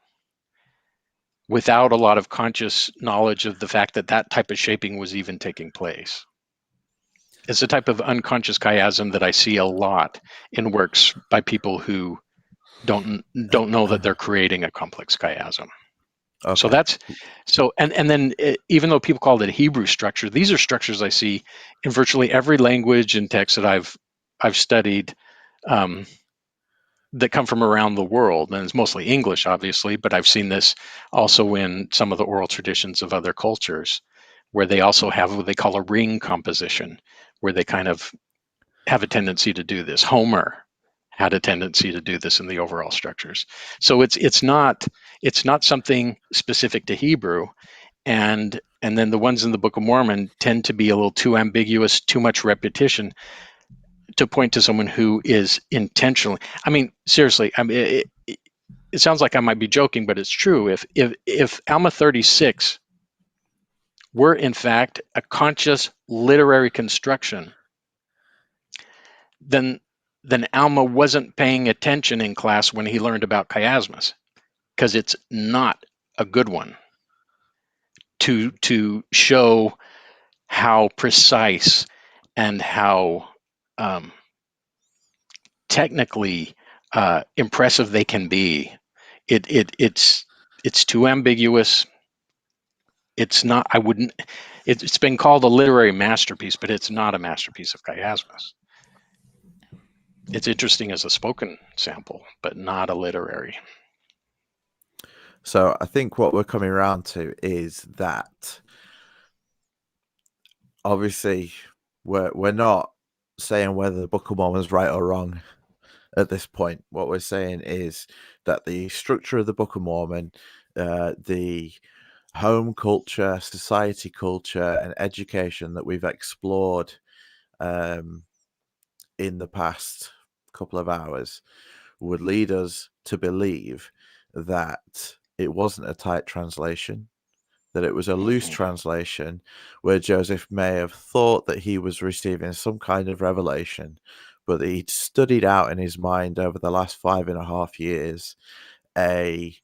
Speaker 2: without a lot of conscious knowledge of the fact that that type of shaping was even taking place. It's a type of unconscious chiasm that I see a lot in works by people who don't know that they're creating a complex chiasm.
Speaker 1: Okay.
Speaker 2: And then even though people call it a Hebrew structure, these are structures I see in virtually every language and text that I've studied that come from around the world, and it's mostly English, obviously, but I've seen this also in some of the oral traditions of other cultures, where they also have what they call a ring composition, where they kind of have a tendency to do this. Homer had a tendency to do this in the overall structures. So it's not something specific to Hebrew, and then the ones in the Book of Mormon tend to be a little too ambiguous, too much repetition to point to someone who is intentionally. I mean, seriously, it sounds like I might be joking, but it's true. If Alma 36 were in fact a conscious literary construction, then Alma wasn't paying attention in class when he learned about chiasmus, because it's not a good one to show how precise and how technically impressive they can be. It's too ambiguous. It's not. I wouldn't. It's been called a literary masterpiece, but it's not a masterpiece of chiasmus. It's interesting as a spoken sample, but not a literary.
Speaker 1: So I think what we're coming around to is that obviously we're not saying whether the Book of Mormon is right or wrong at this point. What we're saying is that the structure of the Book of Mormon, the home culture, society culture, and education that we've explored in the past couple of hours would lead us to believe that it wasn't a tight translation, that it was a loose translation where Joseph may have thought that he was receiving some kind of revelation, but that he'd studied out in his mind over the last 5.5 years a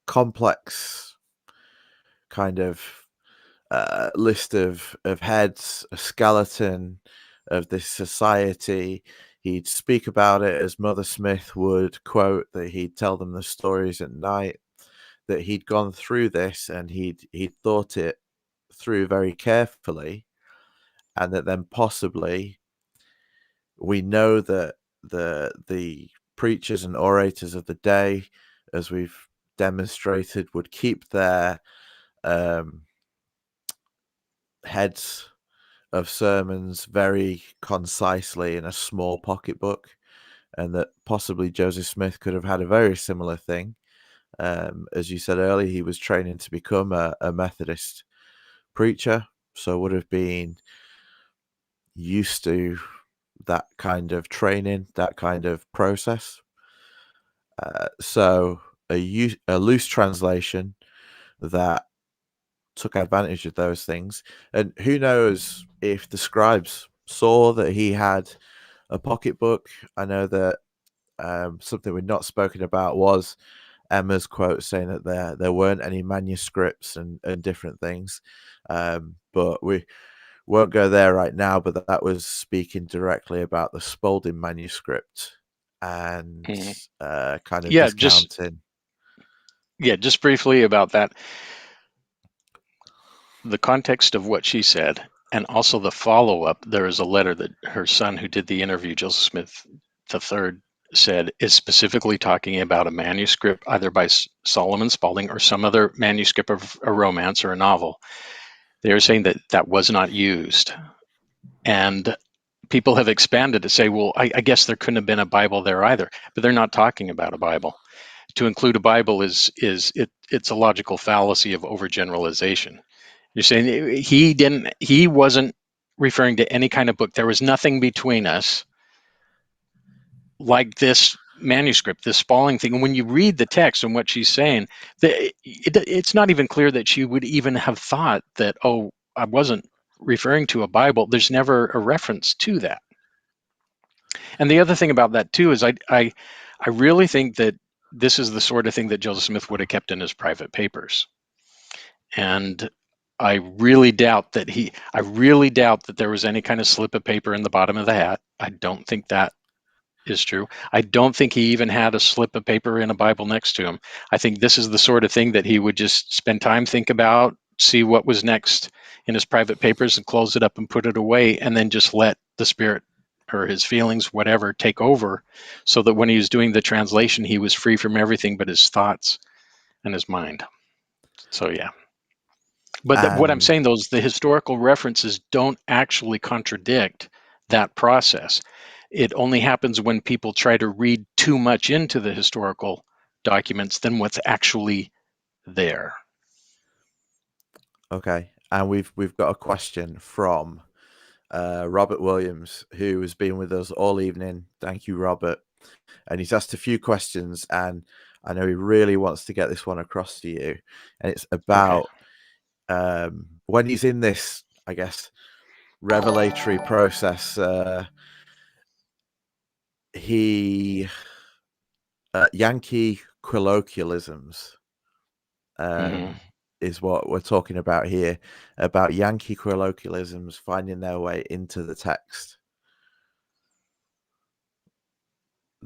Speaker 1: complex kind of list of heads, a skeleton of this society. he'd speak about it as Mother Smith would quote, that he'd tell them the stories at night, that he'd gone through this and he'd thought it through very carefully, and that then possibly we know that the preachers and orators of the day, as we've demonstrated, would keep their heads of sermons very concisely in a small pocketbook, and that possibly Joseph Smith could have had a very similar thing. As you said earlier, he was training to become a Methodist preacher, so would have been used to that kind of training, that kind of process. So a loose translation that took advantage of those things. And who knows if the scribes saw that he had a pocketbook. I know that something we'd not spoken about was Emma's quote saying that there weren't any manuscripts and different things. But we won't go there right now, but that was speaking directly about the Spalding manuscript and kind of
Speaker 2: Yeah, just
Speaker 1: discounting.
Speaker 2: just briefly about that. The context of what she said, and also the follow-up. There is a letter that her son, who did the interview, Joseph Smith III, said is specifically talking about a manuscript either by Solomon Spalding or some other manuscript of a romance or a novel. They are saying that that was not used. And people have expanded to say, well, I guess there couldn't have been a Bible there either, but they're not talking about a Bible. To include a Bible it's a logical fallacy of overgeneralization. You're saying he wasn't referring to any kind of book. There was nothing between us like this manuscript, this Spalding thing. And when you read the text and what she's saying, it's not even clear that she would even have thought that, oh, I wasn't referring to a Bible. There's never a reference to that. And the other thing about that too is I really think that this is the sort of thing that Joseph Smith would have kept in his private papers. And I really doubt that there was any kind of slip of paper in the bottom of the hat. I don't think that is true. I don't think he even had a slip of paper in a Bible next to him. I think this is the sort of thing that he would just spend time, think about, see what was next in his private papers and close it up and put it away, and then just let the Spirit or his feelings, whatever, take over, so that when he was doing the translation, he was free from everything but his thoughts and his mind. So, yeah. But what I'm
Speaker 1: And
Speaker 2: saying, though, is the historical references don't actually contradict that process. It only happens when people try to read too much into the historical documents than what's actually there.
Speaker 1: okay, and we've got a question from Robert Williams, who has been with us all evening. Thank you, Robert. And he's asked a few questions, and I know he really wants to get this one across to you. And it's about when he's in this, I guess, revelatory process, Yankee colloquialisms is what we're talking about here, about Yankee colloquialisms finding their way into the text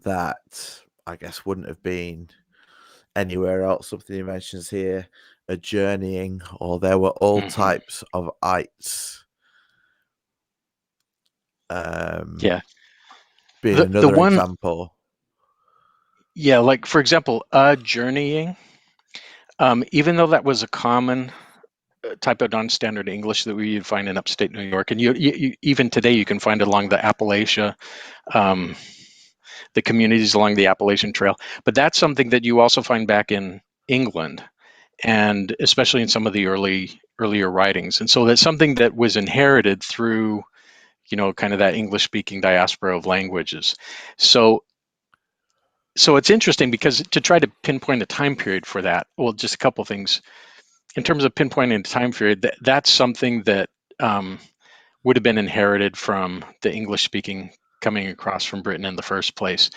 Speaker 1: that I guess wouldn't have been anywhere else. Something he mentions here, a journeying, or there were all types of ites.
Speaker 2: Yeah.
Speaker 1: Being another example.
Speaker 2: Yeah, like, for example, journeying, even though that was a common type of non-standard English that we find in upstate New York, and you even today you can find it along the Appalachia, the communities along the Appalachian Trail. But that's something that you also find back in England, and especially in some of the earlier writings. And so that's something that was inherited through, kind of that English-speaking diaspora of languages. So it's interesting because to try to pinpoint a time period for that, well, just a couple things. In terms of pinpointing a time period, that's something that would have been inherited from the English-speaking coming across from Britain in the first place.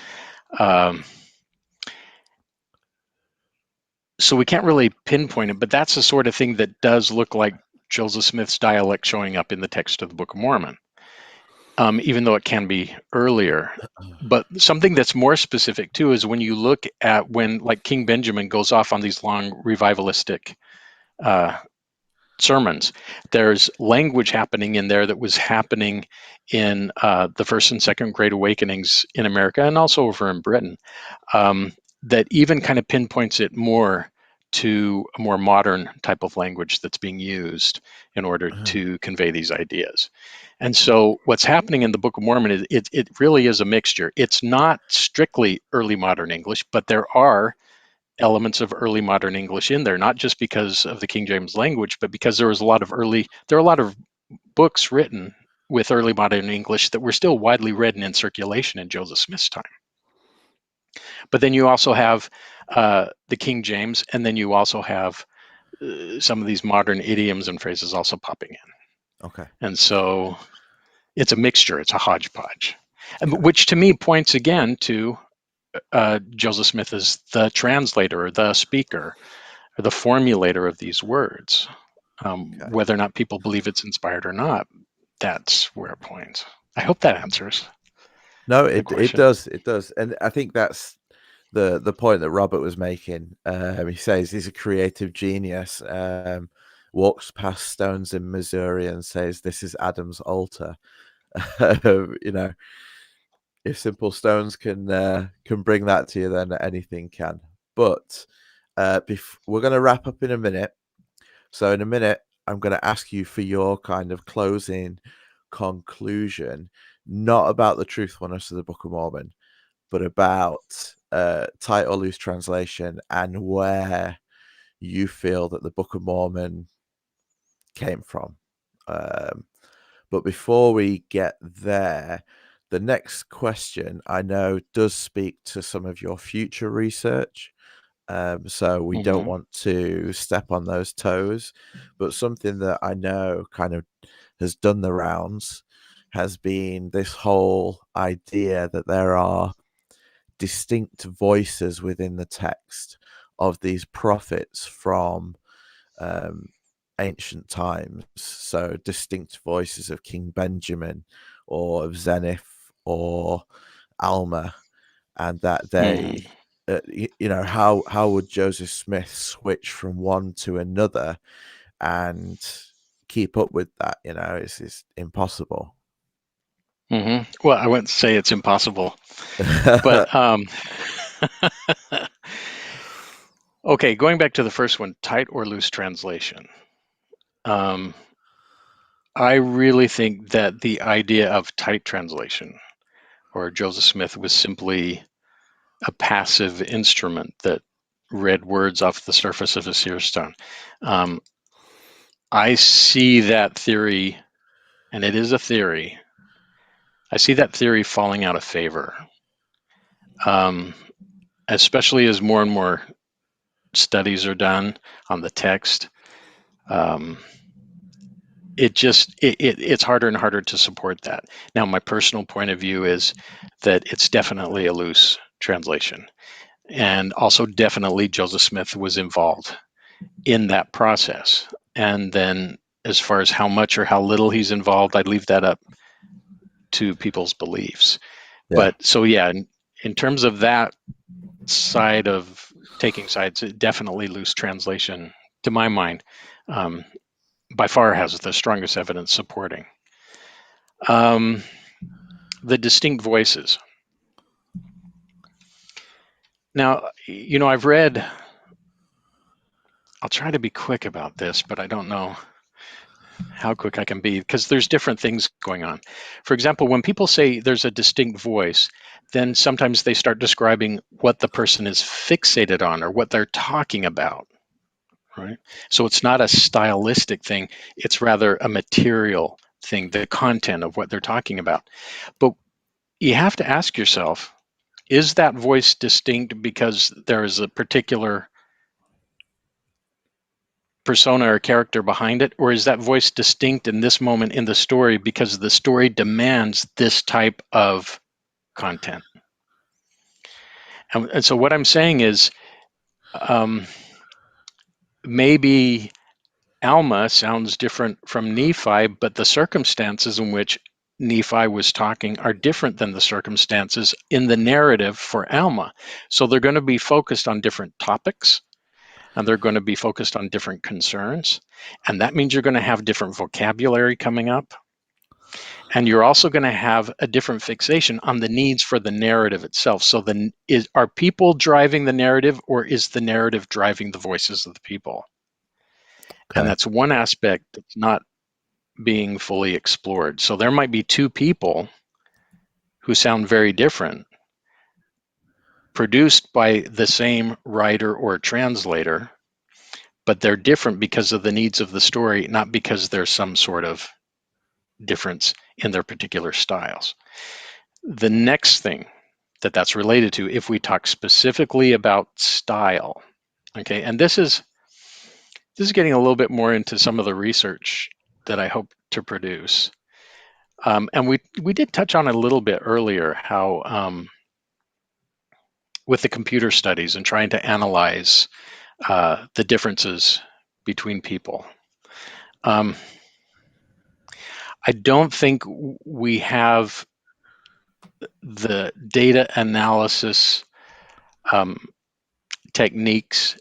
Speaker 2: So we can't really pinpoint it, but that's the sort of thing that does look like Joseph Smith's dialect showing up in the text of the Book of Mormon. even though it can be earlier. But something that's more specific too is when you look at when like King Benjamin goes off on these long revivalistic sermons, there's language happening in there that was happening in the first and second Great Awakenings in America and also over in Britain, that even kind of pinpoints it more to a more modern type of language that's being used in order to convey these ideas. And so what's happening in the Book of Mormon is it really is a mixture. It's not strictly early modern English, but there are elements of early modern English in there, not just because of the King James language, but because there are a lot of books written with early modern English that were still widely read and in circulation in Joseph Smith's time. But then you also have the King James, and then you also have some of these modern idioms and phrases also popping in.
Speaker 1: Okay.
Speaker 2: And so it's a mixture, it's a hodgepodge,
Speaker 1: Okay.
Speaker 2: which to me points again to Joseph Smith as the translator or the speaker or the formulator of these words.
Speaker 1: Okay.
Speaker 2: Whether or not people believe it's inspired or not, that's where it points. I hope that answers
Speaker 1: No,
Speaker 2: the
Speaker 1: it
Speaker 2: question.
Speaker 1: does. It does. And I think that's the point that Robert was making. He says he's a creative genius. Walks past stones in Missouri and says, "This is Adam's altar." You know, if simple stones can bring that to you, then anything can. But we're going to wrap up in a minute. So in a minute, I'm going to ask you for your kind of closing conclusion, not about the truthfulness of the Book of Mormon, but about tight or loose translation and where you feel that the Book of Mormon came from. But before we get there, the next question I know does speak to some of your future research. So we don't want to step on those toes. But something that I know kind of has done the rounds has been this whole idea that there are distinct voices within the text of these prophets from ancient times. So distinct voices of King Benjamin or of Zenith or Alma, and that they, how would Joseph Smith switch from one to another and keep up with that? It's impossible.
Speaker 2: Well, I wouldn't say it's impossible, but okay, going back to the first one, tight or loose translation. I really think that the idea of tight translation or Joseph Smith was simply a passive instrument that read words off the surface of a seer stone. I see that theory, and it is a theory, I see that theory falling out of favor, especially as more and more studies are done on the text. It's harder and harder to support that. Now, my personal point of view is that it's definitely a loose translation. And also definitely Joseph Smith was involved in that process. And then as far as how much or how little he's involved, I'd leave that up to people's beliefs.
Speaker 1: Yeah.
Speaker 2: But so, yeah, in terms of that side of taking sides, it definitely loose translation, to my mind, by far has the strongest evidence supporting. The distinct voices. Now, I've read, I'll try to be quick about this, but I don't know how quick I can be because there's different things going on. For example, when people say there's a distinct voice, then sometimes they start describing what the person is fixated on or what they're talking about, right? So it's not a stylistic thing, it's rather a material thing, the content of what they're talking about. But you have to ask yourself, is that voice distinct because there is a particular persona or character behind it, or is that voice distinct in this moment in the story because the story demands this type of content? And so what I'm saying is, maybe Alma sounds different from Nephi, but the circumstances in which Nephi was talking are different than the circumstances in the narrative for Alma. So they're going to be focused on different topics, and they're going to be focused on different concerns. And that means you're going to have different vocabulary coming up. And you're also going to have a different fixation on the needs for the narrative itself. So are people driving the narrative, or is the narrative driving the voices of the people?
Speaker 1: Okay.
Speaker 2: And that's one aspect that's not being fully explored. So there might be two people who sound very different, produced by the same writer or translator, but they're different because of the needs of the story, not because there's some sort of difference in their particular styles. The next thing that's related to, if we talk specifically about style, okay, and this is getting a little bit more into some of the research that I hope to produce. And we did touch on it a little bit earlier, how with the computer studies and trying to analyze the differences between people. I don't think we have the data analysis techniques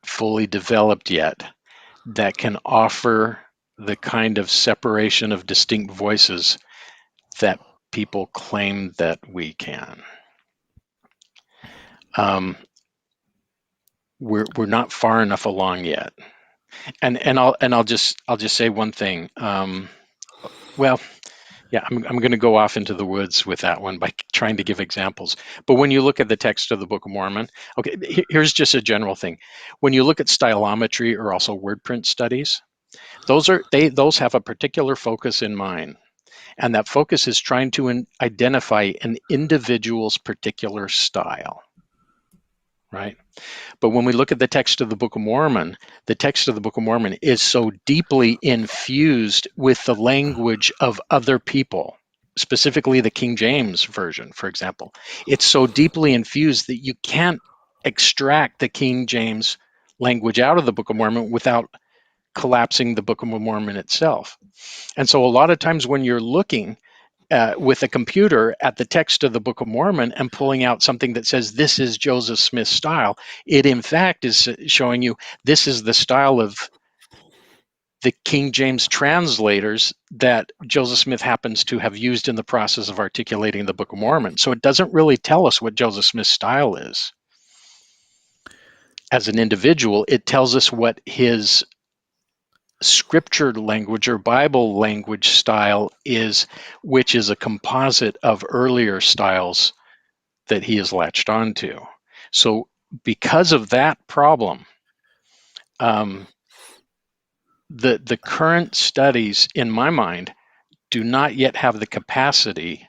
Speaker 2: fully developed yet that can offer the kind of separation of distinct voices that people claim that we can. We're not far enough along yet, and I'll just say one thing. Well, yeah, I'm going to go off into the woods with that one by trying to give examples. But when you look at the text of the Book of Mormon, okay, here's just a general thing. When you look at stylometry or also word print studies, those have a particular focus in mind. And that focus is trying to identify an individual's particular style, right? But when we look at the text of the Book of Mormon, the text of the Book of Mormon is so deeply infused with the language of other people, specifically the King James Version, for example. It's so deeply infused that you can't extract the King James language out of the Book of Mormon without collapsing the Book of Mormon itself. And so a lot of times when you're looking with a computer at the text of the Book of Mormon and pulling out something that says this is Joseph Smith's style, it in fact is showing you this is the style of the King James translators that Joseph Smith happens to have used in the process of articulating the Book of Mormon. So it doesn't really tell us what Joseph Smith's style is. As an individual, it tells us what his scripture language or Bible language style is, which is a composite of earlier styles that he has latched onto. So because of that problem, the current studies, in my mind, do not yet have the capacity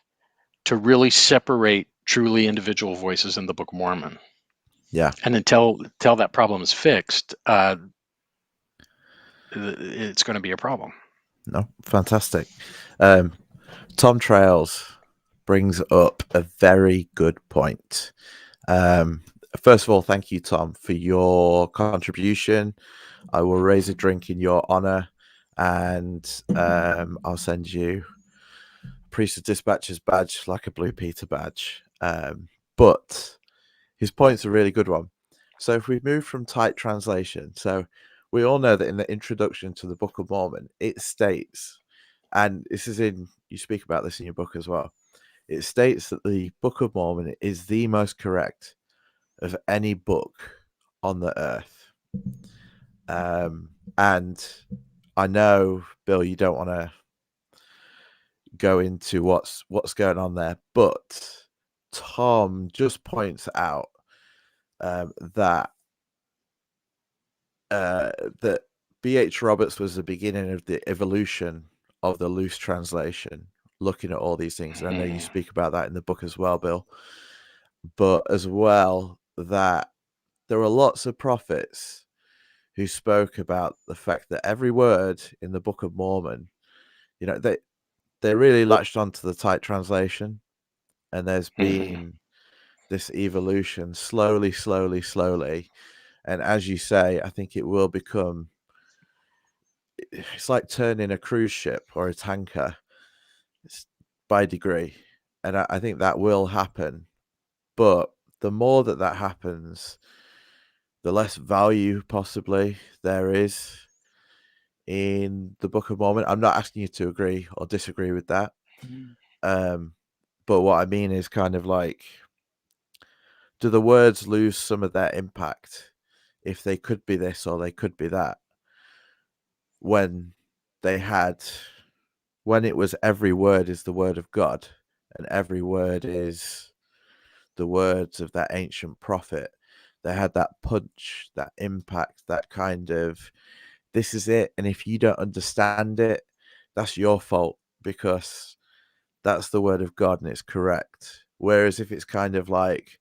Speaker 2: to really separate truly individual voices in the Book of Mormon.
Speaker 1: Yeah.
Speaker 2: And until that problem is fixed, it's going to be a problem.
Speaker 1: No, fantastic. Tom Trails brings up a very good point. First of all, thank you, Tom, for your contribution. I will raise a drink in your honor, and I'll send you Priesthood Dispatcher's badge, like a Blue Peter badge. But his point's a really good one. So if we move from tight translation, so we all know that in the introduction to the Book of Mormon, it states, and this is you speak about this in your book as well, it states that the Book of Mormon is the most correct of any book on the earth. And I know, Bill, you don't want to go into what's going on there, but Tom just points out that B.H. Roberts was the beginning of the evolution of the loose translation, looking at all these things. And I know you speak about that in the book as well, Bill. But as well, that there are lots of prophets who spoke about the fact that every word in the Book of Mormon, they really latched onto the tight translation, and there's been this evolution slowly. And as you say, I think it will become, it's like turning a cruise ship or a tanker. by degree, and I think that will happen. But the more that happens, the less value possibly there is in the Book of Mormon. I'm not asking you to agree or disagree with that. But what I mean is kind of like, do the words lose some of their impact if they could be this or they could be that, when it was every word is the word of God and every word is the words of that ancient prophet? They had that punch, that impact, that kind of, this is it. And if you don't understand it, that's your fault, because that's the word of God and it's correct. Whereas if it's kind of like,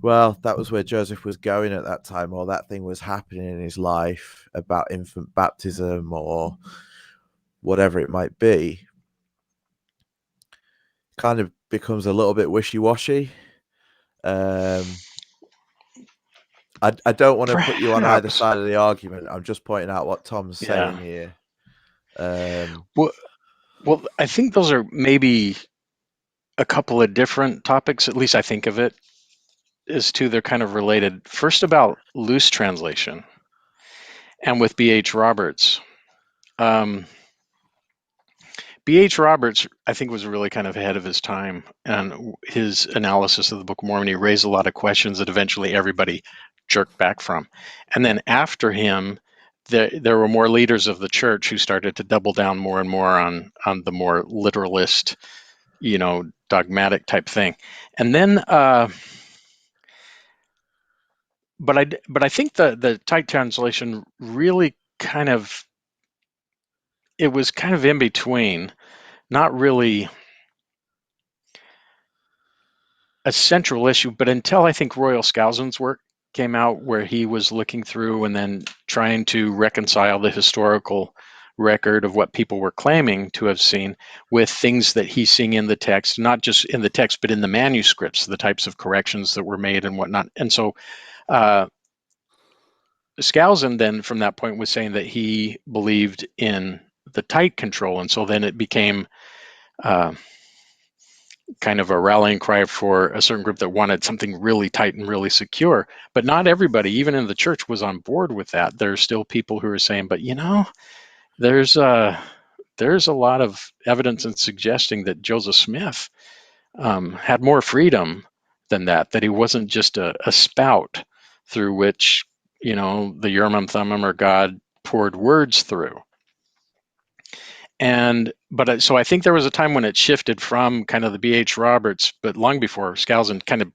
Speaker 1: well, that was where Joseph was going at that time, or that thing was happening in his life about infant baptism or whatever it might be, kind of becomes a little bit wishy-washy. I don't want to put you on either
Speaker 2: Perhaps.
Speaker 1: side of the argument. I'm just pointing out what Tom's
Speaker 2: Yeah.
Speaker 1: saying here.
Speaker 2: Well, I think those are maybe a couple of different topics. At least I think of it as two. They're kind of related. First, about loose translation, and with B.H. Roberts. B.H. Roberts, I think, was really kind of ahead of his time, and his analysis of the Book of Mormon, he raised a lot of questions that eventually everybody jerked back from. And then after him, there were more leaders of the church who started to double down more and more on the more literalist, dogmatic type thing. And then, but I think the tight translation really kind of, it was kind of in between, not really a central issue, but until I think Royal Skousen's work came out, where he was looking through and then trying to reconcile the historical record of what people were claiming to have seen with things that he's seeing in the text, not just in the text, but in the manuscripts, the types of corrections that were made and whatnot. And so Skousen then from that point was saying that he believed in the tight control. And so then it became kind of a rallying cry for a certain group that wanted something really tight and really secure. But not everybody, even in the church, was on board with that. There's still people who are saying, but there's a lot of evidence and suggesting that Joseph Smith had more freedom than that he wasn't just a spout through which, the Urim Thummim or God poured words through. So I think there was a time when it shifted from kind of the B.H. Roberts, but long before, Skousen kind of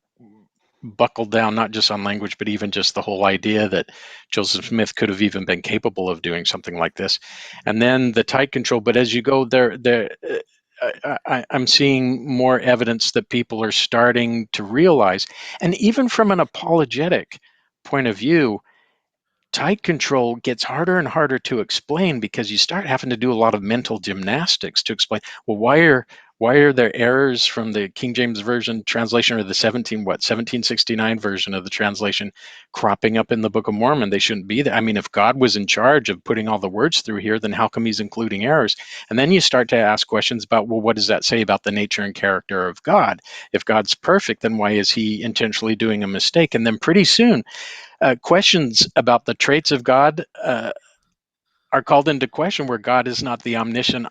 Speaker 2: buckled down, not just on language, but even just the whole idea that Joseph Smith could have even been capable of doing something like this. And then the tight control. But as you go there, I'm seeing more evidence that people are starting to realize, and even from an apologetic point of view, tight control gets harder and harder to explain, because you start having to do a lot of mental gymnastics to explain, well, why are there errors from the King James Version translation or the 1769 version of the translation cropping up in the Book of Mormon? They shouldn't be there. I mean, if God was in charge of putting all the words through here, then how come he's including errors? And then you start to ask questions about, well, what does that say about the nature and character of God? If God's perfect, then why is he intentionally doing a mistake? And then pretty soon, questions about the traits of God are called into question, where God is not the omniscient,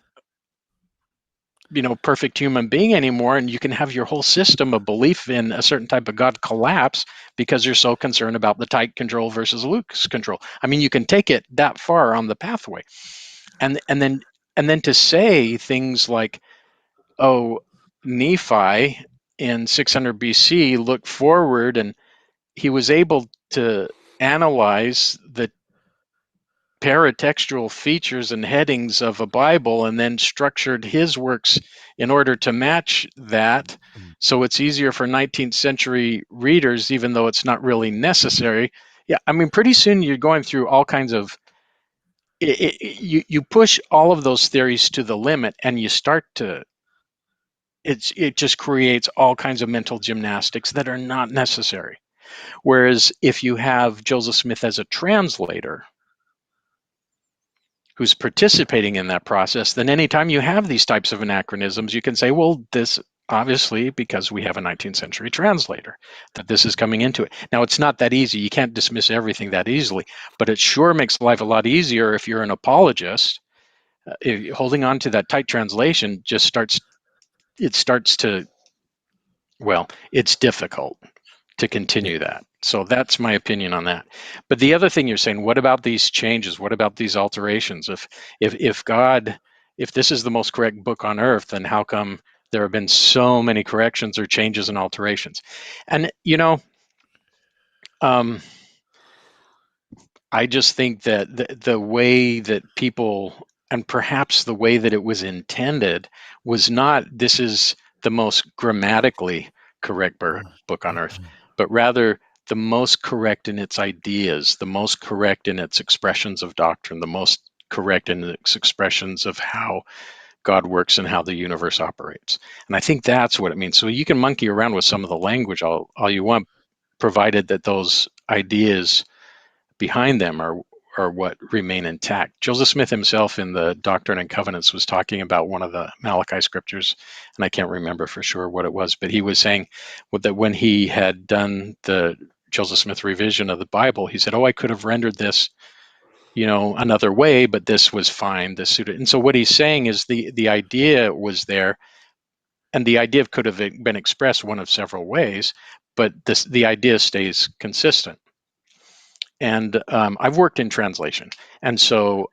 Speaker 2: perfect human being anymore, and you can have your whole system of belief in a certain type of God collapse because you're so concerned about the tight control versus loose control. I mean, you can take it that far on the pathway, and then to say things like, oh, Nephi in 600 BC looked forward and he was able to analyze the paratextual features and headings of a Bible and then structured his works in order to match that. So it's easier for 19th century readers, even though it's not really necessary. Yeah, I mean, pretty soon you're going through all kinds of, you push all of those theories to the limit, and you start to, it just creates all kinds of mental gymnastics that are not necessary. Whereas if you have Joseph Smith as a translator, who's participating in that process, then anytime you have these types of anachronisms, you can say, well, this obviously, because we have a 19th century translator, that this is coming into it. Now, it's not that easy. You can't dismiss everything that easily, but it sure makes life a lot easier if you're an apologist. Holding on to that tight translation just starts to, well, it's difficult to continue that. So that's my opinion on that. But the other thing you're saying, what about these changes? What about these alterations? If this is the most correct book on earth, then how come there have been so many corrections or changes and alterations? And I just think that the way that people, and perhaps the way that it was intended, was not, this is the most grammatically correct book on earth, but rather the most correct in its ideas, the most correct in its expressions of doctrine, the most correct in its expressions of how God works and how the universe operates. And I think that's what it means. So you can monkey around with some of the language all you want, provided that those ideas behind them are what remain intact. Joseph Smith himself in the Doctrine and Covenants was talking about one of the Malachi scriptures, and I can't remember for sure what it was, but he was saying that when he had done the Joseph Smith revision of the Bible, he said, I could have rendered this another way, but this was fine, this suited. And so what he's saying is the idea was there, and the idea could have been expressed one of several ways, but the idea stays consistent. And I've worked in translation, and so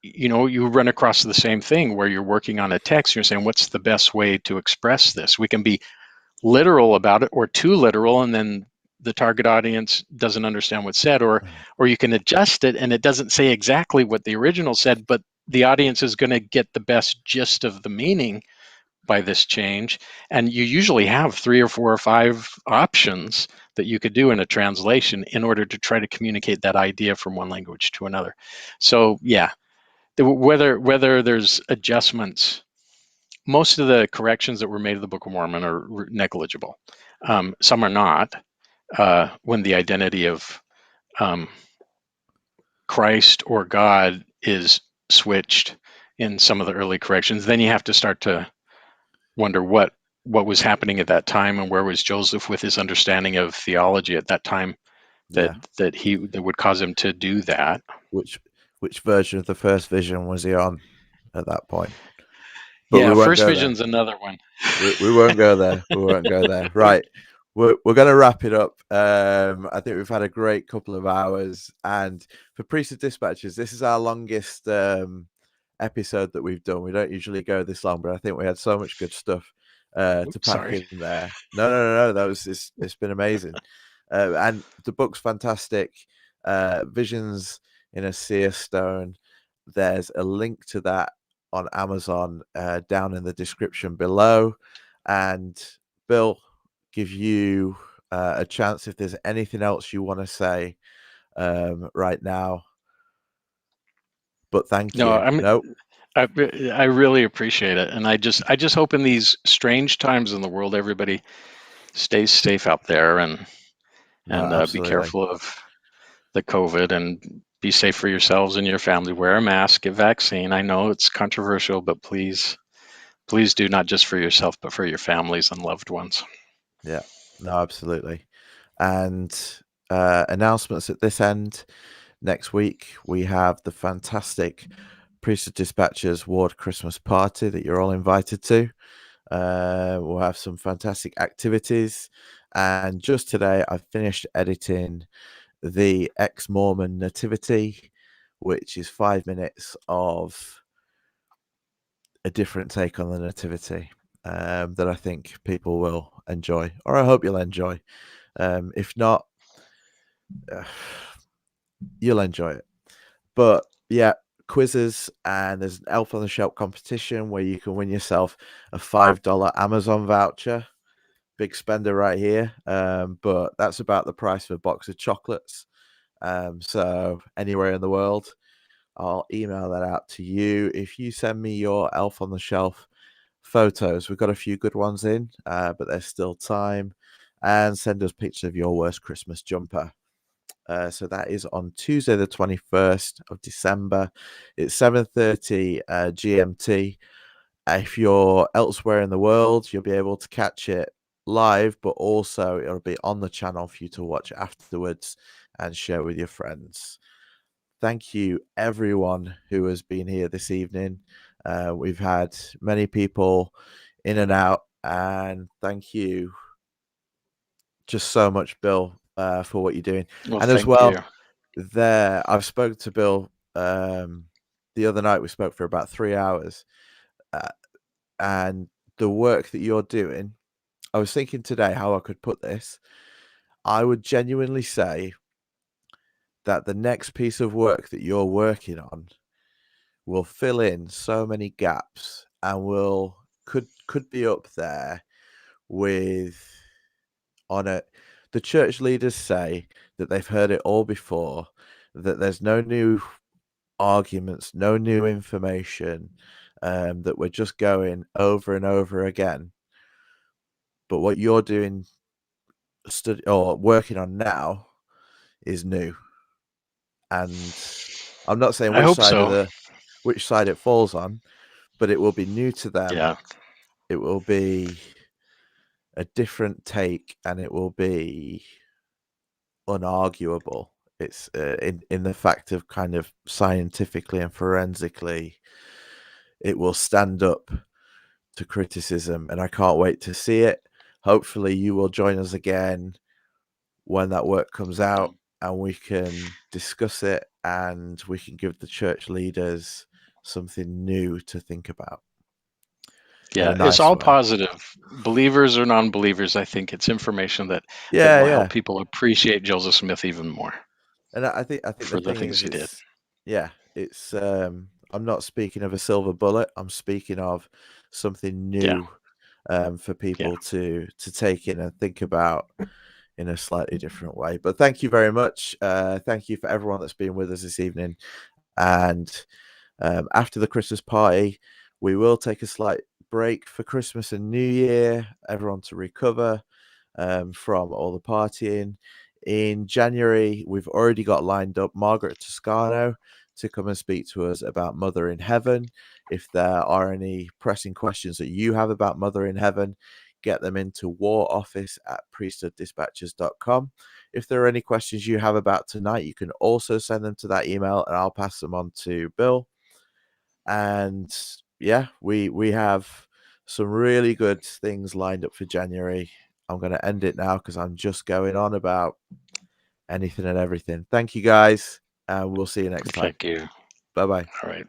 Speaker 2: you run across the same thing where you're working on a text. You're saying, what's the best way to express this? We can be literal about it, or too literal, and then the target audience doesn't understand what's said, or you can adjust it, and it doesn't say exactly what the original said, but the audience is going to get the best gist of the meaning by this change. And you usually have 3 or 4 or 5 options that you could do in a translation in order to try to communicate that idea from one language to another. So yeah, whether there's adjustments, most of the corrections that were made to the Book of Mormon are negligible. Some are not. When the identity of Christ or God is switched in some of the early corrections, then you have to start to wonder what was happening at that time, and where was Joseph with his understanding of theology at that time that would cause him to do that.
Speaker 1: Which version of the first vision was he on at that point?
Speaker 2: But yeah, first vision's another one.
Speaker 1: We won't go there. We won't go there. Right. We're going to wrap it up. I think we've had a great couple of hours, and for Priesthood Dispatches, this is our longest episode that we've done. We don't usually go this long, but I think we had so much good stuff to pack in there. No. That was it's been amazing, and the book's fantastic. Visions in a Seer Stone. There's a link to that on Amazon down in the description below. And Bill, give you a chance if there's anything else you want to say right now. But thank you.
Speaker 2: I really appreciate it, and I just hope in these strange times in the world, everybody stays safe out there, and be careful of the COVID, and be safe for yourselves and your family. Wear a mask, get vaccine. I know it's controversial, but please do, not just for yourself, but for your families and loved ones.
Speaker 1: Yeah, no, absolutely. And announcements at this end. Next week, we have the fantastic Priesthood Dispatches Ward Christmas party that you're all invited to. We'll have some fantastic activities. And just today, I finished editing the ex-Mormon Nativity, which is 5 minutes of a different take on the Nativity that I think people will enjoy, or I hope you'll enjoy. If not, you'll enjoy it. But yeah, quizzes, and there's an Elf on the Shelf competition where you can win yourself a $5 Amazon voucher. Big spender right here, but that's about the price of a box of chocolates. So anywhere in the world, I'll email that out to you if you send me your Elf on the Shelf photos. We've got a few good ones in, but there's still time. And send us pictures of your worst Christmas jumper. So that is on Tuesday, the 21st of December. It's 7:30 GMT. If you're elsewhere in the world, you'll be able to catch it live, but also it'll be on the channel for you to watch afterwards and share with your friends. Thank you, everyone who has been here this evening. We've had many people in and out, and thank you just so much, Bill, for what you're doing.
Speaker 2: Well,
Speaker 1: And as
Speaker 2: thank
Speaker 1: well,
Speaker 2: you.
Speaker 1: I've spoken to Bill the other night. We spoke for about 3 hours, and the work that you're doing, I was thinking today how I could put this. I would genuinely say that the next piece of work that you're working on will fill in so many gaps and could be up there with on it. The church leaders say that they've heard it all before, that there's no new arguments, no new information, that we're just going over and over again. But what you're doing, or working on now, is new. And I'm not saying
Speaker 2: I hope so.
Speaker 1: which side it falls on, but it will be new to them.
Speaker 2: Yeah.
Speaker 1: It will be a different take, and it will be unarguable. It's in the fact of kind of scientifically and forensically, it will stand up to criticism, and I can't wait to see it. Hopefully, you will join us again when that work comes out, and we can discuss it, and we can give the church leaders something new to think about.
Speaker 2: Yeah,
Speaker 1: In a
Speaker 2: it's
Speaker 1: nice
Speaker 2: all
Speaker 1: way.
Speaker 2: positive. Believers or non-believers, I think it's information that
Speaker 1: Yeah,
Speaker 2: will
Speaker 1: yeah.
Speaker 2: help people appreciate Joseph Smith even more
Speaker 1: And I think the
Speaker 2: for the
Speaker 1: thing
Speaker 2: things
Speaker 1: is,
Speaker 2: he did.
Speaker 1: it's I'm not speaking of a silver bullet. I'm speaking of something
Speaker 2: Yeah,
Speaker 1: new for
Speaker 2: yeah.
Speaker 1: people to take in and think about in a slightly different way. But thank you very much. Thank you for everyone that's been with us this evening. And after the Christmas party, we will take a slight break for Christmas and New Year, everyone to recover from all the partying. In January, we've already got lined up Margaret Toscano to come and speak to us about Mother in Heaven. If there are any pressing questions that you have about Mother in Heaven, get them into waroffice@priesthooddispatches.com. If there are any questions you have about tonight, you can also send them to that email, and I'll pass them on to Bill. And yeah, we have some really good things lined up for January. I'm going to end it now because I'm just going on about anything and everything. Thank you, guys, and we'll see you next time.
Speaker 2: Thank you.
Speaker 1: Bye-bye.
Speaker 2: All right.